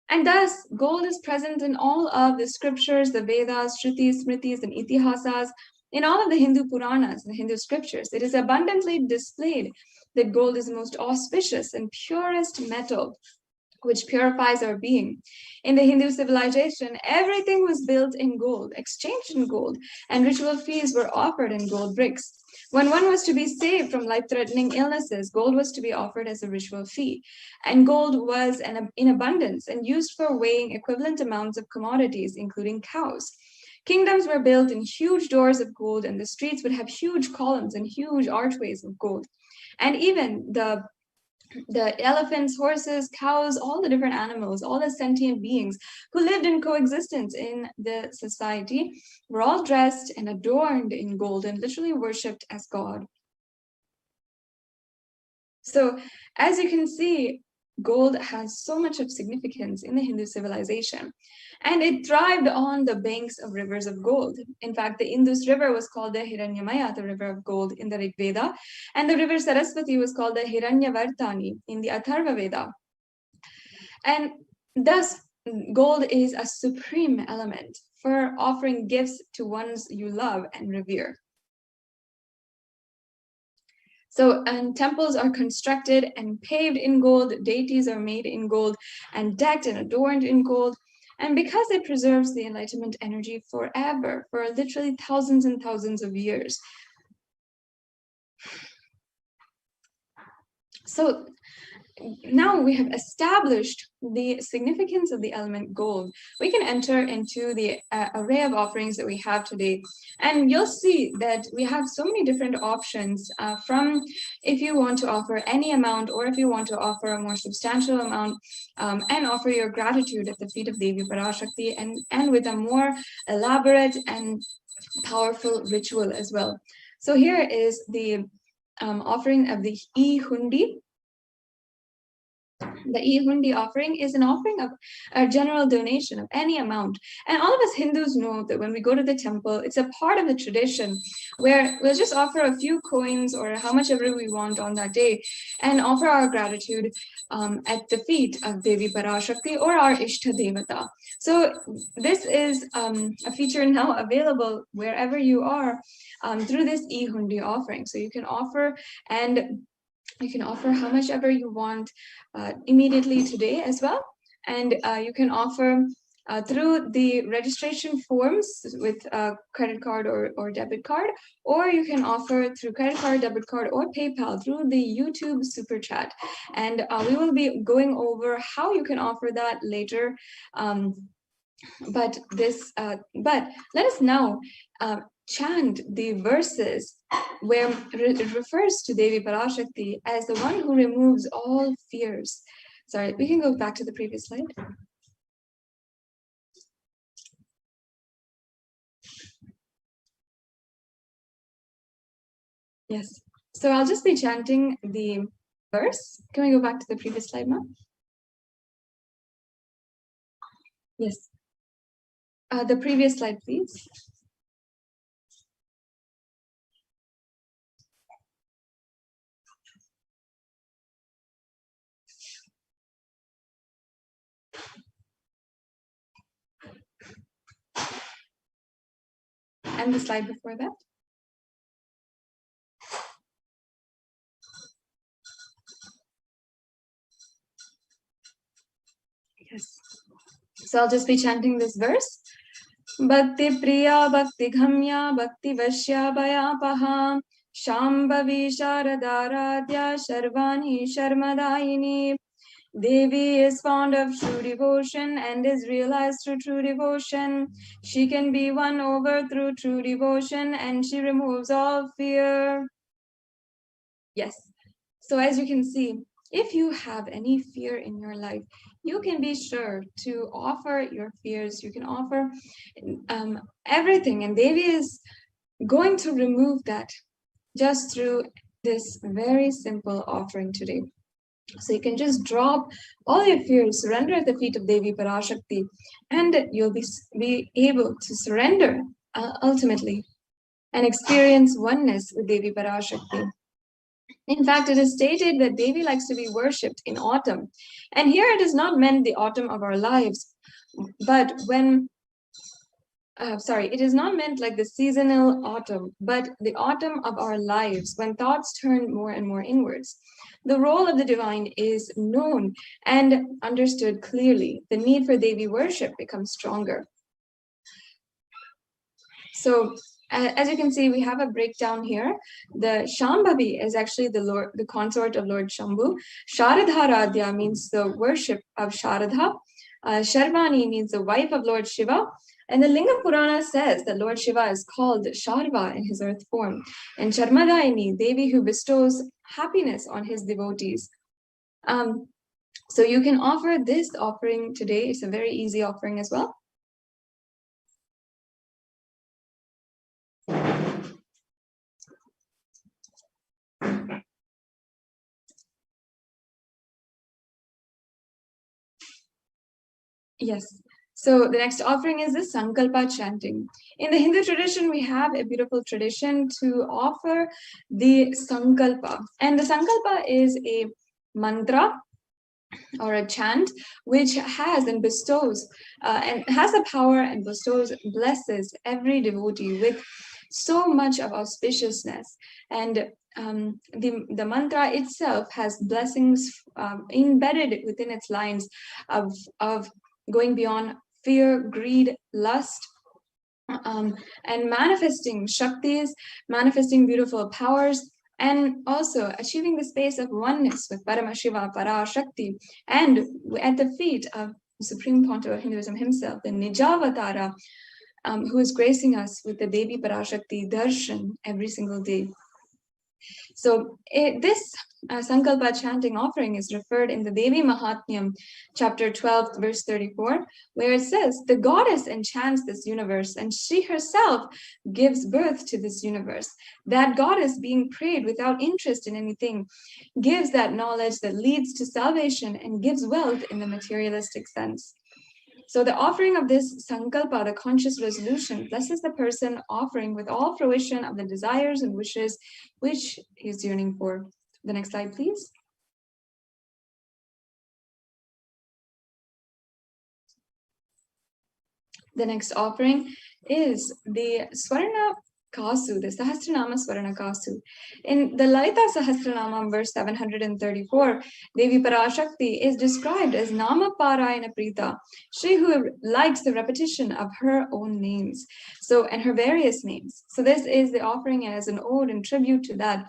And thus, gold is present in all of the scriptures, the Vedas, Shrutis, Smritis, and Itihasas, in all of the Hindu Puranas, the Hindu scriptures. It is abundantly displayed that gold is the most auspicious and purest metal which purifies our being. In the Hindu civilization, everything was built in gold, exchanged in gold, and ritual feasts were offered in gold bricks. When one was to be saved from life-threatening illnesses, gold was to be offered as a ritual fee. And gold was in abundance and used for weighing equivalent amounts of commodities, including cows. Kingdoms were built in huge doors of gold, and the streets would have huge columns and huge archways of gold. And even the elephants, horses, cows, all the different animals, all the sentient beings who lived in coexistence in the society were all dressed and adorned in gold and literally worshipped as God. So as you can see, gold has so much of significance in the Hindu civilization, and it thrived on the banks of rivers of gold. In fact, the Indus River was called the Hiranyamaya, the river of gold, in the Rig Veda, and the river Saraswati was called the Hiranyavartani in the Atharva Veda. And thus, gold is a supreme element for offering gifts to ones you love and revere. So, and temples are constructed and paved in gold, deities are made in gold and decked and adorned in gold. And because it preserves the enlightenment energy forever, for literally thousands and thousands of years. So now we have established the significance of the element gold, we can enter into the array of offerings that we have today. And you'll see that we have so many different options from if you want to offer any amount, or if you want to offer a more substantial amount and offer your gratitude at the feet of Devi Parashakti, and with a more elaborate and powerful ritual as well. So here is the offering of the e-hundi. The e-hundi offering is an offering of a general donation of any amount. And all of us Hindus know that when we go to the temple, it's a part of the tradition where we'll just offer a few coins or how much ever we want on that day and offer our gratitude at the feet of Devi Parashakti or our Ishta Devata. So this is a feature now available wherever you are through this e-hundi offering. So you can offer, and you can offer how much ever you want immediately today as well. And you can offer through the registration forms with a credit card or debit card, or you can offer through credit card, debit card, or PayPal through the YouTube Super Chat. And we will be going over how you can offer that later. But let us now chant the verses where it refers to Devi Parashakti as the one who removes all fears. Sorry, we can go back to the previous slide. Yes, so I'll just be chanting the verse. Can we go back to the previous slide now? Yes. The previous slide, please. And the slide before that. Yes. So I'll just be chanting this verse. Bhakti Priya Bhakti Ghamya Bhakti Vashya Bhayapaha Shambhavi Sharadaradhya Sharvani Sharmadayini. Devi is fond of true devotion and is realized through true devotion. She can be won over through true devotion, and she removes all fear. Yes. So as you can see, if you have any fear in your life, you can be sure to offer your fears. You can offer everything, and Devi is going to remove that just through this very simple offering today. So you can just drop all your fears, surrender at the feet of Devi Parashakti, and you'll be able to surrender ultimately and experience oneness with Devi Parashakti. In fact, it is stated that Devi likes to be worshipped in autumn. And here it is not meant the autumn of our lives, but when it is not meant like the seasonal autumn, but the autumn of our lives when thoughts turn more and more inwards. The role of the divine is known and understood clearly. The need for Devi worship becomes stronger. So as you can see, we have a breakdown here. The Shambhavi is actually the consort of Lord Shambhu. Sharadharadhya means the worship of Sharadha. Sharvani means the wife of Lord Shiva. And the Linga Purana says that Lord Shiva is called Sharva in his earth form. And Charmadayini, Devi who bestows happiness on his devotees. So you can offer this offering today. It's a very easy offering as well. Yes. So the next offering is the Sankalpa chanting. In the Hindu tradition, we have a beautiful tradition to offer the Sankalpa. And the Sankalpa is a mantra or a chant which has and bestows and has the power and bestows, blesses every devotee with so much of auspiciousness. And the mantra itself has blessings embedded within its lines of going beyond fear, greed, lust, and manifesting Shaktis, manifesting beautiful powers, and also achieving the space of oneness with Paramashiva, Parashakti, and at the feet of the Supreme Pontiff of Hinduism himself, the Nijavatara, who is gracing us with the Devi Parashakti darshan every single day. So this Sankalpa chanting offering is referred in the Devi Mahatmyam, chapter 12, verse 34, where it says, the goddess enchants this universe and she herself gives birth to this universe. That goddess being prayed without interest in anything gives that knowledge that leads to salvation and gives wealth in the materialistic sense. So the offering of this Sankalpa, the conscious resolution, blesses the person offering with all fruition of the desires and wishes which he is yearning for. The next slide, please. The next offering is the Swarna Kasu, the Sahasranama Swarna Kasu. In the Lalita Sahasranama, verse 734, Devi Parashakti is described as Nama Parayana Prita, she who likes the repetition of her own names, and her various names. So this is the offering as an ode and tribute to that.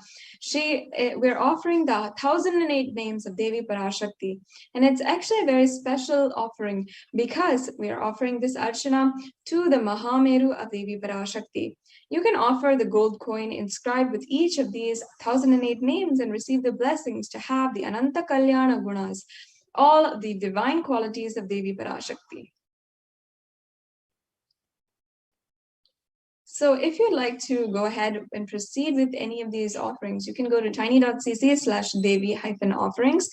We're offering the 1008 names of Devi Parashakti, and it's actually a very special offering because we are offering this Archana to the Mahameru of Devi Parashakti. You can offer the gold coin inscribed with each of these 1008 names and receive the blessings to have the Ananta Kalyana Gunas, all of the divine qualities of Devi Parashakti. So if you'd like to go ahead and proceed with any of these offerings, you can go to tiny.cc/Devi-offerings.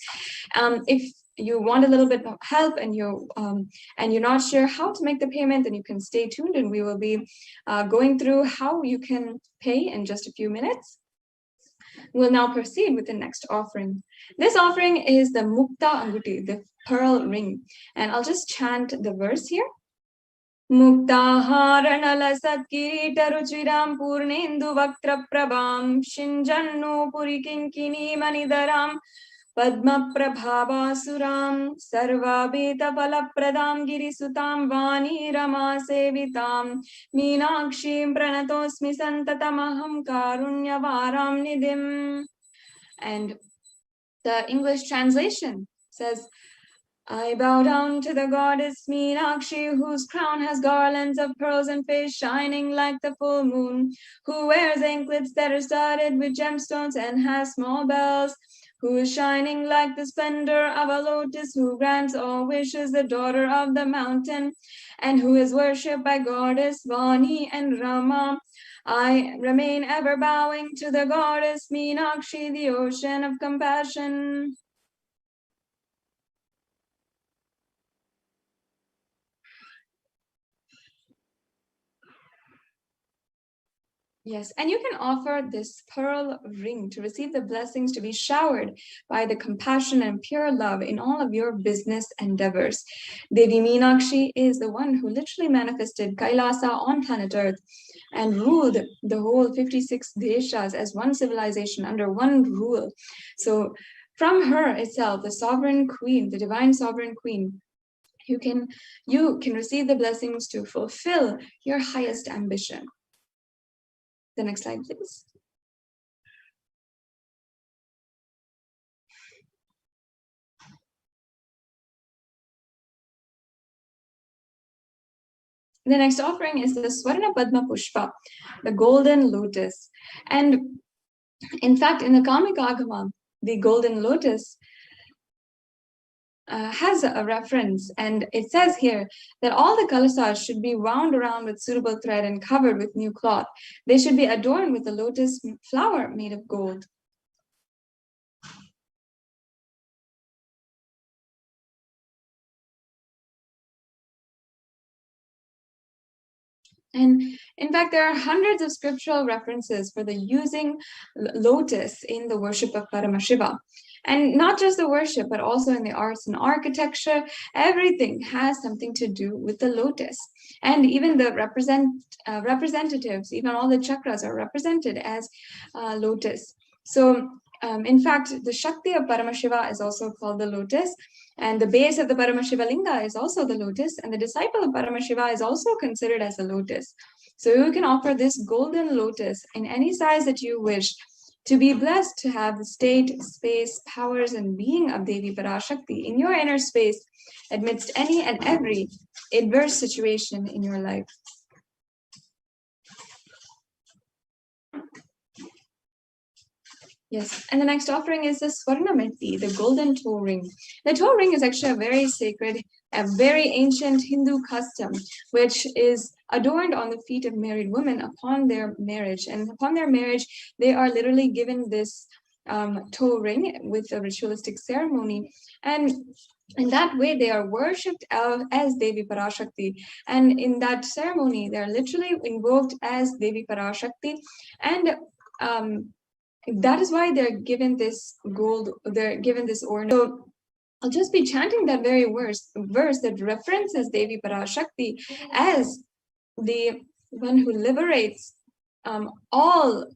If you want a little bit of help and you're not sure how to make the payment, then you can stay tuned and we will be going through how you can pay in just a few minutes. We'll now proceed with the next offering. This offering is the Mukta Anguti, the pearl ring. And I'll just chant the verse here. Muktaharanala satkirita ruchiram purnendu vaktra prabham shinjannu purikinkini manidaram Padma Prabhavasuram Sarvabeta Palapradam Girisutam Vani Rama Sevitam Meenakshim Pranatosmi Santatamaham Karunyavaram Nidim. And the English translation says, I bow down to the goddess Meenakshi, whose crown has garlands of pearls and face shining like the full moon, who wears anklets that are studded with gemstones and has small bells, who is shining like the splendor of a lotus, who grants all wishes, the daughter of the mountain, and who is worshipped by goddess Vani and Rama. I remain ever bowing to the goddess Meenakshi, the ocean of compassion. Yes, and you can offer this pearl ring to receive the blessings to be showered by the compassion and pure love in all of your business endeavors. Devi Meenakshi is the one who literally manifested Kailasa on planet Earth and ruled the whole 56 deshas as one civilization under one rule. So from her itself, the sovereign queen, the divine sovereign queen, you can receive the blessings to fulfill your highest ambition. The next slide, please. The next offering is the Swarna Padma Pushpa, the golden lotus. And in fact, in the Kamika Agama, the golden lotus has a reference, and it says here that all the kalasas should be wound around with suitable thread and covered with new cloth. They should be adorned with a lotus flower made of gold. And in fact, there are hundreds of scriptural references for the using lotus in the worship of Paramashiva. And not just the worship, but also in the arts and architecture, everything has something to do with the lotus. And even the representatives, even all the chakras are represented as lotus. So in fact, the Shakti of Paramashiva is also called the lotus. And the base of the Paramashiva Linga is also the lotus, and the disciple of Paramashiva is also considered as a lotus. So you can offer this golden lotus in any size that you wish to be blessed to have the state, space, powers, and being of Devi Parashakti in your inner space amidst any and every adverse situation in your life. Yes, and the next offering is the Swarnameti, the golden toe ring. The toe ring is actually a very sacred, a very ancient Hindu custom, which is adorned on the feet of married women upon their marriage. And upon their marriage, they are literally given this toe ring with a ritualistic ceremony. And in that way, they are worshipped as Devi Parashakti. And in that ceremony, they are literally invoked as Devi Parashakti. And that is why they're given this gold, they're given this ornament. So I'll just be chanting that very verse that references Devi Parashakti as the one who liberates all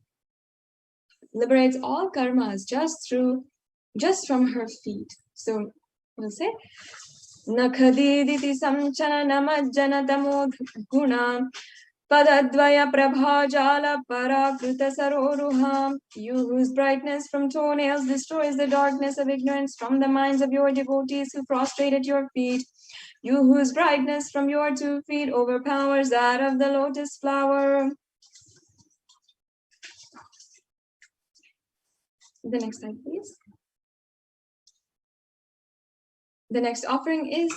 karmas just from her feet. So we'll say Nakhadiditi samchana namajjana tamod guna Padadvaya Prabhajala Parakruta Saroruham, you whose brightness from toenails destroys the darkness of ignorance from the minds of your devotees who prostrate at your feet, you whose brightness from your 2 feet overpowers that of the lotus flower. The next slide, please. The next offering is,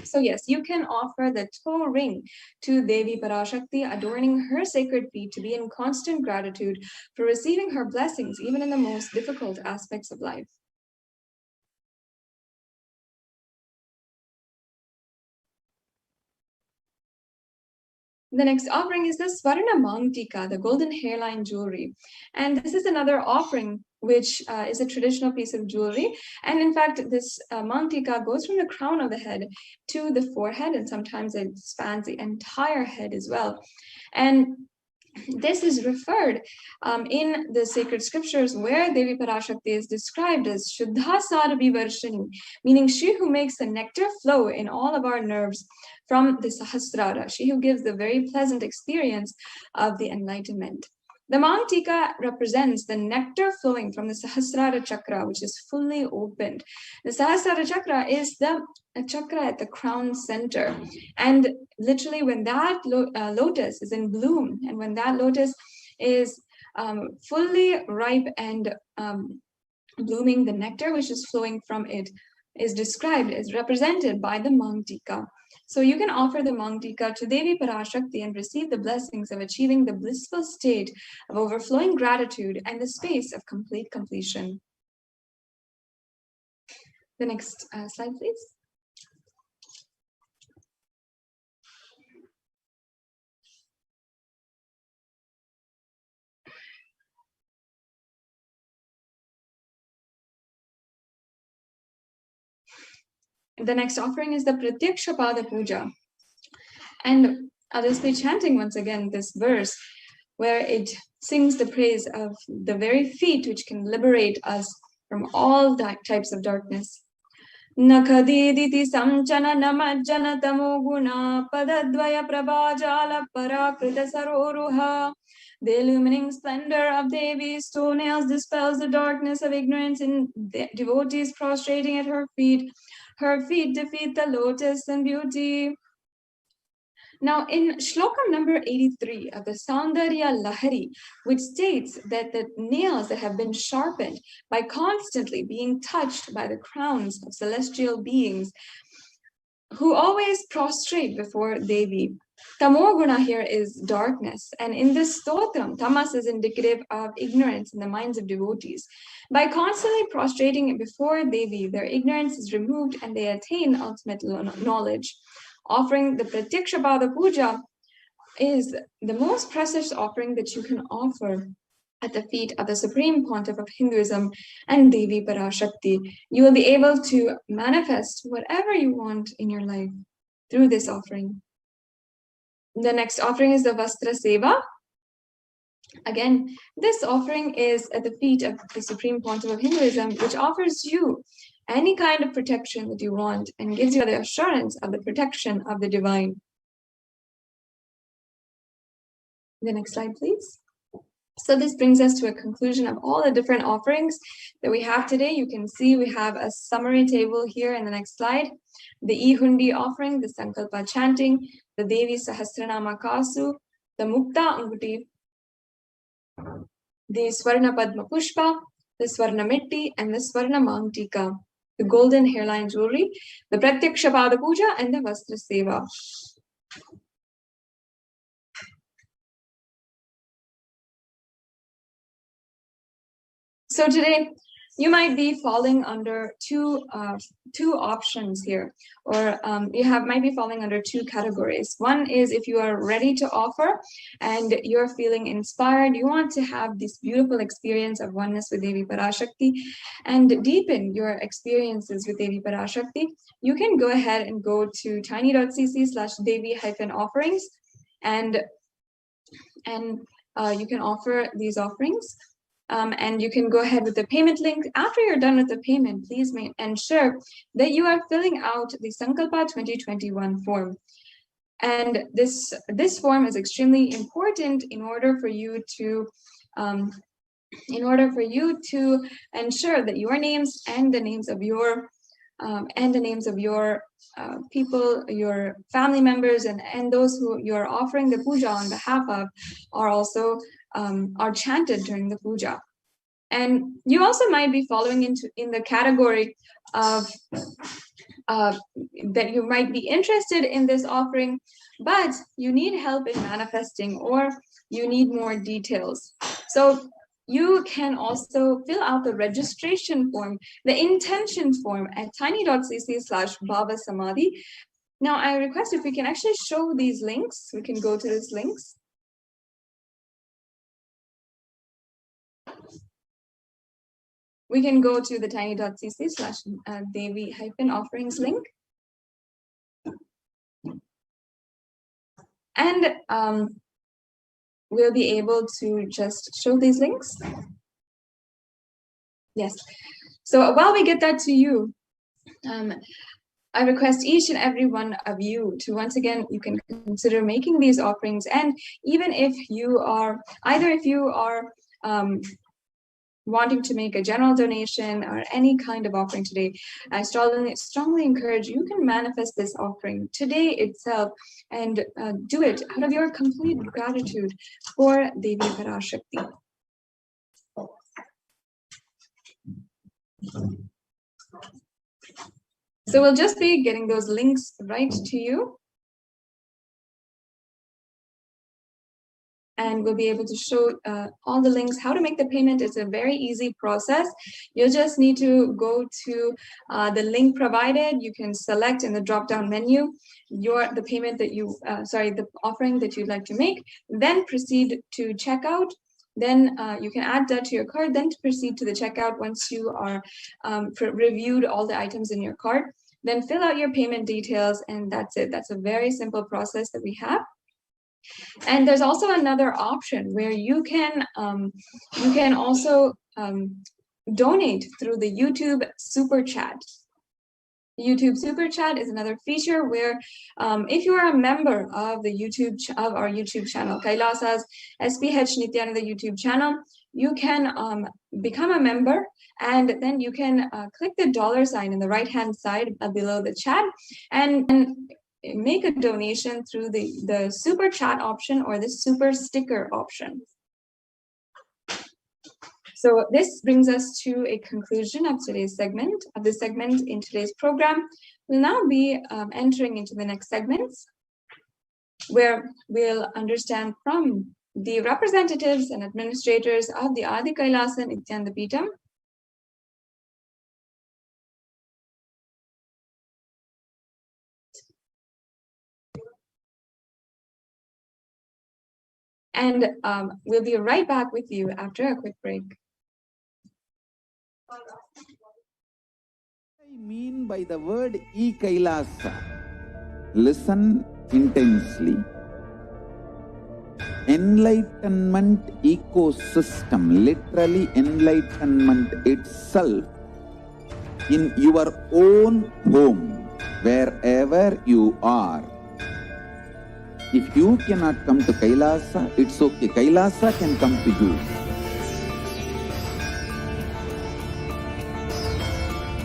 So yes, you can offer the toe ring to Devi Parashakti, adorning her sacred feet to be in constant gratitude for receiving her blessings, even in the most difficult aspects of life. The next offering is the Swarna Mangtika, the golden hairline jewelry. And this is another offering which is a traditional piece of jewelry. And in fact, this Mangtika goes from the crown of the head to the forehead, and sometimes it spans the entire head as well. And this is referred in the sacred scriptures where Devi Parashakti is described as Shuddha Sarabhi Varshini, meaning she who makes the nectar flow in all of our nerves from the Sahasrara, she who gives the very pleasant experience of the enlightenment. The Mangtika represents the nectar flowing from the Sahasrara chakra, which is fully opened. The Sahasrara chakra is the chakra at the crown center. And literally when that lotus is in bloom, and when that lotus is fully ripe and blooming, the nectar which is flowing from it is described as represented by the Mangtika. So you can offer the Mangtika to Devi Parashakti and receive the blessings of achieving the blissful state of overflowing gratitude and the space of complete completion. The next slide, please. The next offering is the Pratyakshapada Puja. And I'll just be chanting once again this verse where it sings the praise of the very feet which can liberate us from all types of darkness. Nakadiditi samchana namajjana tamoguna padadvaya prabhajala parakrita saroruha. The illumining splendor of Devi's toenails dispels the darkness of ignorance in devotees prostrating at her feet. Her feet defeat the lotus in beauty. Now, in Shlokam number 83 of the Saundarya Lahari, which states that the nails that have been sharpened by constantly being touched by the crowns of celestial beings who always prostrate before Devi. Tamoguna here is darkness, and in this stotram, tamas is indicative of ignorance in the minds of devotees. By constantly prostrating before Devi, their ignorance is removed and they attain ultimate knowledge. Offering the Pratyakshapada Puja is the most precious offering that you can offer at the feet of the Supreme Pontiff of Hinduism and Devi Parashakti. You will be able to manifest whatever you want in your life through this offering. The next offering is the Vastra Seva. Again, this offering is at the feet of the Supreme Pontiff of Hinduism, which offers you any kind of protection that you want and gives you the assurance of the protection of the divine. The next slide, please. So this brings us to a conclusion of all the different offerings that we have today. You can see we have a summary table here in the next slide. The Ihundi offering, the Sankalpa chanting, the Devi Sahasranama Kasu, the Mukta Anguti, the Swarna Padma Pushpa, the Swarna Mitti, and the Swarna Mantika, the golden hairline jewelry, the Pratyakshapada Puja, and the Vastra Seva. So today, you might be falling under two options here, or might be falling under two categories. One is if you are ready to offer and you're feeling inspired, you want to have this beautiful experience of oneness with Devi Parashakti and deepen your experiences with Devi Parashakti, you can go ahead and go to tiny.cc/Devi-offerings and you can offer these offerings. And you can go ahead with the payment link. After you're done with the payment, please ensure that you are filling out the Sankalpa 2021 form. And this form is extremely important in order for you to ensure that your names and the names of your people, your family members, and those who you're offering the puja on behalf of are also are chanted during the puja. And you also might be falling in the category of that you might be interested in this offering, but you need help in manifesting, or you need more details. So you can also fill out the registration form, the intention form at tiny.cc/Baba Samadhi. Now I request if we can actually show these links, we can go to these links. We can go to the tiny.cc/Devi-offerings link. And we'll be able to just show these links. Yes. So while we get that to you, I request each and every one of you to, once again, you can consider making these offerings. And even if you are, wanting to make a general donation or any kind of offering today, I strongly encourage you can manifest this offering today itself and do it out of your complete gratitude for Devi Parashakti. So we'll just be getting those links right to you. And we'll be able to show all the links, how to make the payment. It's a very easy process. You'll just need to go to the link provided. You can select in the drop-down menu the payment that the offering that you'd like to make, then proceed to checkout. Then you can add that to your cart, then to proceed to the checkout once you are reviewed all the items in your cart. then fill out your payment details, and that's it. That's a very simple process that we have. And there's also another option where you can also donate through the YouTube Super Chat. YouTube Super Chat is another feature where if you are a member of our YouTube channel, Kailasa's HDH Nithyananda YouTube channel, you can become a member, and then you can click the $ in the right-hand side below the chat and make a donation through the Super Chat option or the Super Sticker option. So this brings us to a conclusion of today's segment, in today's program. We'll now be entering into the next segments, where we'll understand from the representatives and administrators of the Adi Kailasa Nithyananda Peetham and we'll be right back with you after a quick break. What I mean by the word e-Kailasa, listen intensely. Enlightenment ecosystem, literally enlightenment itself, in your own home, wherever you are. If you cannot come to Kailasa, it's okay. Kailasa can come to you.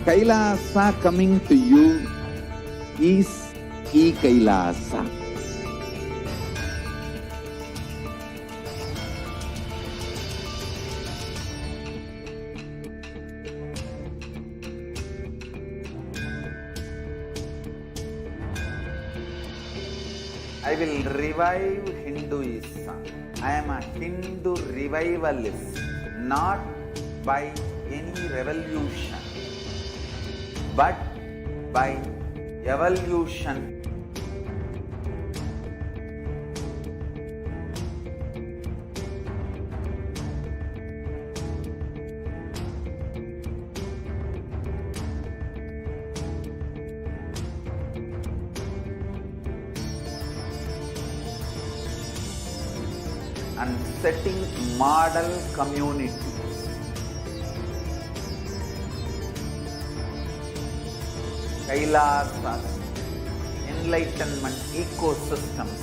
Kailasa coming to you is e-Kailasa. I will revive Hinduism. I am a Hindu revivalist, not by any revolution, but by evolution. And setting model communities. Kailasas, enlightenment ecosystems,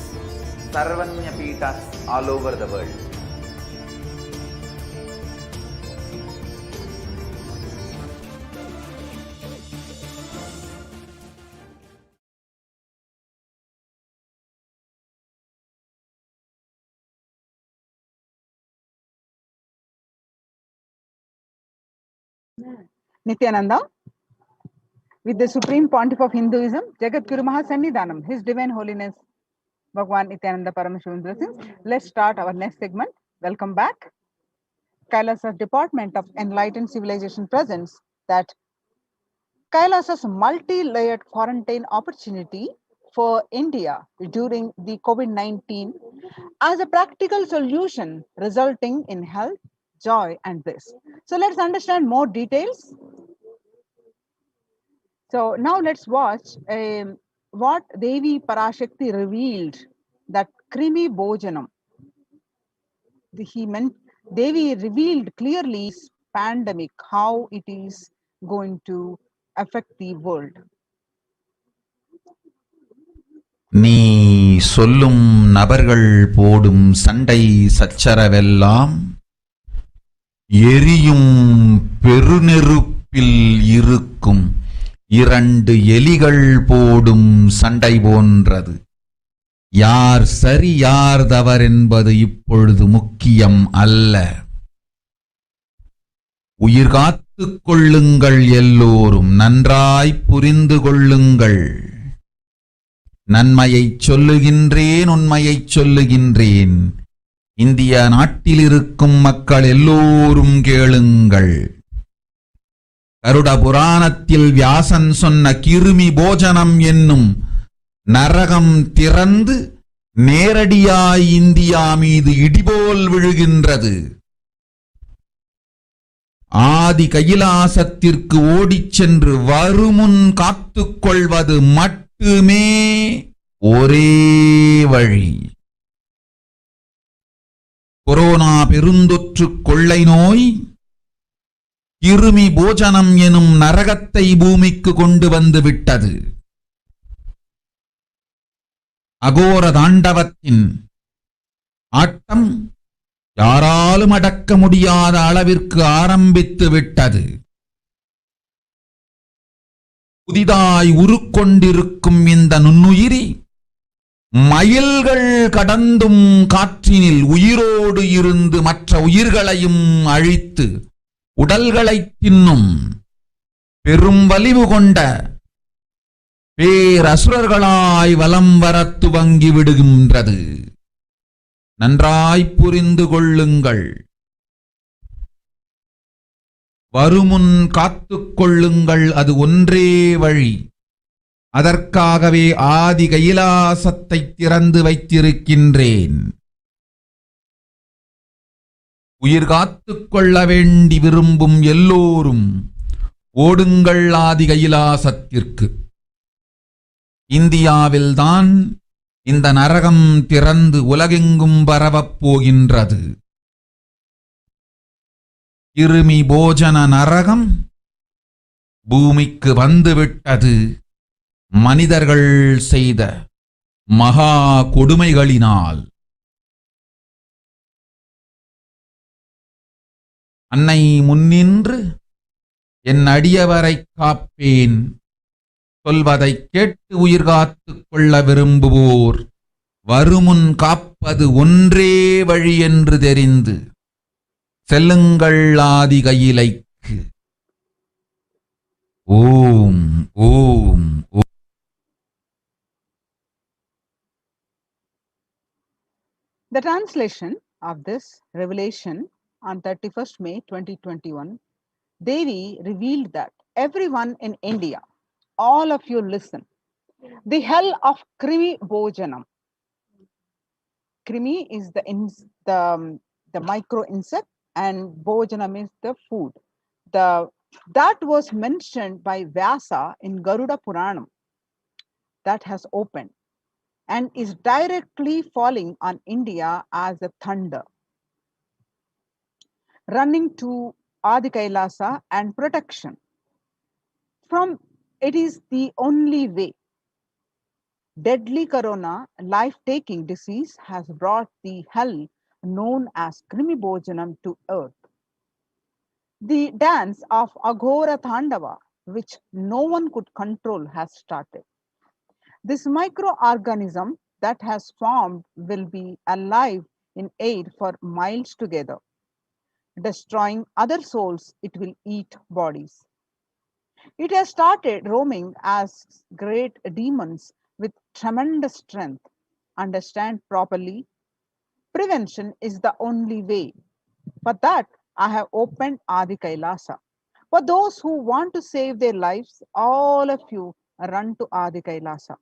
Sarvanya Peethas all over the world. Nithyananda, with the Supreme Pontiff of Hinduism, Jagat Guru Mahasannidhanam, His Divine Holiness Bhagwan Nithyananda Paramashivam blessings. Let's start our next segment. Welcome back. Kailasa's Department of Enlightened Civilization presents that Kailasa's multi-layered quarantine opportunity for India during the COVID-19 as a practical solution resulting in health, joy, and bliss. So let's understand more details. So now let's watch what Devi Parashakti revealed, that Krimi Bhojanam. Devi revealed clearly this pandemic, how it is going to affect the world. நீ சொல்லும் நபர்கள் போடும் சண்டை சச்சரவெல்லாம் எரியும் பெருநெருப்பில் இருக்கும் இரண்டு எலிகள் போடும் சண்டை போன்றது. யார் சரி யார் தவறு என்பது இப்பொழுது முக்கியம் அல்ல. உயிர் காத்துக் கொள்ளுங்கள், எல்லோரும் நன்றாய் புரிந்து கொள்ளுங்கள். நன்மையைச் சொல்லுகின்றேன், உண்மையைச் சொல்லுகின்றேன். இந்திய நாட்டில் இருக்கும் மக்கள் எல்லோரும் கேளுங்கள். கருட புராணத்தில் வியாசன் சொன்ன கிருமி போஜனம் என்னும் நரகம் திறந்து நேரடியாய் இந்தியா மீது இடிபோல் விழுகின்றது. ஆதி கைலாசத்திற்கு ஓடிச் சென்று வருமுன் காத்துக் கொள்வது மட்டுமே ஒரே வழி. கொரோனா பெருந்தொற்று கொள்ளை நோய் கிருமி போஜனம் எனும் நரகத்தை பூமிக்கு கொண்டு வந்து விட்டது. அகோர தாண்டவத்தின் ஆட்டம் யாராலும் அடக்க முடியாத அளவிற்கு ஆரம்பித்து விட்டது. புதிதாய் உருக்கொண்டிருக்கும் இந்த நுண்ணுயிரி மைல்கள் கடந்தும் காற்றினில் உயிரோடு இருந்து மற்ற உயிர்களையும் அழித்து உடல்களை தின்னும் பெரும் வலிவு கொண்ட பேரசுரர்களாய் வலம் வரத் துவங்கி விடுகின்றது. நன்றாய் புரிந்து கொள்ளுங்கள். வருமுன் காத்துக் கொள்ளுங்கள், அது ஒன்றே வழி. அதற்காகவே ஆதி கைலாசத்தை திறந்து வைத்திருக்கின்றேன். உயிர் காத்துக் கொள்ள வேண்டி விரும்பும் எல்லோரும் ஓடுங்கள் ஆதி கைலாசத்திற்கு. இந்தியாவில்தான் இந்த நரகம் திறந்து உலகெங்கும் பரவப் போகின்றது. கிருமி போஜன நரகம் பூமிக்கு வந்துவிட்டது. மனிதர்கள் செய்த மகா கொடுமைகளினால். அன்னை முன்னின்று என் அடியவரை காப்பேன் சொல்வதை கேட்டு உயிர் காத்துக் கொள்ள விரும்புவோர் வருமுன் காப்பது ஒன்றே வழி என்று தெரிந்து செல்லுங்கள் ஆதி கையிலைக்கு. ஓம் ஓம் ஓம். The translation of this revelation on 31st May 2021, Devi revealed that everyone in India, all of you listen, the hell of Krimi Bhojanam. Krimi is the micro insect and Bhojanam is the food. That was mentioned by Vyasa in Garuda Puranam that has opened and is directly falling on India as a thunder, running to Adi Kailasa and protection. It is the only way. Deadly corona, life-taking disease has brought the hell known as Krimi Bhojanam to earth. The dance of Aghora Thandava, which no one could control, has started. This microorganism that has formed will be alive in air for miles together. Destroying other souls, it will eat bodies. It has started roaming as great demons with tremendous strength. Understand properly. Prevention is the only way. For that, I have opened Adi Kailasa. For those who want to save their lives, all of you run to Adi Kailasa.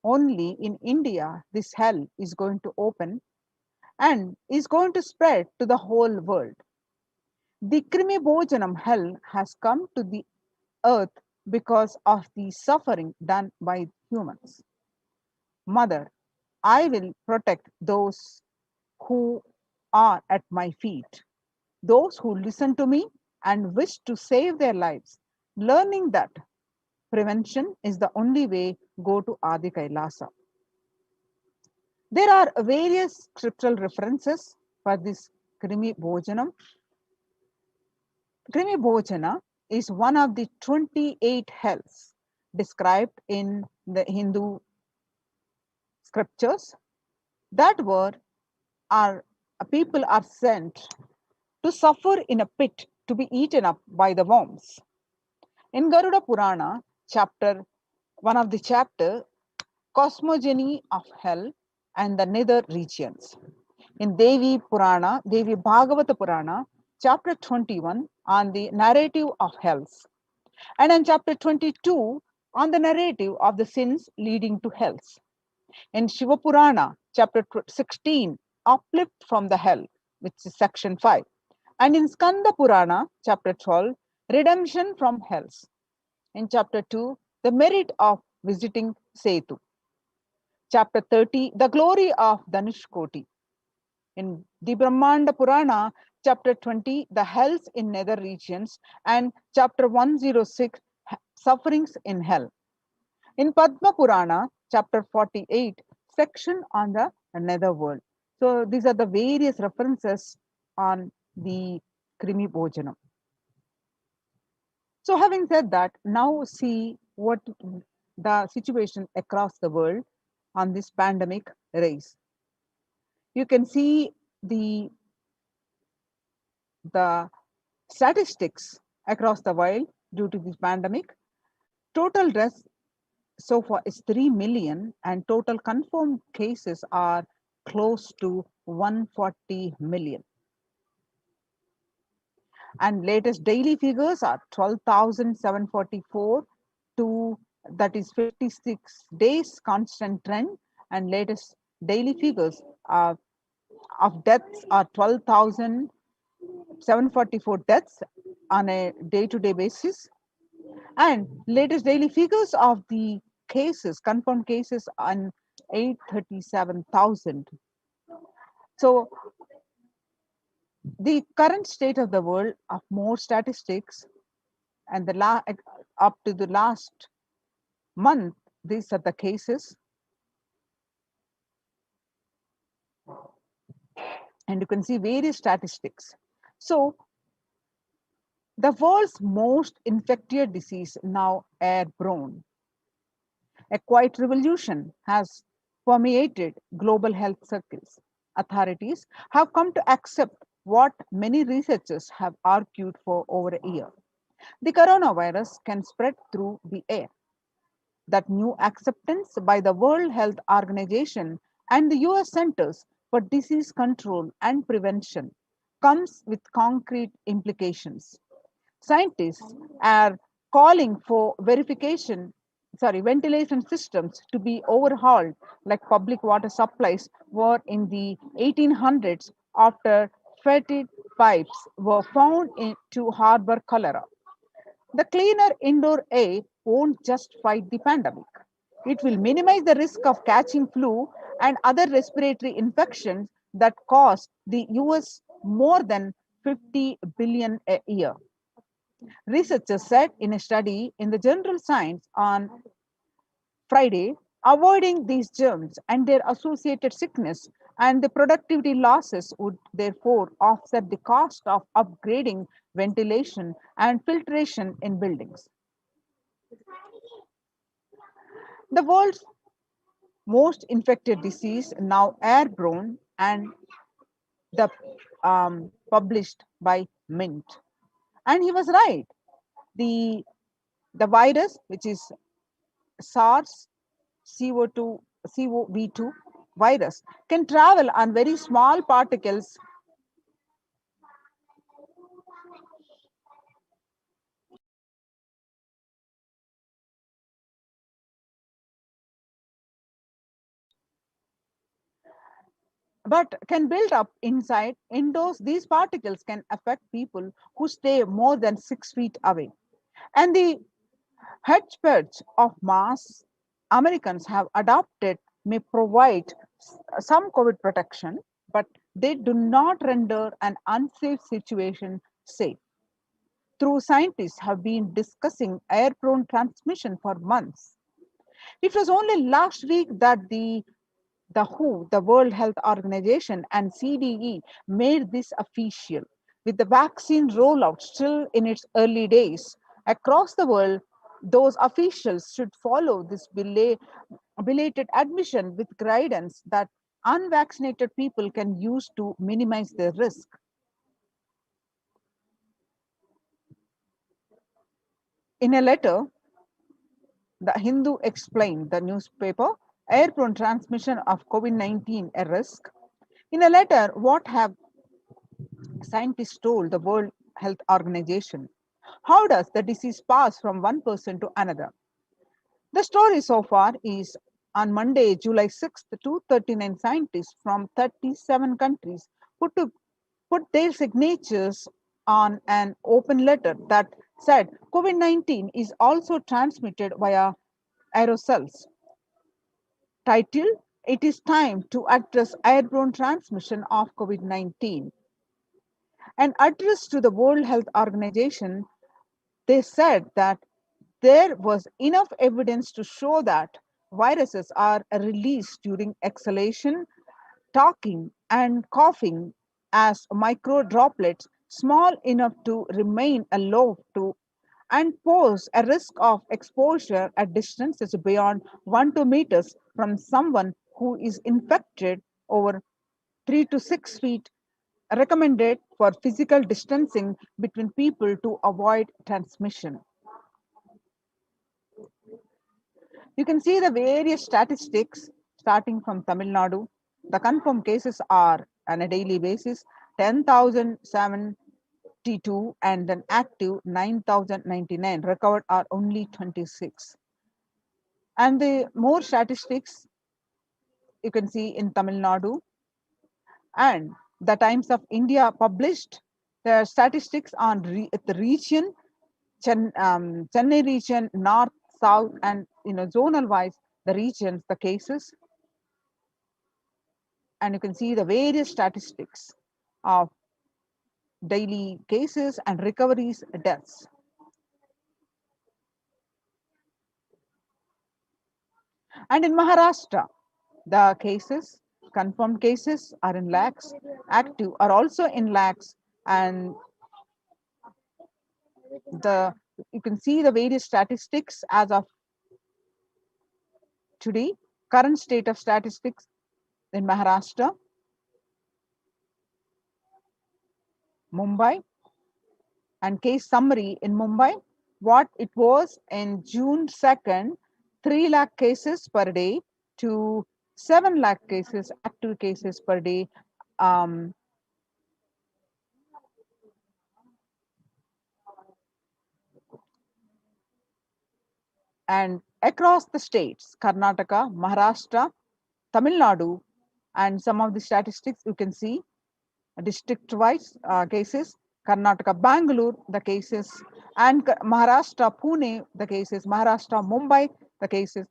Only in India, this hell is going to open and is going to spread to the whole world. The Krimi Bhojanam hell has come to the earth because of the suffering done by humans. Mother, I will protect those who are at my feet, those who listen to me and wish to save their lives, learning that prevention is the only way. Go to Adi Kailasa. There are various scriptural references for this Krimi Bhojanam. Krimi Bhojana is one of the 28 hells described in the Hindu scriptures that people are sent to suffer in a pit to be eaten up by the worms. In Garuda Purana, one of the chapter, Cosmogony of Hell and the Nether Regions. In Devi Bhagavata Purana, chapter 21 on the narrative of hells. And in chapter 22 on the narrative of the sins leading to hells. In Shiva Purana, chapter 16, uplift from the hell, which is section 5. And in Skanda Purana, chapter 12, redemption from hells. In chapter 2, the merit of visiting Setu. Chapter 30, the glory of Dhanushkoti. In the Brahmanda Purana, chapter 20, the hells in nether regions, and chapter 106, sufferings in hell. In Padma Purana, chapter 48, section on the netherworld. So these are the various references on the Krimi Bhojanam. So having said that, now see what the situation across the world on this pandemic race. You can see the statistics across the world due to this pandemic. Total deaths so far is 3 million and total confirmed cases are close to 140 million. And latest daily figures are 12,744 to, that is 56 days constant trend, and latest daily figures of deaths are 12,744 deaths on a day-to-day basis, and latest daily figures of the cases, confirmed cases, on 837,000. So the current state of the world of more statistics, and up to the last month, these are the cases. And you can see various statistics. So the world's most infectious disease, now airborne. A quiet revolution has permeated global health circles. Authorities have come to accept what many researchers have argued for over a year. The coronavirus can spread through the air. That new acceptance by the World Health Organization and the US Centers for Disease Control and Prevention comes with concrete implications. Scientists are calling for ventilation systems to be overhauled, like public water supplies were in the 1800s after fetid pipes were found to harbor cholera. The cleaner indoor air won't just fight the pandemic. It will minimize the risk of catching flu and other respiratory infections that cost the US more than 50 billion a year. Researchers said in a study in the Journal Science on Friday, avoiding these germs and their associated sickness and the productivity losses would therefore offset the cost of upgrading ventilation and filtration in buildings. The world's most infected disease, now airborne, and the published by Mint. And he was right. The virus, which is SARS-CoV-2 virus, can travel on very small particles but can build up inside indoors. These particles can affect people who stay more than 6 feet away. And the hedgehogs of mass Americans have adopted may provide some COVID protection, but they do not render an unsafe situation safe. Through scientists have been discussing airborne transmission for months. It was only last week that the WHO, the World Health Organization, and CDE made this official. With the vaccine rollout still in its early days across the world, those officials should follow this belated admission with guidance that unvaccinated people can use to minimize their risk. In a letter, the Hindu explained, the newspaper, airborne transmission of COVID-19 a risk. In a letter, what have scientists told the World Health Organization? How does the disease pass from one person to another? The story so far is on Monday, July 6th, 239 scientists from 37 countries put put their signatures on an open letter that said COVID-19 is also transmitted via aerosols. Title: It is time to address airborne transmission of COVID-19. An address to the World Health Organization, they said that there was enough evidence to show that viruses are released during exhalation, talking, and coughing as micro droplets small enough to remain aloft to and pose a risk of exposure at distances beyond 1 to 2 meters from someone who is infected. Over 3 to 6 feet recommended for physical distancing between people to avoid transmission. You can see the various statistics starting from Tamil Nadu. The confirmed cases are on a daily basis 10,072 and an active 9,099. Recovered are only 26. And the more statistics you can see in Tamil Nadu. And the Times of India published the statistics on the region, Chennai region, north, south, and zonal wise, the regions, the cases. And you can see the various statistics of daily cases and recoveries, deaths. And in Maharashtra, the cases, confirmed cases are in lakhs, active are also in lakhs, and you can see the various statistics as of today. Current state of statistics in Maharashtra, Mumbai, and case summary in Mumbai, what it was in June 2nd, 3 lakh cases per day to 7 lakh cases, active cases per day. And across the states, Karnataka, Maharashtra, Tamil Nadu, and some of the statistics you can see district-wise cases, Karnataka, Bangalore, the cases, and Maharashtra, Pune, the cases, Maharashtra, Mumbai, the cases,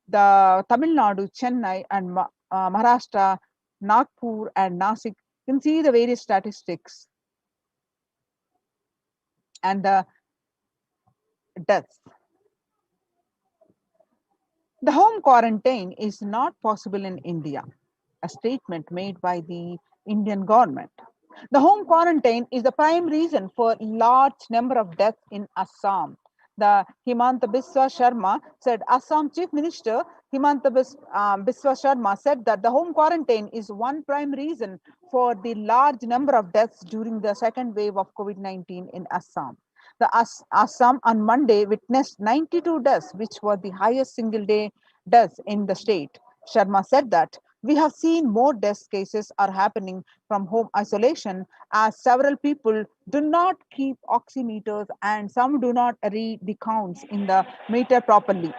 the Tamil Nadu, Chennai, and Maharashtra, Nagpur, and Nasik. You can see the various statistics and the deaths. The home quarantine is not possible in India, a statement made by the Indian government. The home quarantine is the prime reason for large number of deaths in Assam. The Himanta Biswa Sharma said, Assam Chief Minister Himanta Biswa Sharma said that the home quarantine is one prime reason for the large number of deaths during the second wave of COVID-19 in Assam. The Assam on Monday witnessed 92 deaths, which were the highest single day deaths in the state. Sharma said that we have seen more death cases are happening from home isolation as several people do not keep oximeters and some do not read the counts in the meter properly.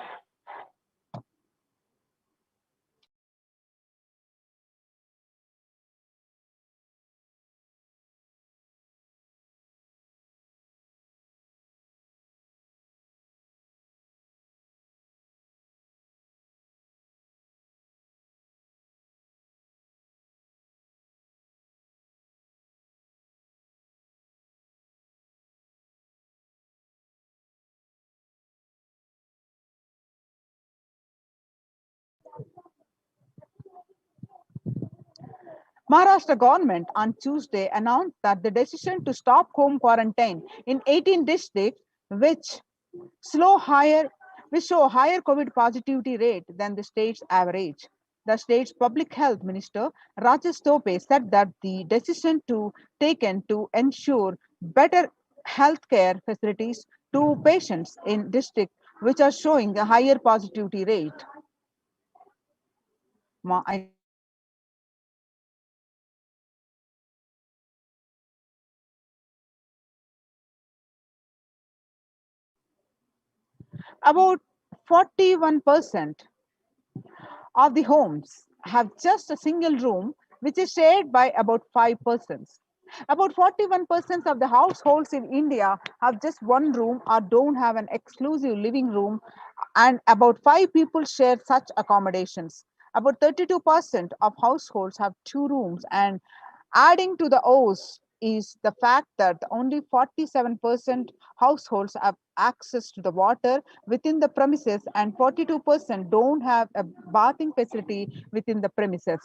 Maharashtra government on Tuesday announced that the decision to stop home quarantine in 18 districts, which show higher COVID positivity rate than the state's average. The state's public health minister, Rajesh Tope, said that the decision taken to ensure better healthcare facilities to patients in districts which are showing a higher positivity rate. About 41% of the homes have just a single room, which is shared by about 5 persons. About 41% of the households in India have just one room or don't have an exclusive living room, and about 5 people share such accommodations. About 32% of households have 2 rooms, and adding to the O's is the fact that only 47% households have access to the water within the premises, and 42% don't have a bathing facility within the premises.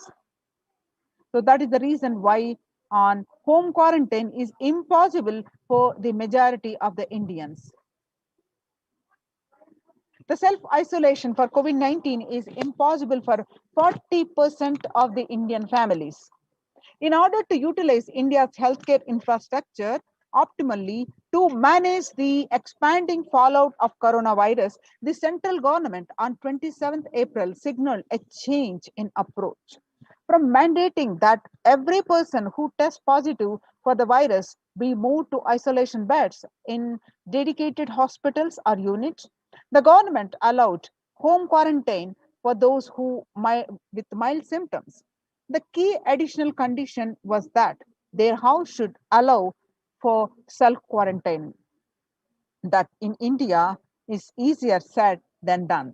So that is the reason why on home quarantine is impossible for the majority of the Indians. The self-isolation for COVID-19 is impossible for 40% of the Indian families. In order to utilize India's healthcare infrastructure optimally to manage the expanding fallout of coronavirus, the central government on 27th April signaled a change in approach from mandating that every person who tests positive for the virus be moved to isolation beds in dedicated hospitals or units. The government allowed home quarantine for those who with mild symptoms. The key additional condition was that their house should allow for self quarantine. That in India is easier said than done.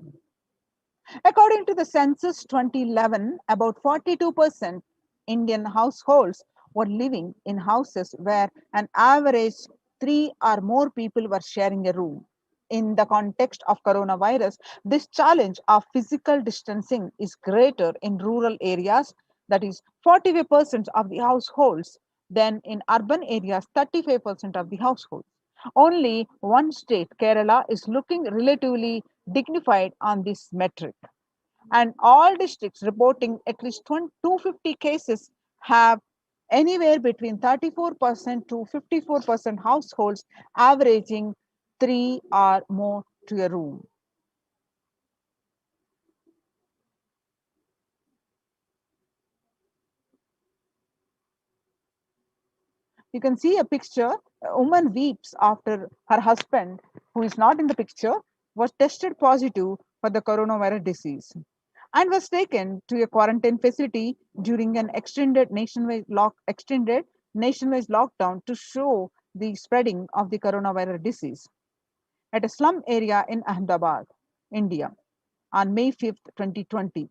According to the census 2011, about 42% Indian households were living in houses where an average 3 or more people were sharing a room. In the context of coronavirus, this challenge of physical distancing is greater in rural areas, that is 45% of the households, than in urban areas, 35% of the households. Only one state, Kerala, is looking relatively dignified on this metric. And all districts reporting at least 250 cases have anywhere between 34% to 54% households averaging 3 or more to a room. You can see a picture. A woman weeps after her husband, who is not in the picture, was tested positive for the coronavirus disease and was taken to a quarantine facility during an extended nationwide lockdown to show the spreading of the coronavirus disease at a slum area in Ahmedabad, India, on May 5th, 2020.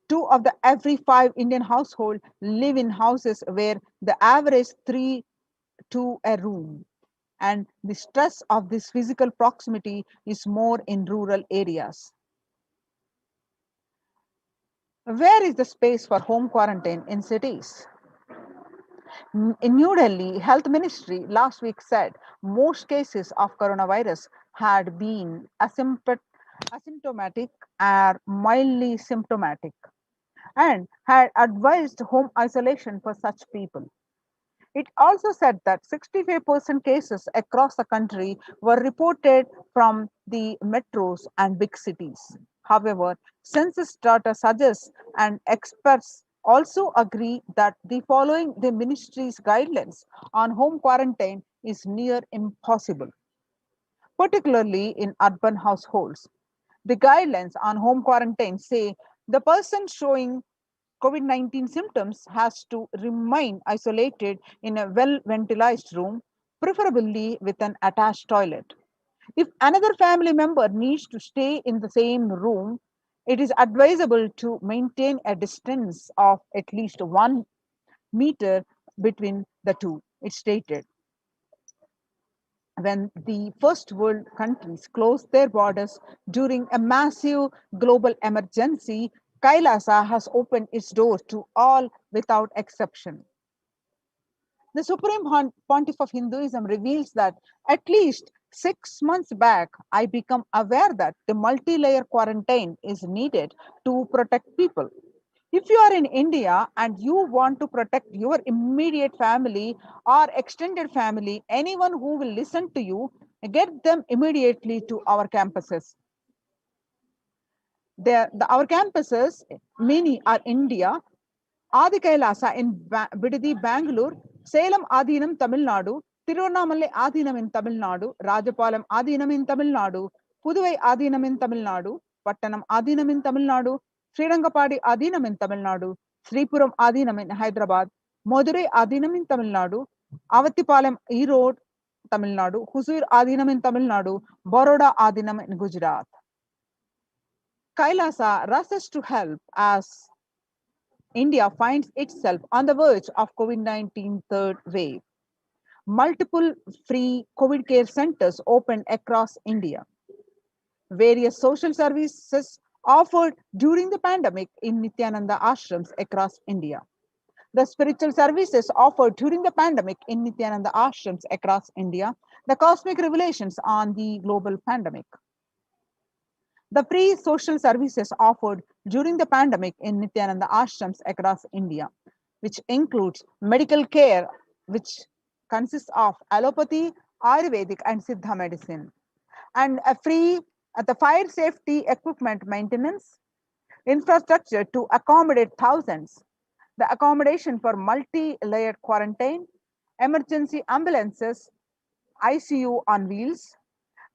2 of the every 5 Indian households live in houses where the average 3 to a room, and the stress of this physical proximity is more in rural areas. Where is the space for home quarantine in cities? In New Delhi, Health Ministry last week said most cases of coronavirus had been asymptomatic or mildly symptomatic, and had advised home isolation for such people. It also said that 65% cases across the country were reported from the metros and big cities. However, census data suggests and experts also agree that the following the ministry's guidelines on home quarantine is near impossible, particularly in urban households. The guidelines on home quarantine say the person showing COVID-19 symptoms has to remain isolated in a well-ventilated room, preferably with an attached toilet. If another family member needs to stay in the same room, it is advisable to maintain a distance of at least 1 meter between the two, it stated. When the first world countries closed their borders during a massive global emergency, Kailasa has opened its doors to all without exception. The Supreme Pontiff of Hinduism reveals that at least 6 months back, I became aware that the multi-layer quarantine is needed to protect people. If you are in India and you want to protect your immediate family or extended family, anyone who will listen to you, get them immediately to our campuses. Our campuses, many are India, Adi Kailasa in Bidadi, Bangalore, Salem Adinam, Tamil Nadu, Tirunamale Adinam in Tamil Nadu, Rajapalam Adinam in Tamil Nadu, Puduvai Adinam in Tamil Nadu, Pattanam Adinam in Tamil Nadu, Srirangapadi Adinam in Tamil Nadu, Sripuram Adinam in Hyderabad, Madurai Adinam in Tamil Nadu, Avatipalem Erode, Tamil Nadu, Husur Adinam in Tamil Nadu, Baroda Adinam in Gujarat. Kailasa rushes to help as India finds itself on the verge of COVID-19 third wave. Multiple free COVID care centers opened across India. Various social services offered during the pandemic in Nithyananda ashrams across India. The spiritual services offered during the pandemic in Nithyananda ashrams across India. The cosmic revelations on the global pandemic. The free social services offered during the pandemic in Nithyananda ashrams across India, which includes medical care, which consists of allopathy, Ayurvedic, and Siddha medicine, and a free the fire safety equipment maintenance, infrastructure to accommodate thousands, the accommodation for multi-layered quarantine, emergency ambulances, ICU on wheels,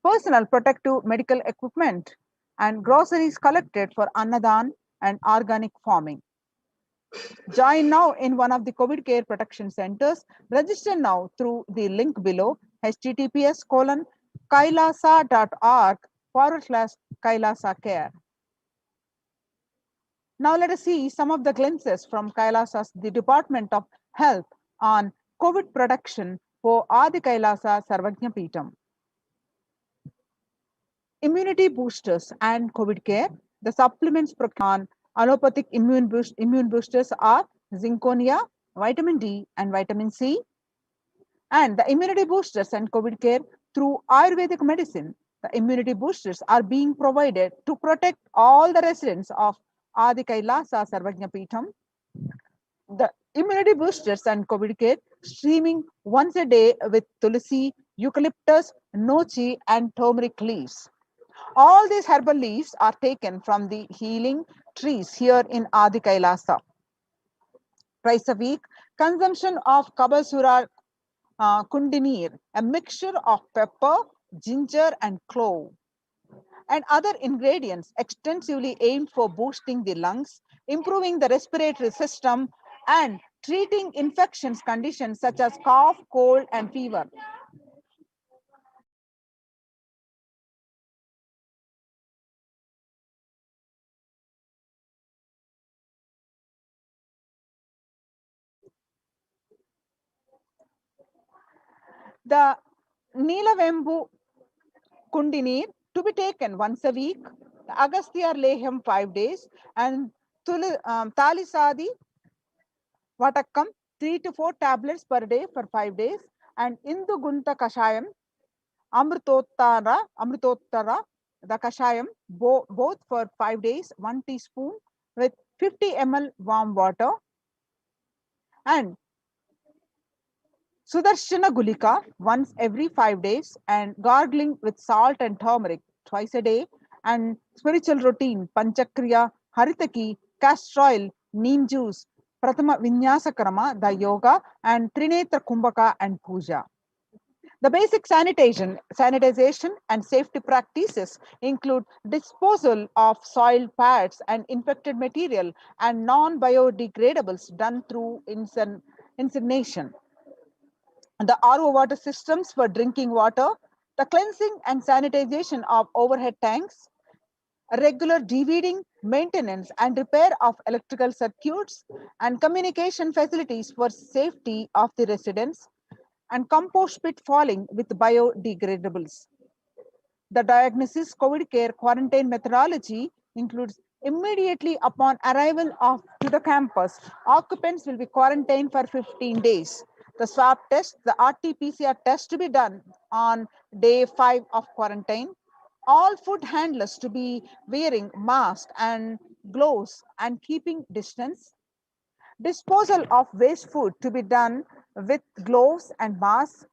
personal protective medical equipment, and groceries collected for Annadan and organic farming. Join now in one of the COVID care protection centers. Register now through the link below, https://kailasa.org/Kailasa care. Now let us see some of the glimpses from Kailasa's the Department of Health on COVID protection for Adi Kailasa Sarvajna Peetham. Immunity boosters and COVID care. The supplements on allopathic immune boosters are zinconia, vitamin D, and vitamin C. And the immunity boosters and COVID care through Ayurvedic medicine. The immunity boosters are being provided to protect all the residents of Adi Kailasa Sarvajna Peetham. The immunity boosters and COVID care streaming once a day with tulsi, eucalyptus, nochi, and turmeric leaves. All these herbal leaves are taken from the healing trees here in Adi Kailasa. Twice a week, consumption of Kabasura Kundinir, a mixture of pepper, ginger, and clove, and other ingredients extensively aimed for boosting the lungs, improving the respiratory system, and treating infections conditions such as cough, cold, and fever. The Neelavembu Kundinir to be taken once a week, the Agastya Leham 5 days, and Talisadi Vatakam 3 to 4 tablets per day for 5 days, and Indu Gunta Kashayam, Amritottara, the Kashayam, both for 5 days, 1 teaspoon with 50 ml warm water, and Sudarshana Gulika once every 5 days, and gargling with salt and turmeric twice a day, and spiritual routine Panchakriya, Haritaki, castor oil, neem juice, Pratama Vinyasa Krama, the yoga, and Trinetra Kumbhaka and Puja. The basic sanitization and safety practices include disposal of soil pads and infected material and non-biodegradables done through incineration. The RO water systems for drinking water, the cleansing and sanitization of overhead tanks, regular deweeding, maintenance and repair of electrical circuits, and communication facilities for safety of the residents, and compost pit falling with biodegradables. The diagnosis COVID care quarantine methodology includes immediately upon arrival to the campus, occupants will be quarantined for 15 days. The swab test, the RT-PCR test to be done on day 5 of quarantine. All food handlers to be wearing masks and gloves and keeping distance. Disposal of waste food to be done with gloves and masks.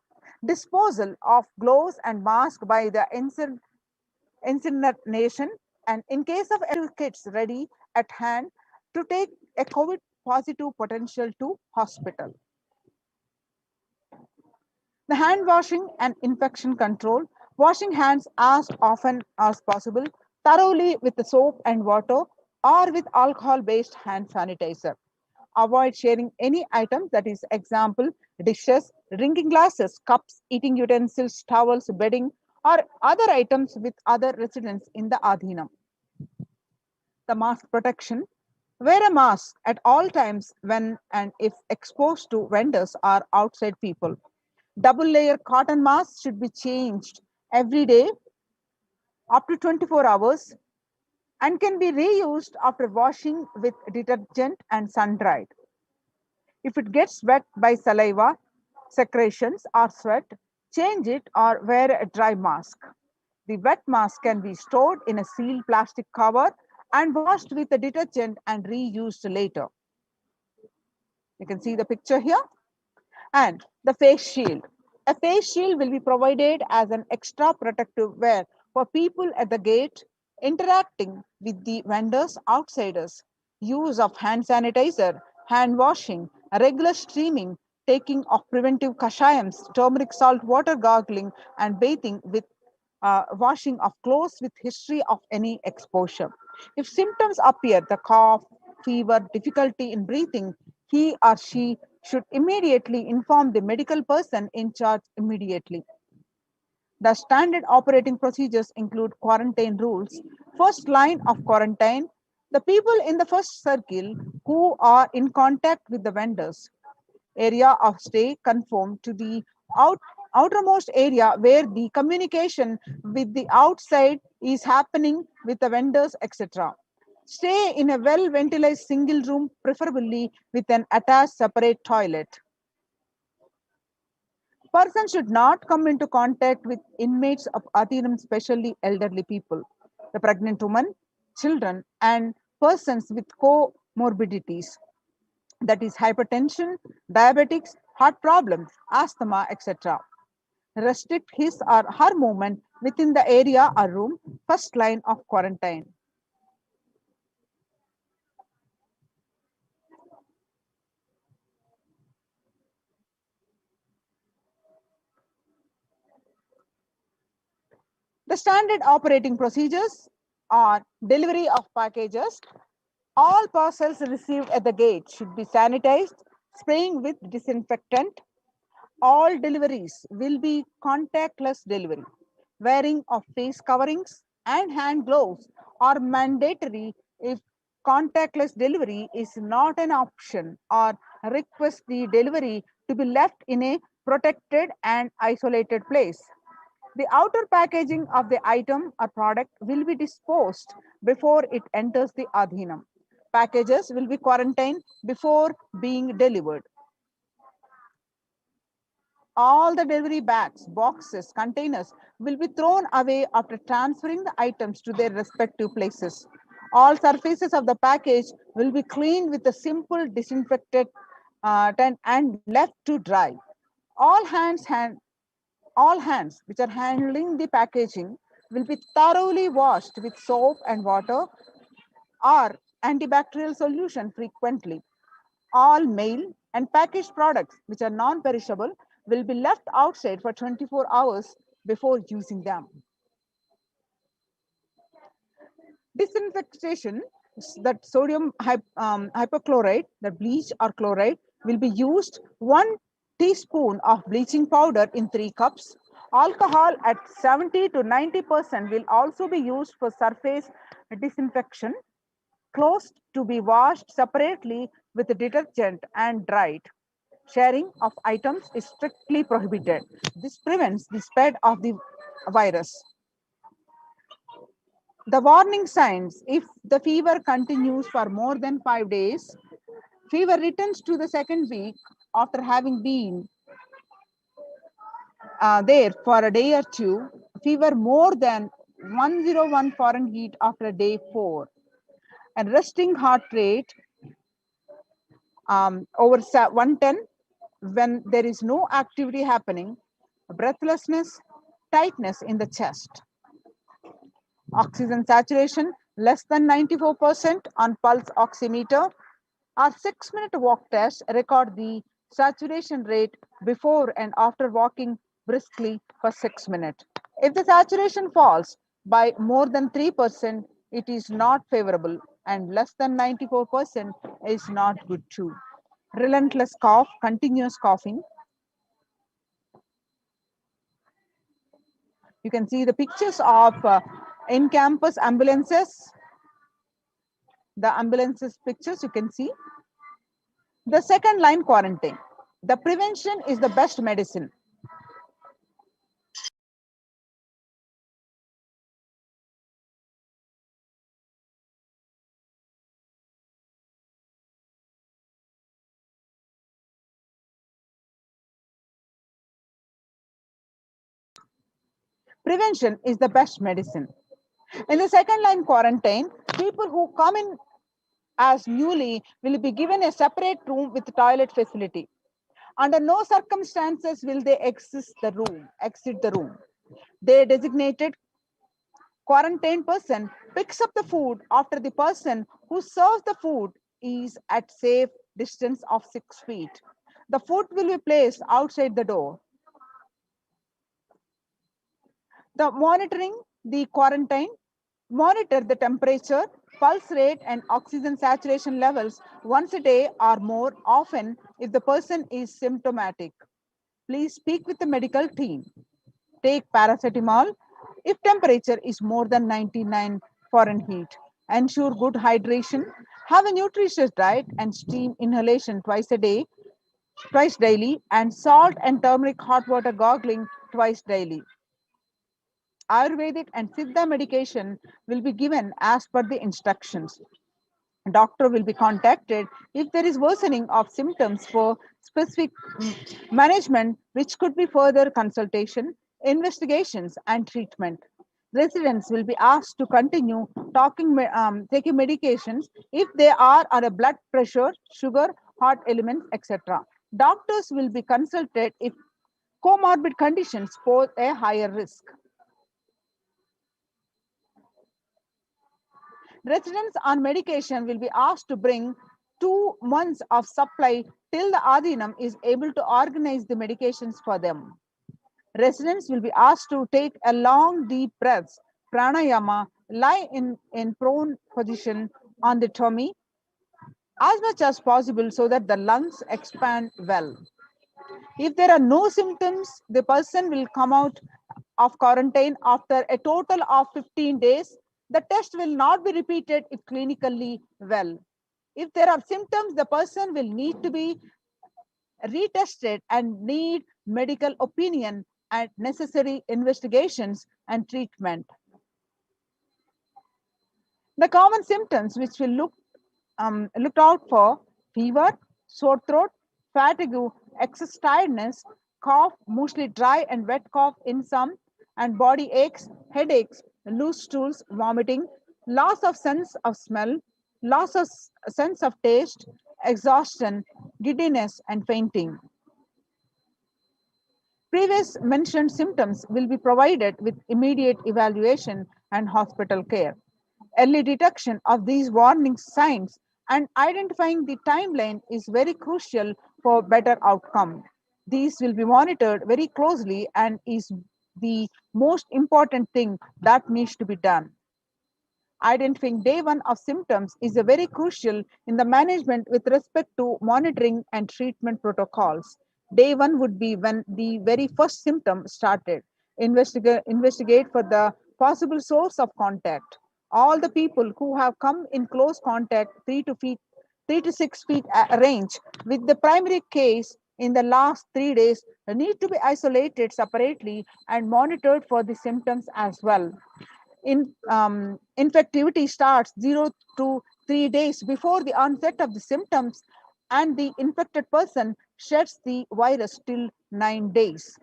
Disposal of gloves and masks by the incineration, and in case of kits ready at hand to take a COVID positive potential to hospital. The hand washing and infection control, washing hands as often as possible, thoroughly with the soap and water or with alcohol-based hand sanitizer. Avoid sharing any items, that is example, dishes, drinking glasses, cups, eating utensils, towels, bedding, or other items with other residents in the Adhinam. The mask protection. Wear a mask at all times when and if exposed to vendors or outside people. Double layer cotton masks should be changed every day up to 24 hours and can be reused after washing with detergent and sun dried. If it gets wet by saliva, secretions, or sweat, change it or wear a dry mask. The wet mask can be stored in a sealed plastic cover and washed with a detergent and reused later. You can see the picture here. And the face shield. A face shield will be provided as an extra protective wear for people at the gate, interacting with the vendors, outsiders. Use of hand sanitizer, hand washing, regular steaming, taking of preventive kashayams, turmeric salt water gargling, and bathing with washing of clothes with history of any exposure. If symptoms appear, the cough, fever, difficulty in breathing, he or she should immediately inform the medical person in charge immediately. The standard operating procedures include quarantine rules. First line of quarantine, the people in the first circle who are in contact with the vendors. Area of stay conform to the outermost area where the communication with the outside is happening with the vendors, etc. Stay in a well ventilated single room, preferably with an attached separate toilet. Person should not come into contact with inmates of Adhinam, especially elderly people, the pregnant woman, children, and persons with comorbidities, that is hypertension, diabetics, heart problems, asthma, etc. Restrict his or her movement within the area or room, first line of quarantine. The standard operating procedures are delivery of packages. All parcels received at the gate should be sanitized, spraying with disinfectant. All deliveries will be contactless delivery. Wearing of face coverings and hand gloves are mandatory if contactless delivery is not an option, or request the delivery to be left in a protected and isolated place. The outer packaging of the item or product will be disposed before it enters the Adhinam. Packages will be quarantined before being delivered. All the delivery bags, boxes, containers will be thrown away after transferring the items to their respective places. All surfaces of the package will be cleaned with a simple disinfectant and left to dry. All hands which are handling the packaging will be thoroughly washed with soap and water or antibacterial solution frequently. All mail and packaged products which are non-perishable will be left outside for 24 hours before using them. Disinfection, that sodium hypochlorite, the bleach or chloride, will be used 1 teaspoon of bleaching powder in 3 cups. Alcohol at 70 to 90% will also be used for surface disinfection. Clothes to be washed separately with detergent and dried. Sharing of items is strictly prohibited. This prevents the spread of the virus. The warning signs: if the fever continues for more than 5 days, fever returns to the second week after having been there for a day or two, fever more than 101 Fahrenheit after day 4, and resting heart rate over 110 when there is no activity happening, breathlessness, tightness in the chest. Oxygen saturation less than 94% on pulse oximeter. Our 6-minute walk test record the saturation rate before and after walking briskly for 6 minutes. If the saturation falls by more than 3%, it is not favorable, and less than 94% is not good too. Relentless cough, continuous coughing. You can see the pictures of in-campus ambulances. The ambulances pictures you can see. The second line quarantine. The prevention is the best medicine. Prevention is the best medicine. In the second line quarantine, people who come in as newly will be given a separate room with toilet facility. Under no circumstances will they exit the room. Their designated quarantine person picks up the food after the person who serves the food is at safe distance of 6 feet. The food will be placed outside the door. The monitoring the quarantine, monitor the temperature, pulse rate and oxygen saturation levels once a day or more often if the person is symptomatic. Please speak with the medical team. Take paracetamol if temperature is more than 99 Fahrenheit. Ensure good hydration. Have a nutritious diet and steam inhalation twice daily, and salt and turmeric hot water gargling twice daily. Ayurvedic and Siddha medication will be given as per the instructions. Doctor will be contacted if there is worsening of symptoms for specific management, which could be further consultation, investigations, and treatment. Residents will be asked to continue taking medications if they are on a blood pressure, sugar, heart elements, etc. Doctors will be consulted if comorbid conditions pose a higher risk. Residents on medication will be asked to bring 2 months of supply till the Adhinam is able to organize the medications for them. Residents will be asked to take a long deep breaths, pranayama, lie in prone position on the tummy as much as possible so that the lungs expand well. If there are no symptoms, the person will come out of quarantine after a total of 15 days. The test will not be repeated if clinically well. If there are symptoms, the person will need to be retested and need medical opinion and necessary investigations and treatment. The common symptoms which will look out for: fever, sore throat, fatigue, excess tiredness, cough, mostly dry and wet cough in some, and body aches, headaches, loose stools, vomiting, loss of sense of smell, loss of sense of taste, exhaustion, giddiness, and fainting. Previous mentioned symptoms will be provided with immediate evaluation and hospital care. Early detection of these warning signs and identifying the timeline is very crucial for better outcome. These will be monitored very closely and is the most important thing that needs to be done. Identifying day one of symptoms is a very crucial in the management with respect to monitoring and treatment protocols. Day one would be when the very first symptom started. Investigate for the possible source of contact. All the people who have come in close contact 3 to 6 feet range with the primary case in the last 3 days need to be isolated separately and monitored for the symptoms as well. Infectivity starts 0 to 3 days before the onset of the symptoms, and the infected person sheds the virus till 9 days.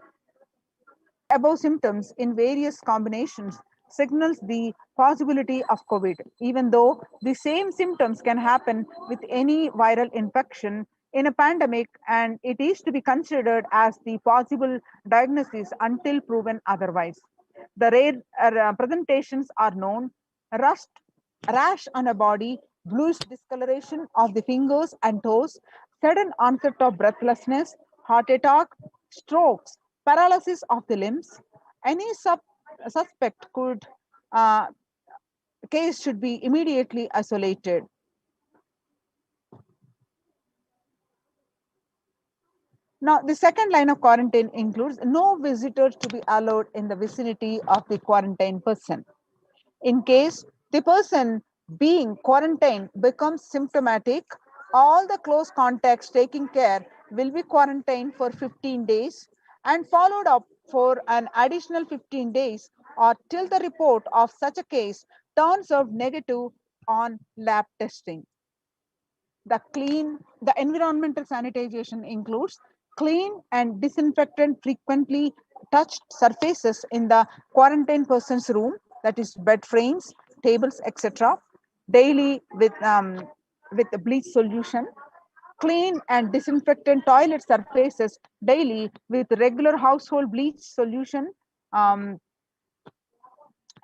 Above symptoms in various combinations signals the possibility of COVID, even though the same symptoms can happen with any viral infection in a pandemic, and it is to be considered as the possible diagnosis until proven otherwise. The rare presentations are known: rust, rash on a body, bluish discoloration of the fingers and toes, sudden onset of breathlessness, heart attack, strokes, paralysis of the limbs. Any suspect could case should be immediately isolated. Now, the second line of quarantine includes no visitors to be allowed in the vicinity of the quarantined person. In case the person being quarantined becomes symptomatic, all the close contacts taking care will be quarantined for 15 days and followed up for an additional 15 days or till the report of such a case turns out negative on lab testing. The environmental sanitization includes clean and disinfectant frequently touched surfaces in the quarantine person's room, that is bed frames, tables, etc. Daily with the bleach solution. Clean and disinfectant toilet surfaces daily with regular household bleach solution, um,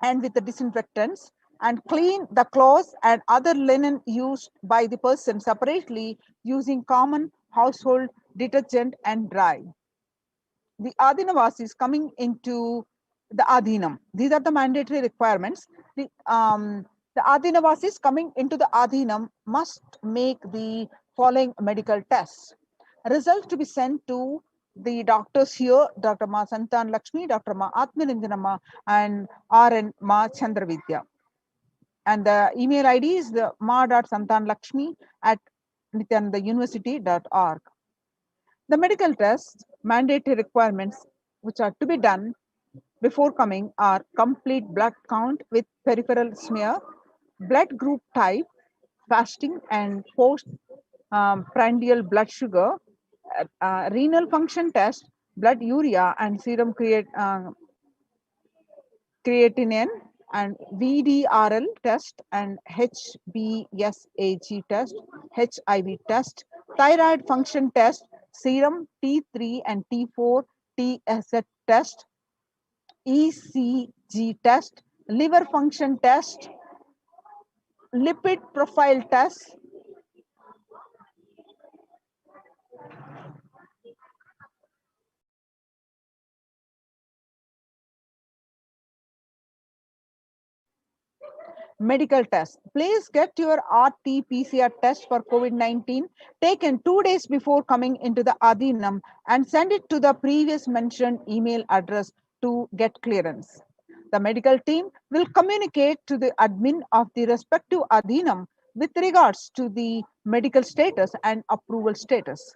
and with the disinfectants, and clean the clothes and other linen used by the person separately using common household detergent and dry. The Adhinavasis coming into the Adhinam. These are the mandatory requirements. The Adhinavasis coming into the Adhinam must make the following medical tests. Results to be sent to the doctors here, Dr. Ma Santan Lakshmi, Dr. Ma Atmanindanamma, and RN Ma Chandravidya. And the email ID is the ma.santanlakshmi at nithyanandauniversity.org. The medical tests, mandatory requirements which are to be done before coming are complete blood count with peripheral smear, blood group type, fasting and post prandial blood sugar, renal function test, blood urea and serum creatinine, and VDRL test and HBsAg test, HIV test, thyroid function test, serum T3 and T4 TSH test, ECG test, liver function test, lipid profile test, medical test. Please get your RT-PCR test for COVID-19 taken 2 days before coming into the Adhinam and send it to the previous mentioned email address to get clearance. The medical team will communicate to the admin of the respective Adhinam with regards to the medical status and approval status.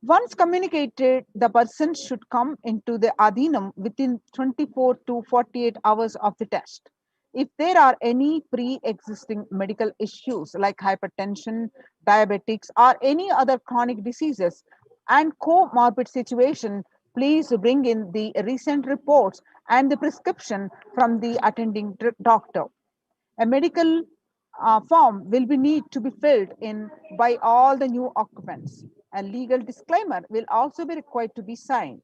Once communicated, the person should come into the Adhinam within 24 to 48 hours of the test. If there are any pre-existing medical issues like hypertension, diabetics, or any other chronic diseases and comorbid situation, please bring in the recent reports and the prescription from the attending doctor. A medical form will be need to be filled in by all the new occupants. A legal disclaimer will also be required to be signed.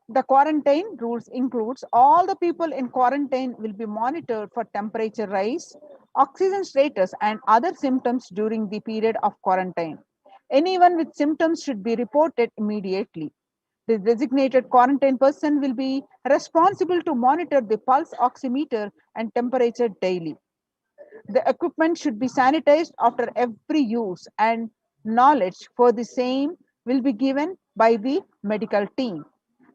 The quarantine rules includes all the people in quarantine will be monitored for temperature rise, oxygen status, and other symptoms during the period of quarantine. Anyone with symptoms should be reported immediately. The designated quarantine person will be responsible to monitor the pulse oximeter and temperature daily. The equipment should be sanitized after every use, and knowledge for the same will be given by the medical team.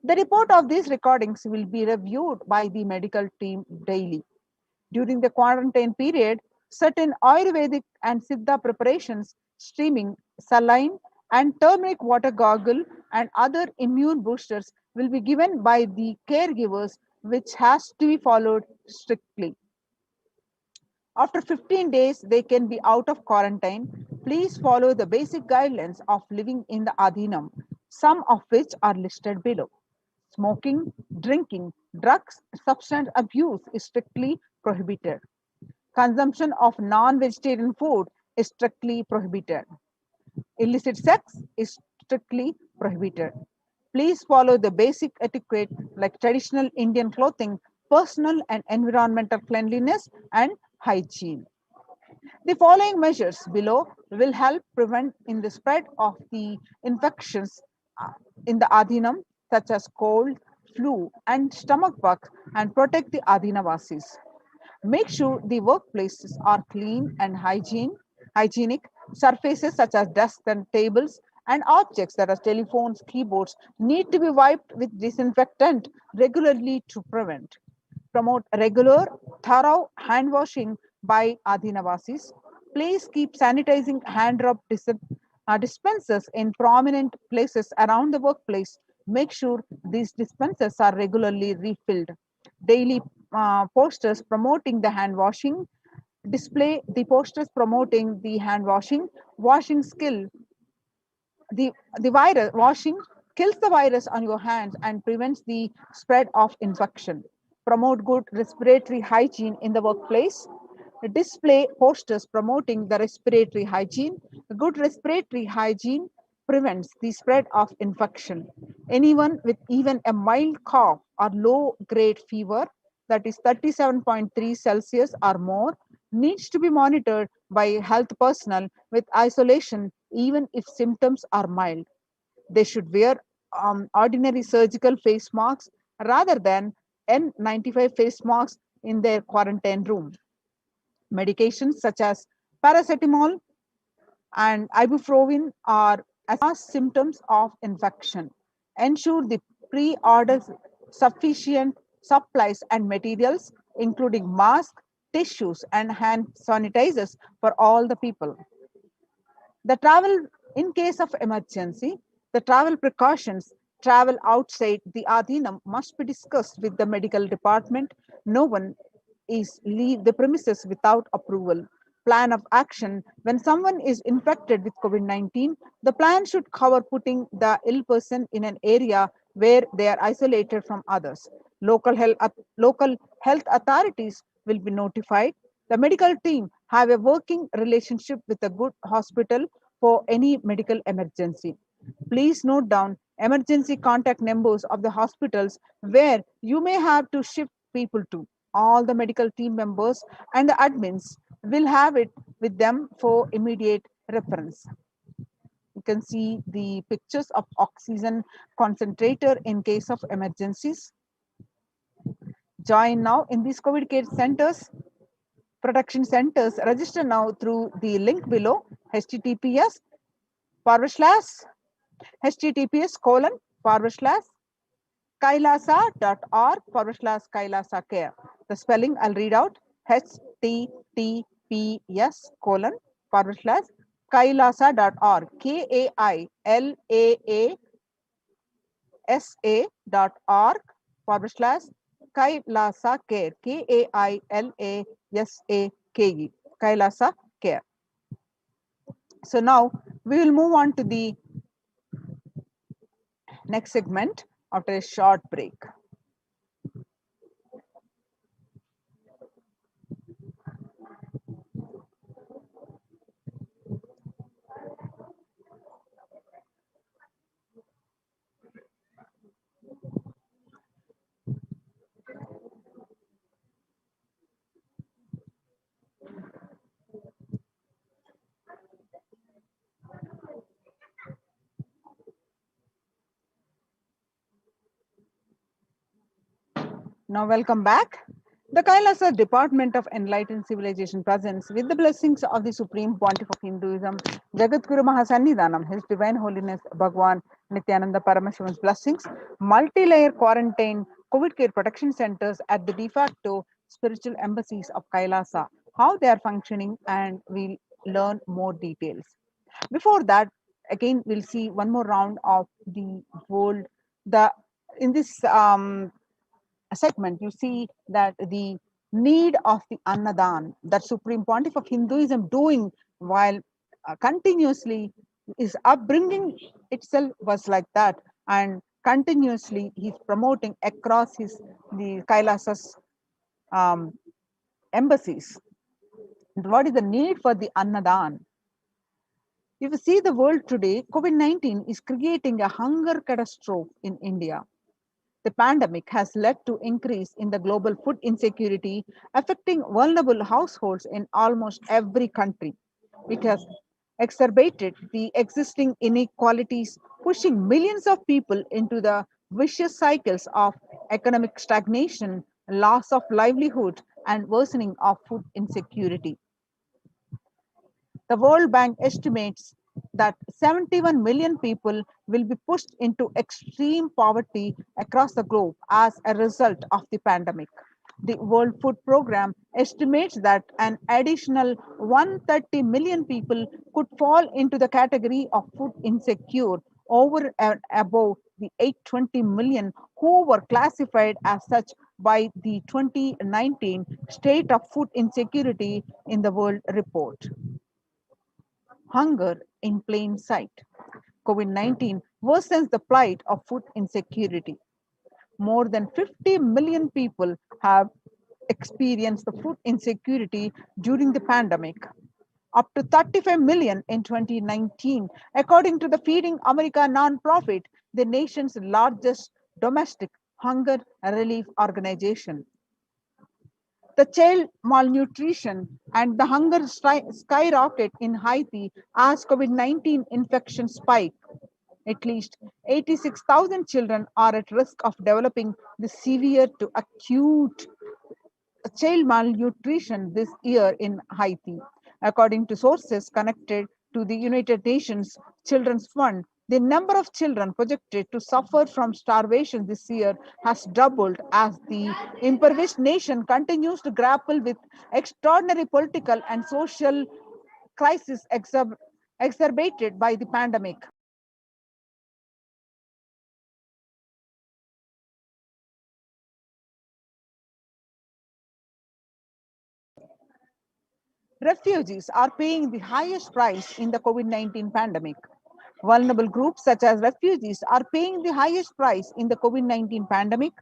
The report of these recordings will be reviewed by the medical team daily. During the quarantine period, certain Ayurvedic and Siddha preparations, steaming, saline, and turmeric water gargle, and other immune boosters will be given by the caregivers, which has to be followed strictly. After 15 days, they can be out of quarantine. Please follow the basic guidelines of living in the Adhinam, some of which are listed below. Smoking, drinking, drugs, substance abuse is strictly prohibited. Consumption of non-vegetarian food is strictly prohibited. Illicit sex is strictly prohibited. Please follow the basic etiquette like traditional Indian clothing, personal and environmental cleanliness, and hygiene. The following measures below will help prevent in the spread of the infections in the Adhinam, such as cold, flu, and stomach bug and protect the Adinavasis. Make sure the workplaces are clean and hygienic. Surfaces such as desks and tables and objects that are telephones, keyboards need to be wiped with disinfectant regularly to prevent. Promote regular, thorough hand washing by Adinavasis. Please keep sanitizing hand rub dispensers in prominent places around the workplace. Make sure these dispensers are regularly refilled. Daily posters promoting the hand washing. Display the posters promoting the hand washing skill. The virus washing kills the virus on your hands and prevents the spread of infection. Promote good respiratory hygiene in the workplace. Display posters promoting the respiratory hygiene. Good respiratory hygiene prevents the spread of infection. Anyone with even a mild cough or low grade fever, that is 37.3 Celsius or more, needs to be monitored by health personnel with isolation even if symptoms are mild. They should wear ordinary surgical face masks rather than N95 face masks in their quarantine room. Medications such as paracetamol and ibuprofen are as symptoms of infection. Ensure the pre-order sufficient supplies and materials, including masks, tissues, and hand sanitizers for all the people. The travel in case of emergency, the travel precautions, travel outside the Adhinam must be discussed with the medical department. No one is leave the premises without approval. Plan of action. When someone is infected with COVID-19, the plan should cover putting the ill person in an area where they are isolated from others. Local health authorities will be notified. The medical team have a working relationship with a good hospital for any medical emergency. Please note down emergency contact numbers of the hospitals where you may have to shift people to. All the medical team members and the admins will have it with them for immediate reference. You can see the pictures of oxygen concentrator in case of emergencies. Join now in these COVID care centers, protection centers. Register now through the link below, https https://kailasa.org/kailasa care. The spelling I'll read out, https://kailasa.org, kailasa.org/kailasa care, KAILASAKE, Kailasa care. So now we will move on to the next segment after a short break. Now, welcome back. The Kailasa Department of Enlightened Civilization presents, with the blessings of the Supreme Pontiff of Hinduism, Jagadguru Mahasannidhanam, His Divine Holiness Bhagwan Nithyananda Paramashivan's blessings, multi-layer quarantine COVID care protection centers at the de facto spiritual embassies of Kailasa, how they are functioning, and we'll learn more details. Before that, again, we'll see one more round of the world. In this segment, you see that the need of the Annadan, that Supreme Pontiff of Hinduism doing while continuously is upbringing itself was like that, and continuously he's promoting across the Kailasas embassies. What is the need for the Annadan? If you see the world today, COVID-19 is creating a hunger catastrophe in India. The pandemic has led to increase in the global food insecurity, affecting vulnerable households in almost every country. It has exacerbated the existing inequalities, pushing millions of people into the vicious cycles of economic stagnation, loss of livelihood, and worsening of food insecurity. The World Bank estimates that 71 million people will be pushed into extreme poverty across the globe as a result of the pandemic. The World Food Programme estimates that an additional 130 million people could fall into the category of food insecure over and above the 820 million who were classified as such by the 2019 State of Food Insecurity in the World report. Hunger in plain sight. COVID-19 worsens the plight of food insecurity. More than 50 million people have experienced the food insecurity during the pandemic, up to 35 million in 2019, according to the Feeding America nonprofit, the nation's largest domestic hunger relief organization. The child malnutrition and the hunger skyrocket in Haiti as COVID-19 infection spike. At least 86,000 children are at risk of developing the severe to acute child malnutrition this year in Haiti. According to sources connected to the United Nations Children's Fund, the number of children projected to suffer from starvation this year has doubled as the impoverished nation continues to grapple with extraordinary political and social crisis exacerbated by the pandemic. Refugees are paying the highest price in the COVID-19 pandemic. Vulnerable groups such as refugees are paying the highest price in the COVID-19 pandemic.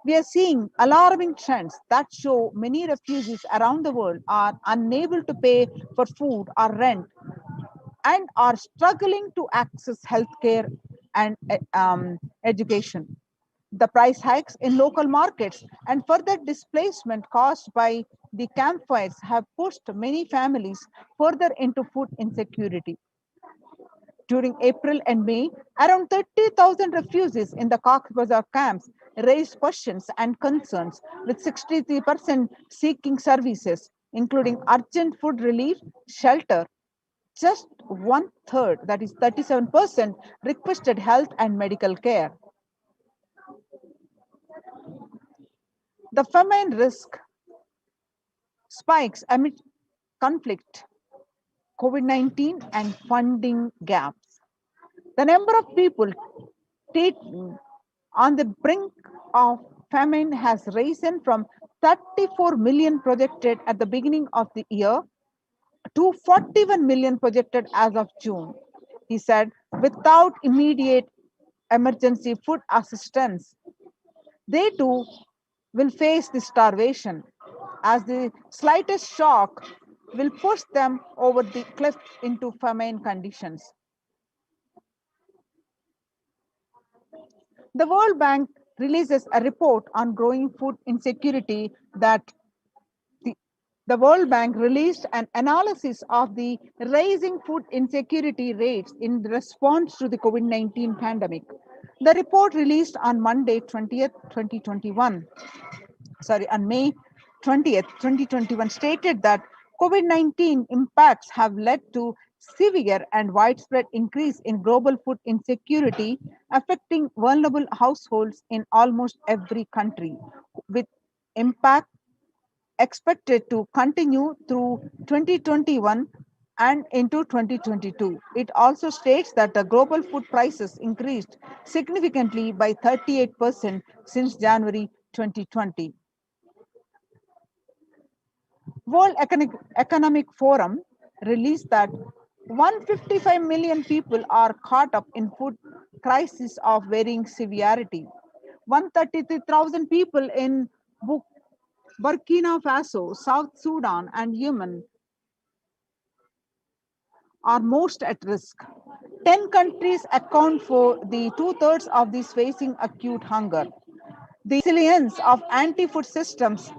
We are seeing alarming trends that show many refugees around the world are unable to pay for food or rent and are struggling to access healthcare and education. The price hikes in local markets and further displacement caused by the campfires have pushed many families further into food insecurity. During April and May, around 30,000 refugees in the Cox's Bazar camps raised questions and concerns, with 63% seeking services, including urgent food relief, shelter. Just one third, that is 37%, requested health and medical care. The famine risk spikes amid conflict, COVID-19, and funding gaps. The number of people on the brink of famine has risen from 34 million projected at the beginning of the year to 41 million projected as of June. He said, without immediate emergency food assistance, they too will face the starvation, as the slightest shock will push them over the cliff into famine conditions. The World Bank releases a report on growing food insecurity that the World Bank released an analysis of the rising food insecurity rates in response to the COVID-19 pandemic. The report released on Monday, 20th, 2021, on May 20th, 2021, stated that COVID-19 impacts have led to severe and widespread increase in global food insecurity, affecting vulnerable households in almost every country, with impact expected to continue through 2021 and into 2022. It also states that the global food prices increased significantly by 38% since January 2020. World Economic Forum released that 155 million people are caught up in food crisis of varying severity. 133,000 people in Burkina Faso, South Sudan, and Yemen are most at risk. 10 countries account for the two-thirds of these facing acute hunger. The resilience of anti-food systems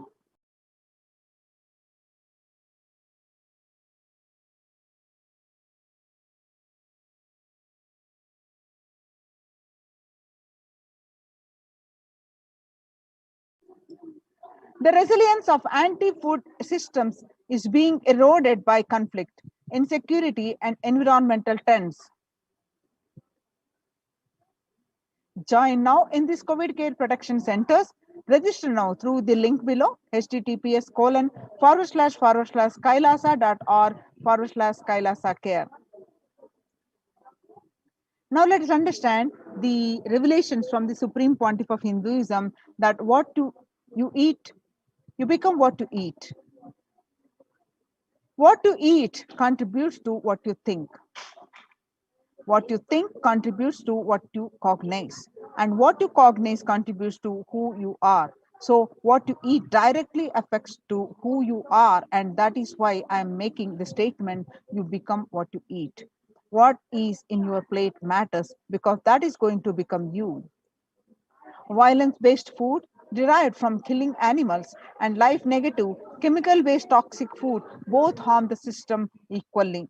The resilience of anti-food systems is being eroded by conflict, insecurity, and environmental trends. Join now in these COVID care protection centers. Register now through the link below, https://kailasa.org/kailasa care. Now let us understand the revelations from the Supreme Pontiff of Hinduism, that you eat, you become what you eat. What you eat contributes to what you think. What you think contributes to what you cognize, and what you cognize contributes to who you are. So what you eat directly affects to who you are, and that is why I am making the statement, you become what you eat. What is in your plate matters, because that is going to become you. Violence-based food derived from killing animals and life-negative, chemical-based toxic food both harm the system equally.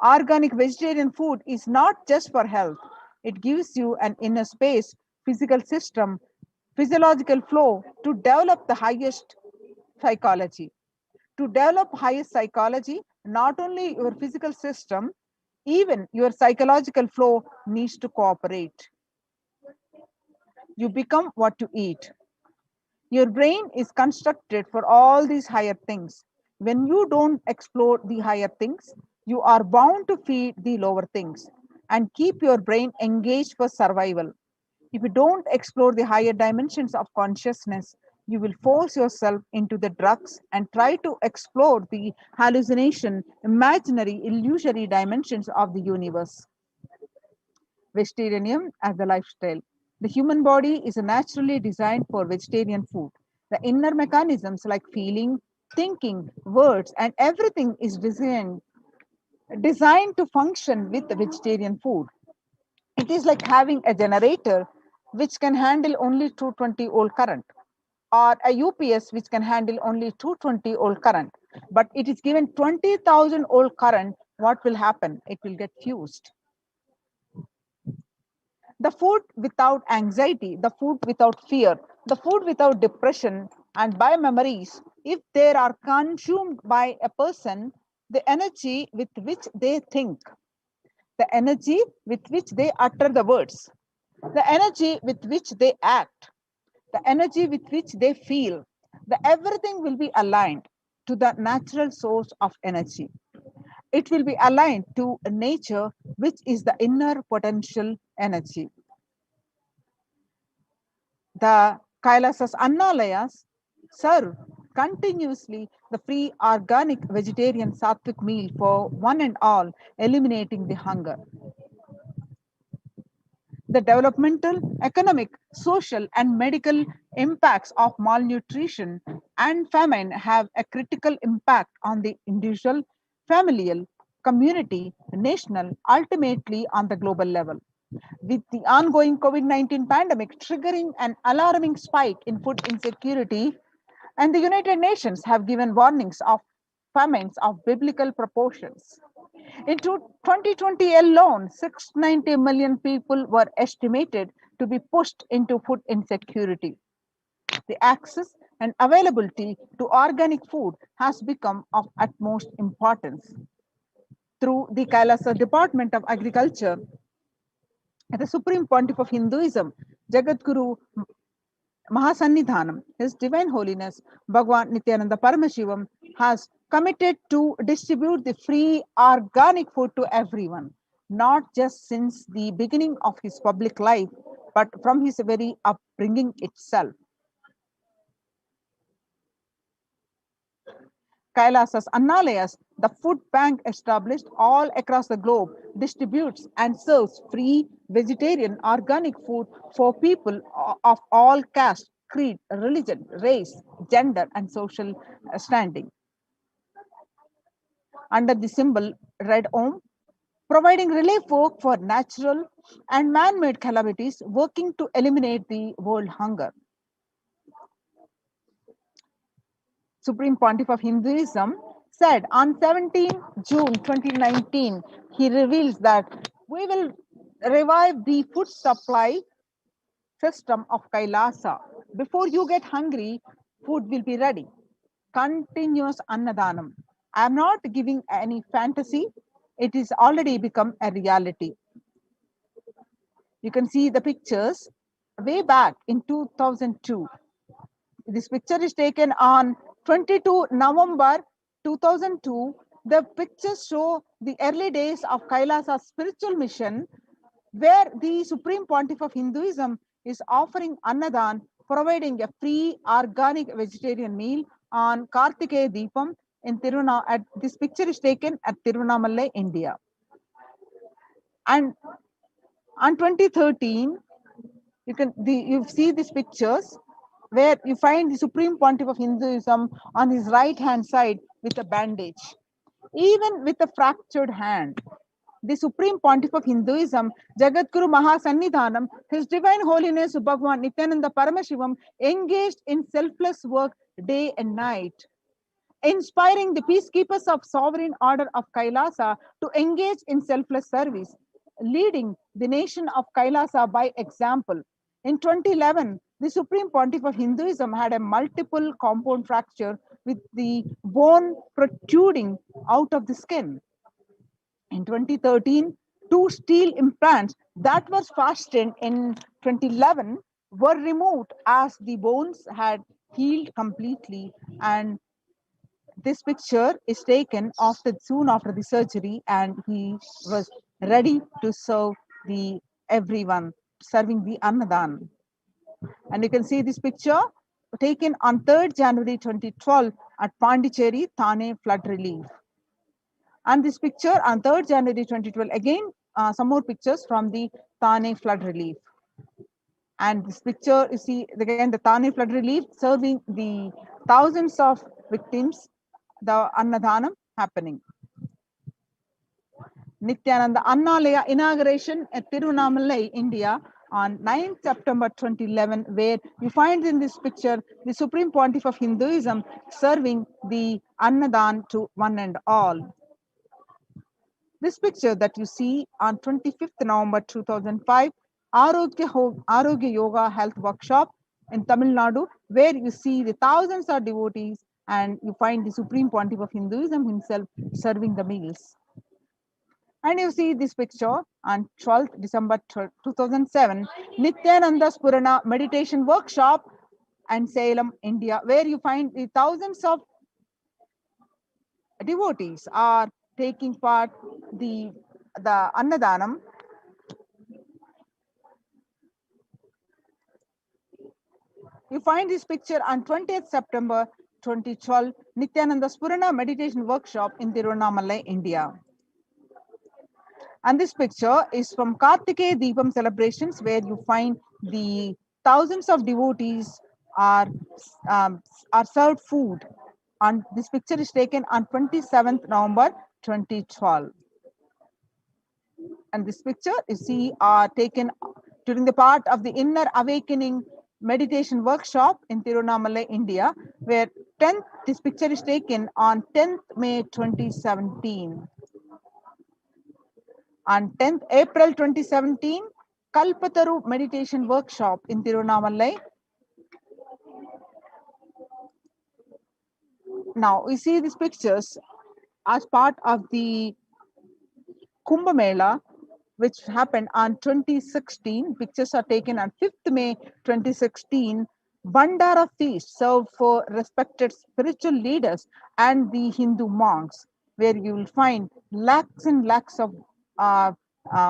Organic vegetarian food is not just for health. It gives you an inner space, physical system, physiological flow to develop the highest psychology. To develop highest psychology, not only your physical system, even your psychological flow needs to cooperate. You become what you eat. Your brain is constructed for all these higher things. When you don't explore the higher things, you are bound to feed the lower things and keep your brain engaged for survival. If you don't explore the higher dimensions of consciousness, you will force yourself into the drugs and try to explore the hallucination, imaginary, illusory dimensions of the universe. Vegetarianism as a lifestyle. The human body is naturally designed for vegetarian food. The inner mechanisms like feeling, thinking, words, and everything is designed to function with the vegetarian food. It is like having a generator which can handle only 220 volt current, or a UPS which can handle only 220 volt current. But it is given 20,000 volt current, what will happen? It will get fused. The food without anxiety, the food without fear, the food without depression and by memories, if they are consumed by a person, the energy with which they think, the energy with which they utter the words, the energy with which they act, the energy with which they feel, everything will be aligned to the natural source of energy. It will be aligned to nature, which is the inner potential energy. The Kailasas Annalayas serve continuously the free organic vegetarian sattvic meal for one and all, eliminating the hunger. The developmental, economic, social, and medical impacts of malnutrition and famine have a critical impact on the individual, familial, community, national, ultimately on the global level. With the ongoing COVID-19 pandemic triggering an alarming spike in food insecurity, and the United Nations have given warnings of famines of biblical proportions. In 2020 alone, 690 million people were estimated to be pushed into food insecurity. The access and availability to organic food has become of utmost importance. Through the Kailasa Department of Agriculture, the Supreme Pontiff of Hinduism, Jagadguru Mahasannidhanam, His Divine Holiness Bhagwan Nithyananda Paramashivam, has committed to distribute the free organic food to everyone, not just since the beginning of his public life, but from his very upbringing itself. Kailasas Annalayas, the food bank established all across the globe, distributes and serves free vegetarian organic food for people of all caste, creed, religion, race, gender, and social standing. Under the symbol Red Om, providing relief work for natural and man-made calamities, working to eliminate the world hunger. Supreme Pontiff of Hinduism said on 17 June 2019, he reveals that we will revive the food supply system of Kailasa. Before you get hungry, food will be ready. Continuous Annadanam. I am not giving any fantasy. It is already become a reality. You can see the pictures way back in 2002. This picture is taken on 22 November 2002. The pictures show the early days of Kailasa's spiritual mission, where the Supreme Pontiff of Hinduism is offering Annadan, providing a free organic vegetarian meal on Kartikeya Deepam in Tirunamallai. This picture is taken at Tirunamallai, India. And on 2013, you see these pictures where you find the Supreme Pontiff of Hinduism on his right hand side with a bandage, even with a fractured hand. The Supreme Pontiff of Hinduism, Jagadguru Mahasannidhanam, His Divine Holiness Bhagwan Nithyananda Paramashivam, engaged in selfless work day and night, inspiring the peacekeepers of Sovereign Order of Kailasa to engage in selfless service, leading the nation of Kailasa by example. In 2011, the Supreme Pontiff of Hinduism had a multiple compound fracture with the bone protruding out of the skin. In 2013, 2 steel implants that were fastened in 2011 were removed as the bones had healed completely, and this picture is taken soon after the surgery, and he was ready to serve the everyone, serving the Annadan. And you can see this picture taken on 3rd January 2012 at Pondicherry, Thane flood relief. And this picture on 3rd January 2012, again, some more pictures from the Thane flood relief. And this picture, you see, again, the Thane flood relief serving the thousands of victims, the Annadanam happening. Nithyananda Annalaya inauguration at Tirunamallai, India on 9th September 2011, where you find in this picture the Supreme Pontiff of Hinduism serving the Annadan to one and all. This picture that you see on 25th November 2005, Arogya Yoga Health Workshop in Tamil Nadu, where you see the thousands of devotees and you find the Supreme Pontiff of Hinduism himself serving the meals. And you see this picture on 12th December 2007, Nithyananda Purana Meditation Workshop in Salem, India, where you find the thousands of devotees are taking part the Annadanam. You find this picture on 20th September 2012, Nithyananda Purana Meditation Workshop in Tirunamallai, India. And this picture is from Kartikeya Deepam celebrations, where you find the thousands of devotees are served food. And this picture is taken on 27th November 2012. And this picture you see are taken during the part of the Inner Awakening Meditation Workshop in Tirunamallai, India, where this picture is taken on 10th May 2017. On 10th April 2017, Kalpataru Meditation Workshop in Tirunamallai. Now, we see these pictures as part of the Kumbh Mela, which happened on 2016. Pictures are taken on 5th May 2016. Bandara feast served for respected spiritual leaders and the Hindu monks, where you will find lakhs and lakhs of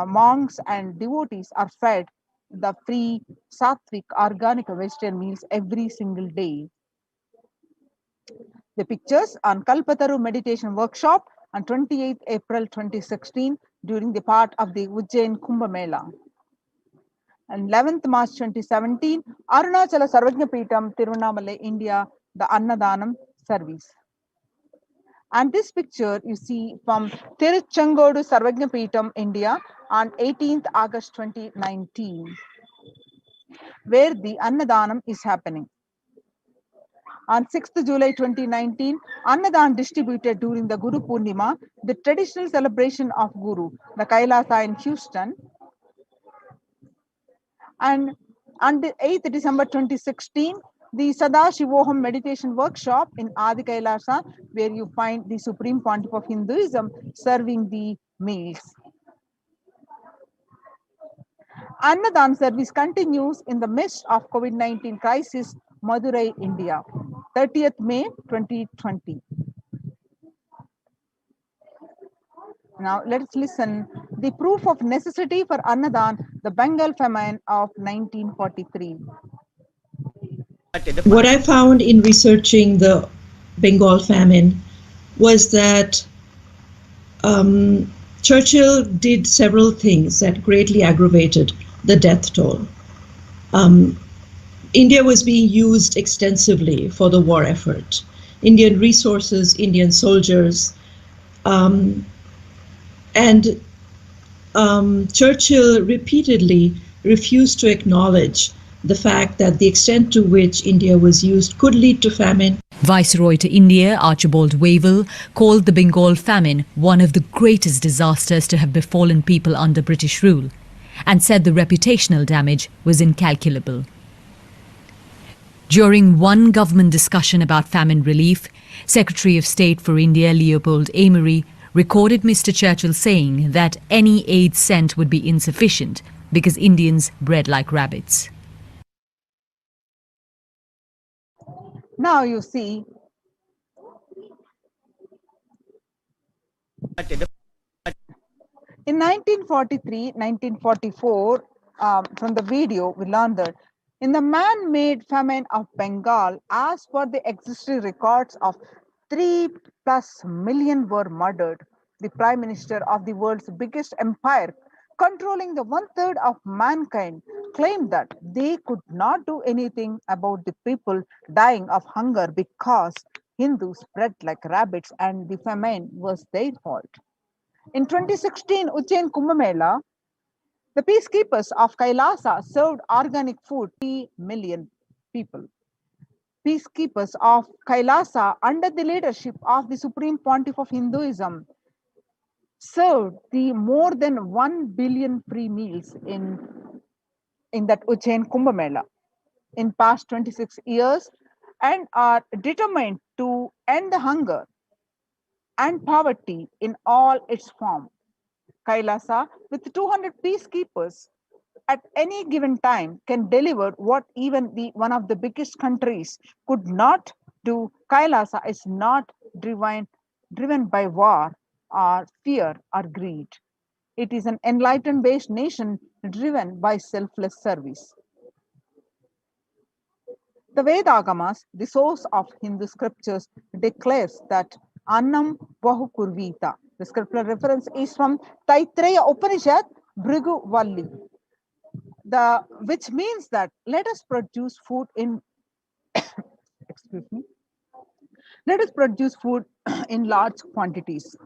monks and devotees are fed the free sattvic organic vegetarian meals every single day. The pictures on Kalpataru Meditation Workshop on 28th April 2016 during the part of the Ujjain Kumbh Mela. And 11th March 2017, Arunachala Sarvajna Peetham, Tirunamallai, India, the Annadanam service. And this picture you see from Tiruchengodu Sarvajna Peetham, India on 18th August 2019, where the Annadanam is happening. On 6th July 2019, Annadan distributed during the Guru Purnima, the traditional celebration of Guru, the Kailasa in Houston. And on the 8th December 2016, the Sadashivoham meditation workshop in Adi Kailasa, where you find the Supreme Pontiff of Hinduism serving the meals. Annadan service continues in the midst of COVID-19 crisis, Madurai, India, 30th May 2020. Now let's listen the proof of necessity for Annadan, the Bengal famine of 1943. What I found in researching the Bengal famine was that Churchill did several things that greatly aggravated the death toll. India was being used extensively for the war effort. Indian resources, Indian soldiers, and Churchill repeatedly refused to acknowledge the fact that the extent to which India was used could lead to famine. Viceroy to India, Archibald Wavell, called the Bengal famine one of the greatest disasters to have befallen people under British rule, and said the reputational damage was incalculable. During one government discussion about famine relief, Secretary of State for India Leopold Amery recorded Mr. Churchill saying that any aid sent would be insufficient because Indians bred like rabbits. Now you see, in 1943-1944, from the video, we learned that in the man-made famine of Bengal, as per the existing records of 3+ million were murdered. The Prime Minister of the world's biggest empire, controlling the 1/3 of mankind, claimed that they could not do anything about the people dying of hunger because Hindus bred like rabbits and the famine was their fault. In 2016 Ujjain Kumbh Mela, the peacekeepers of Kailasa served organic food to 3 million people. Peacekeepers of Kailasa, under the leadership of the Supreme Pontiff of Hinduism, served the more than 1 billion free meals in that Ujjain Kumbh Mela in past 26 years, and are determined to end the hunger and poverty in all its form. Kailasa, with 200 peacekeepers at any given time, can deliver what even one of the biggest countries could not do. Kailasa is not driven by war or fear or greed. It is an enlightenment-based nation driven by selfless service. The Vedagamas, the source of Hindu scriptures, declares that Annam Bahukurvita. The scriptural reference is from Taittiriya Upanishad, Bhrigu Valli, which means that let us produce food in excuse me, let us produce food in large quantities.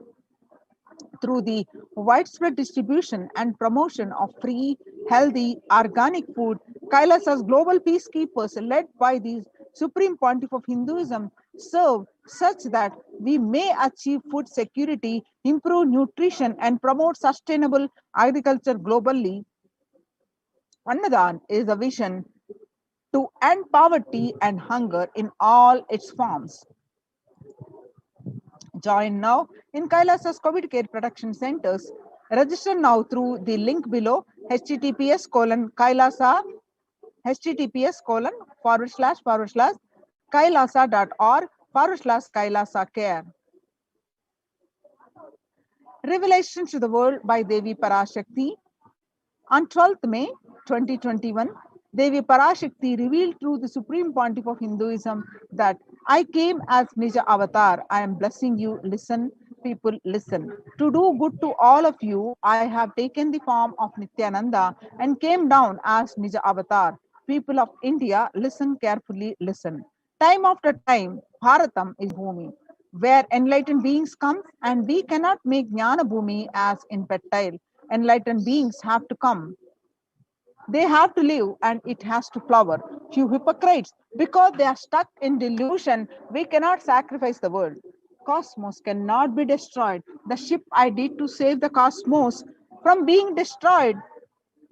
Through the widespread distribution and promotion of free, healthy, organic food, Kailasa's global peacekeepers, led by the Supreme Pontiff of Hinduism, serve such that we may achieve food security, improve nutrition, and promote sustainable agriculture globally. Annadan is a vision to end poverty and hunger in all its forms. Join now in Kailasa's COVID care production centers. Register now through the link below, https://kailasa, https://kailasa.org/kailasa care. Revelation to the world by Devi Parashakti. On 12th May 2021, Devi Parashakti revealed through the Supreme Pontiff of Hinduism that I came as Nija Avatar. I am blessing you. Listen, people, listen. To do good to all of you, I have taken the form of Nithyananda and came down as Nija Avatar. People of India, listen carefully, listen. Time after time, Bharatam is Bhumi, where enlightened beings come, and we cannot make Jnana Bhumi as in Petile. Enlightened beings have to come. They have to live and it has to flower. Few hypocrites, because they are stuck in delusion, we cannot sacrifice the world. Cosmos cannot be destroyed. The ship I did to save the cosmos from being destroyed,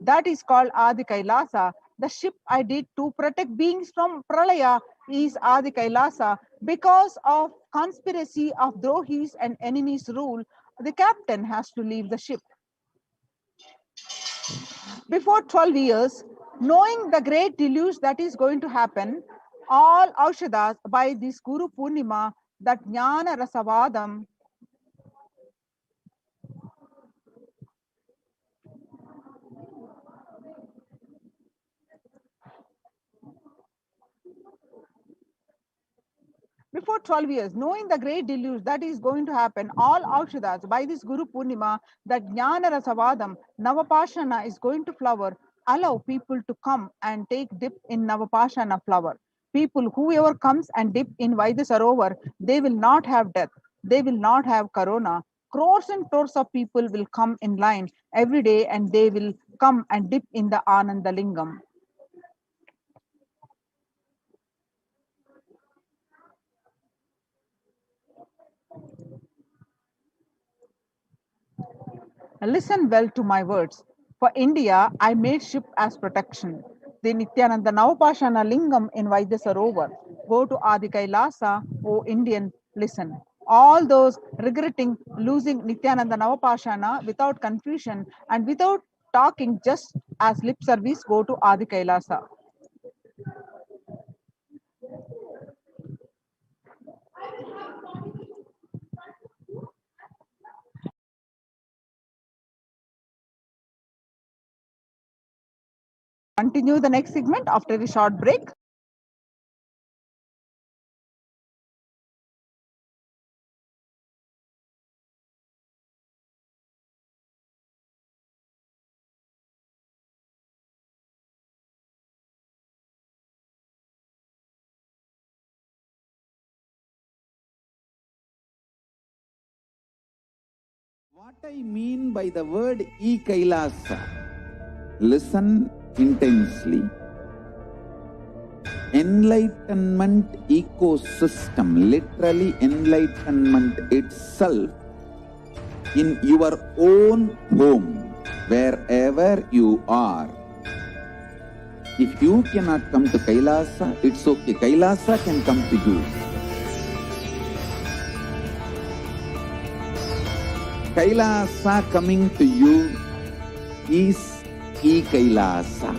that is called Adi Kailasa. The ship I did to protect beings from Pralaya is Adi Kailasa. Because of conspiracy of Drohis and enemies rule, the captain has to leave the ship. Before 12 years, knowing the great deluge that is going to happen, all Aushadas by this Guru Purnima, that Jnana Rasavadam, before 12 years, knowing the great deluge that is going to happen, all Aushadas by this Guru Purnima, that Jnana Rasavadam, Navapashana is going to flower, allow people to come and take dip in Navapashana flower. People, whoever comes and dip in Vaidasarovar, they will not have death, they will not have corona. Crores and crores of people will come in line every day and they will come and dip in the Ananda Lingam. Listen well to my words. For India, I made ship as protection. The Nithyananda Navapashana Lingam in Vaidyasarovar. Go to Adi Kailasa, O Indian, listen. All those regretting losing Nithyananda Navapashana without confusion and without talking just as lip service, go to Adi Kailasa. Continue the next segment after a short break. What I mean by the word e-Kailasa, listen intensely. Enlightenment ecosystem, literally enlightenment itself, in your own home, wherever you are. If you cannot come to Kailasa, it's okay. Kailasa can come to you. Kailasa coming to you is e-Kailasa.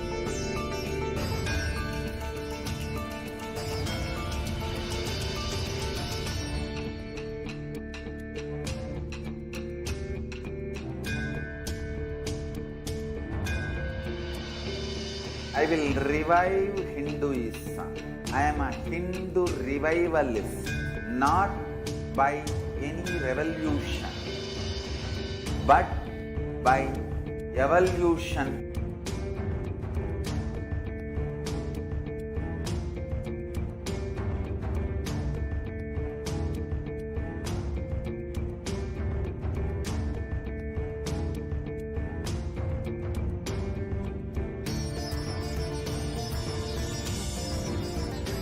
I will revive Hinduism. I am a Hindu revivalist, not by any revolution, but by evolution.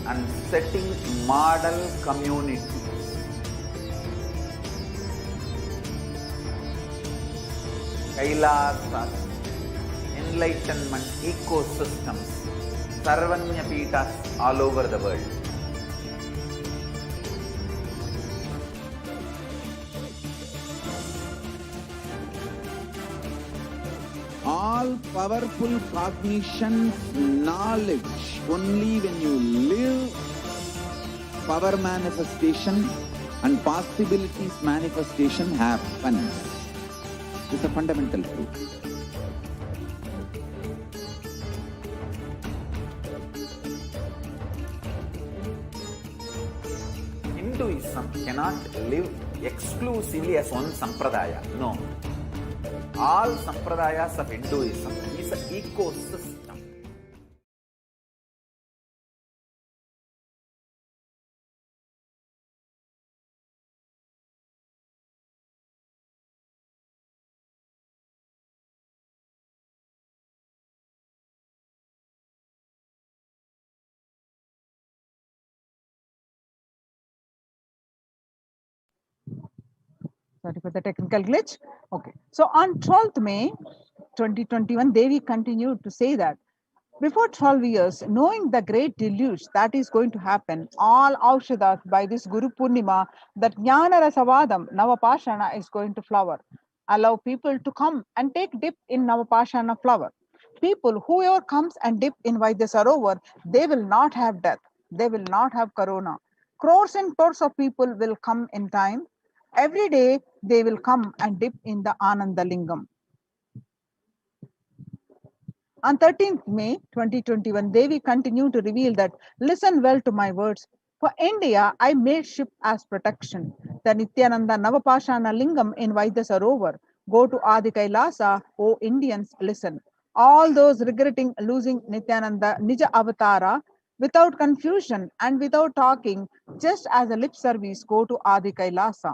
And setting model community. Kailasas, enlightenment ecosystems, Sarvanya Pitas all over the world. All powerful cognition, knowledge, only when you live, power manifestation and possibilities manifestation happens. It's a fundamental truth. Hinduism cannot live exclusively as one sampradaya. No. All sampradayas of Hinduism is an ecosystem. Sorry for the technical glitch. Okay. So on 12th May 2021, Devi continued to say that Before 12 years, knowing the great deluge that is going to happen, all Aushadas by this Guru Purnima, that Jnana Rasavadam, Navapashana is going to flower. Allow people to come and take dip in Navapashana flower. People, whoever comes and dip in Vaidya Sarovar, they will not have death. They will not have corona. Crores and crores of people will come in time. Every day they will come and dip in the Ananda Lingam. On 13th May 2021, Devi continued to reveal that, listen well to my words. For India, I made ship as protection. The Nithyananda Navapashana Lingam in Vaidya Sarovar. Go to Adi Kailasa, O Indians, listen. All those regretting losing Nithyananda Nija Avatara, without confusion and without talking, just as a lip service, go to Adi Kailasa.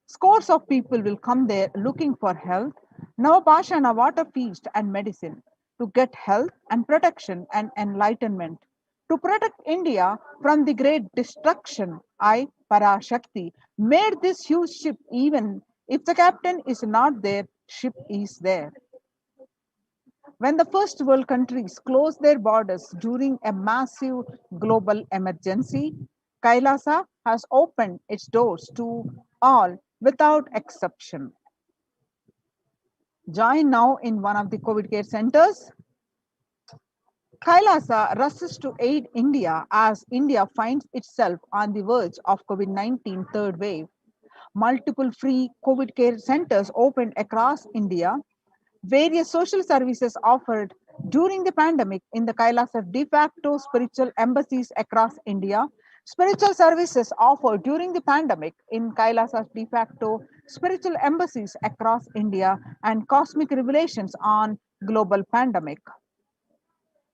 Scores of people will come there looking for health, Navapashana water feast and medicine, to get health and protection and enlightenment. To protect India from the great destruction, I, Parashakti, made this huge ship. Even if the captain is not there, ship is there. When the first world countries closed their borders during a massive global emergency, Kailasa has opened its doors to all without exception. Join now in one of the COVID care centers. Kailasa rushes to aid India as India finds itself on the verge of COVID-19 third wave. Multiple free COVID care centers opened across India. Various social services offered during the pandemic in the Kailasa de facto spiritual embassies across India. Spiritual services offered during the pandemic in Kailasa's de facto spiritual embassies across India, and cosmic revelations on global pandemic.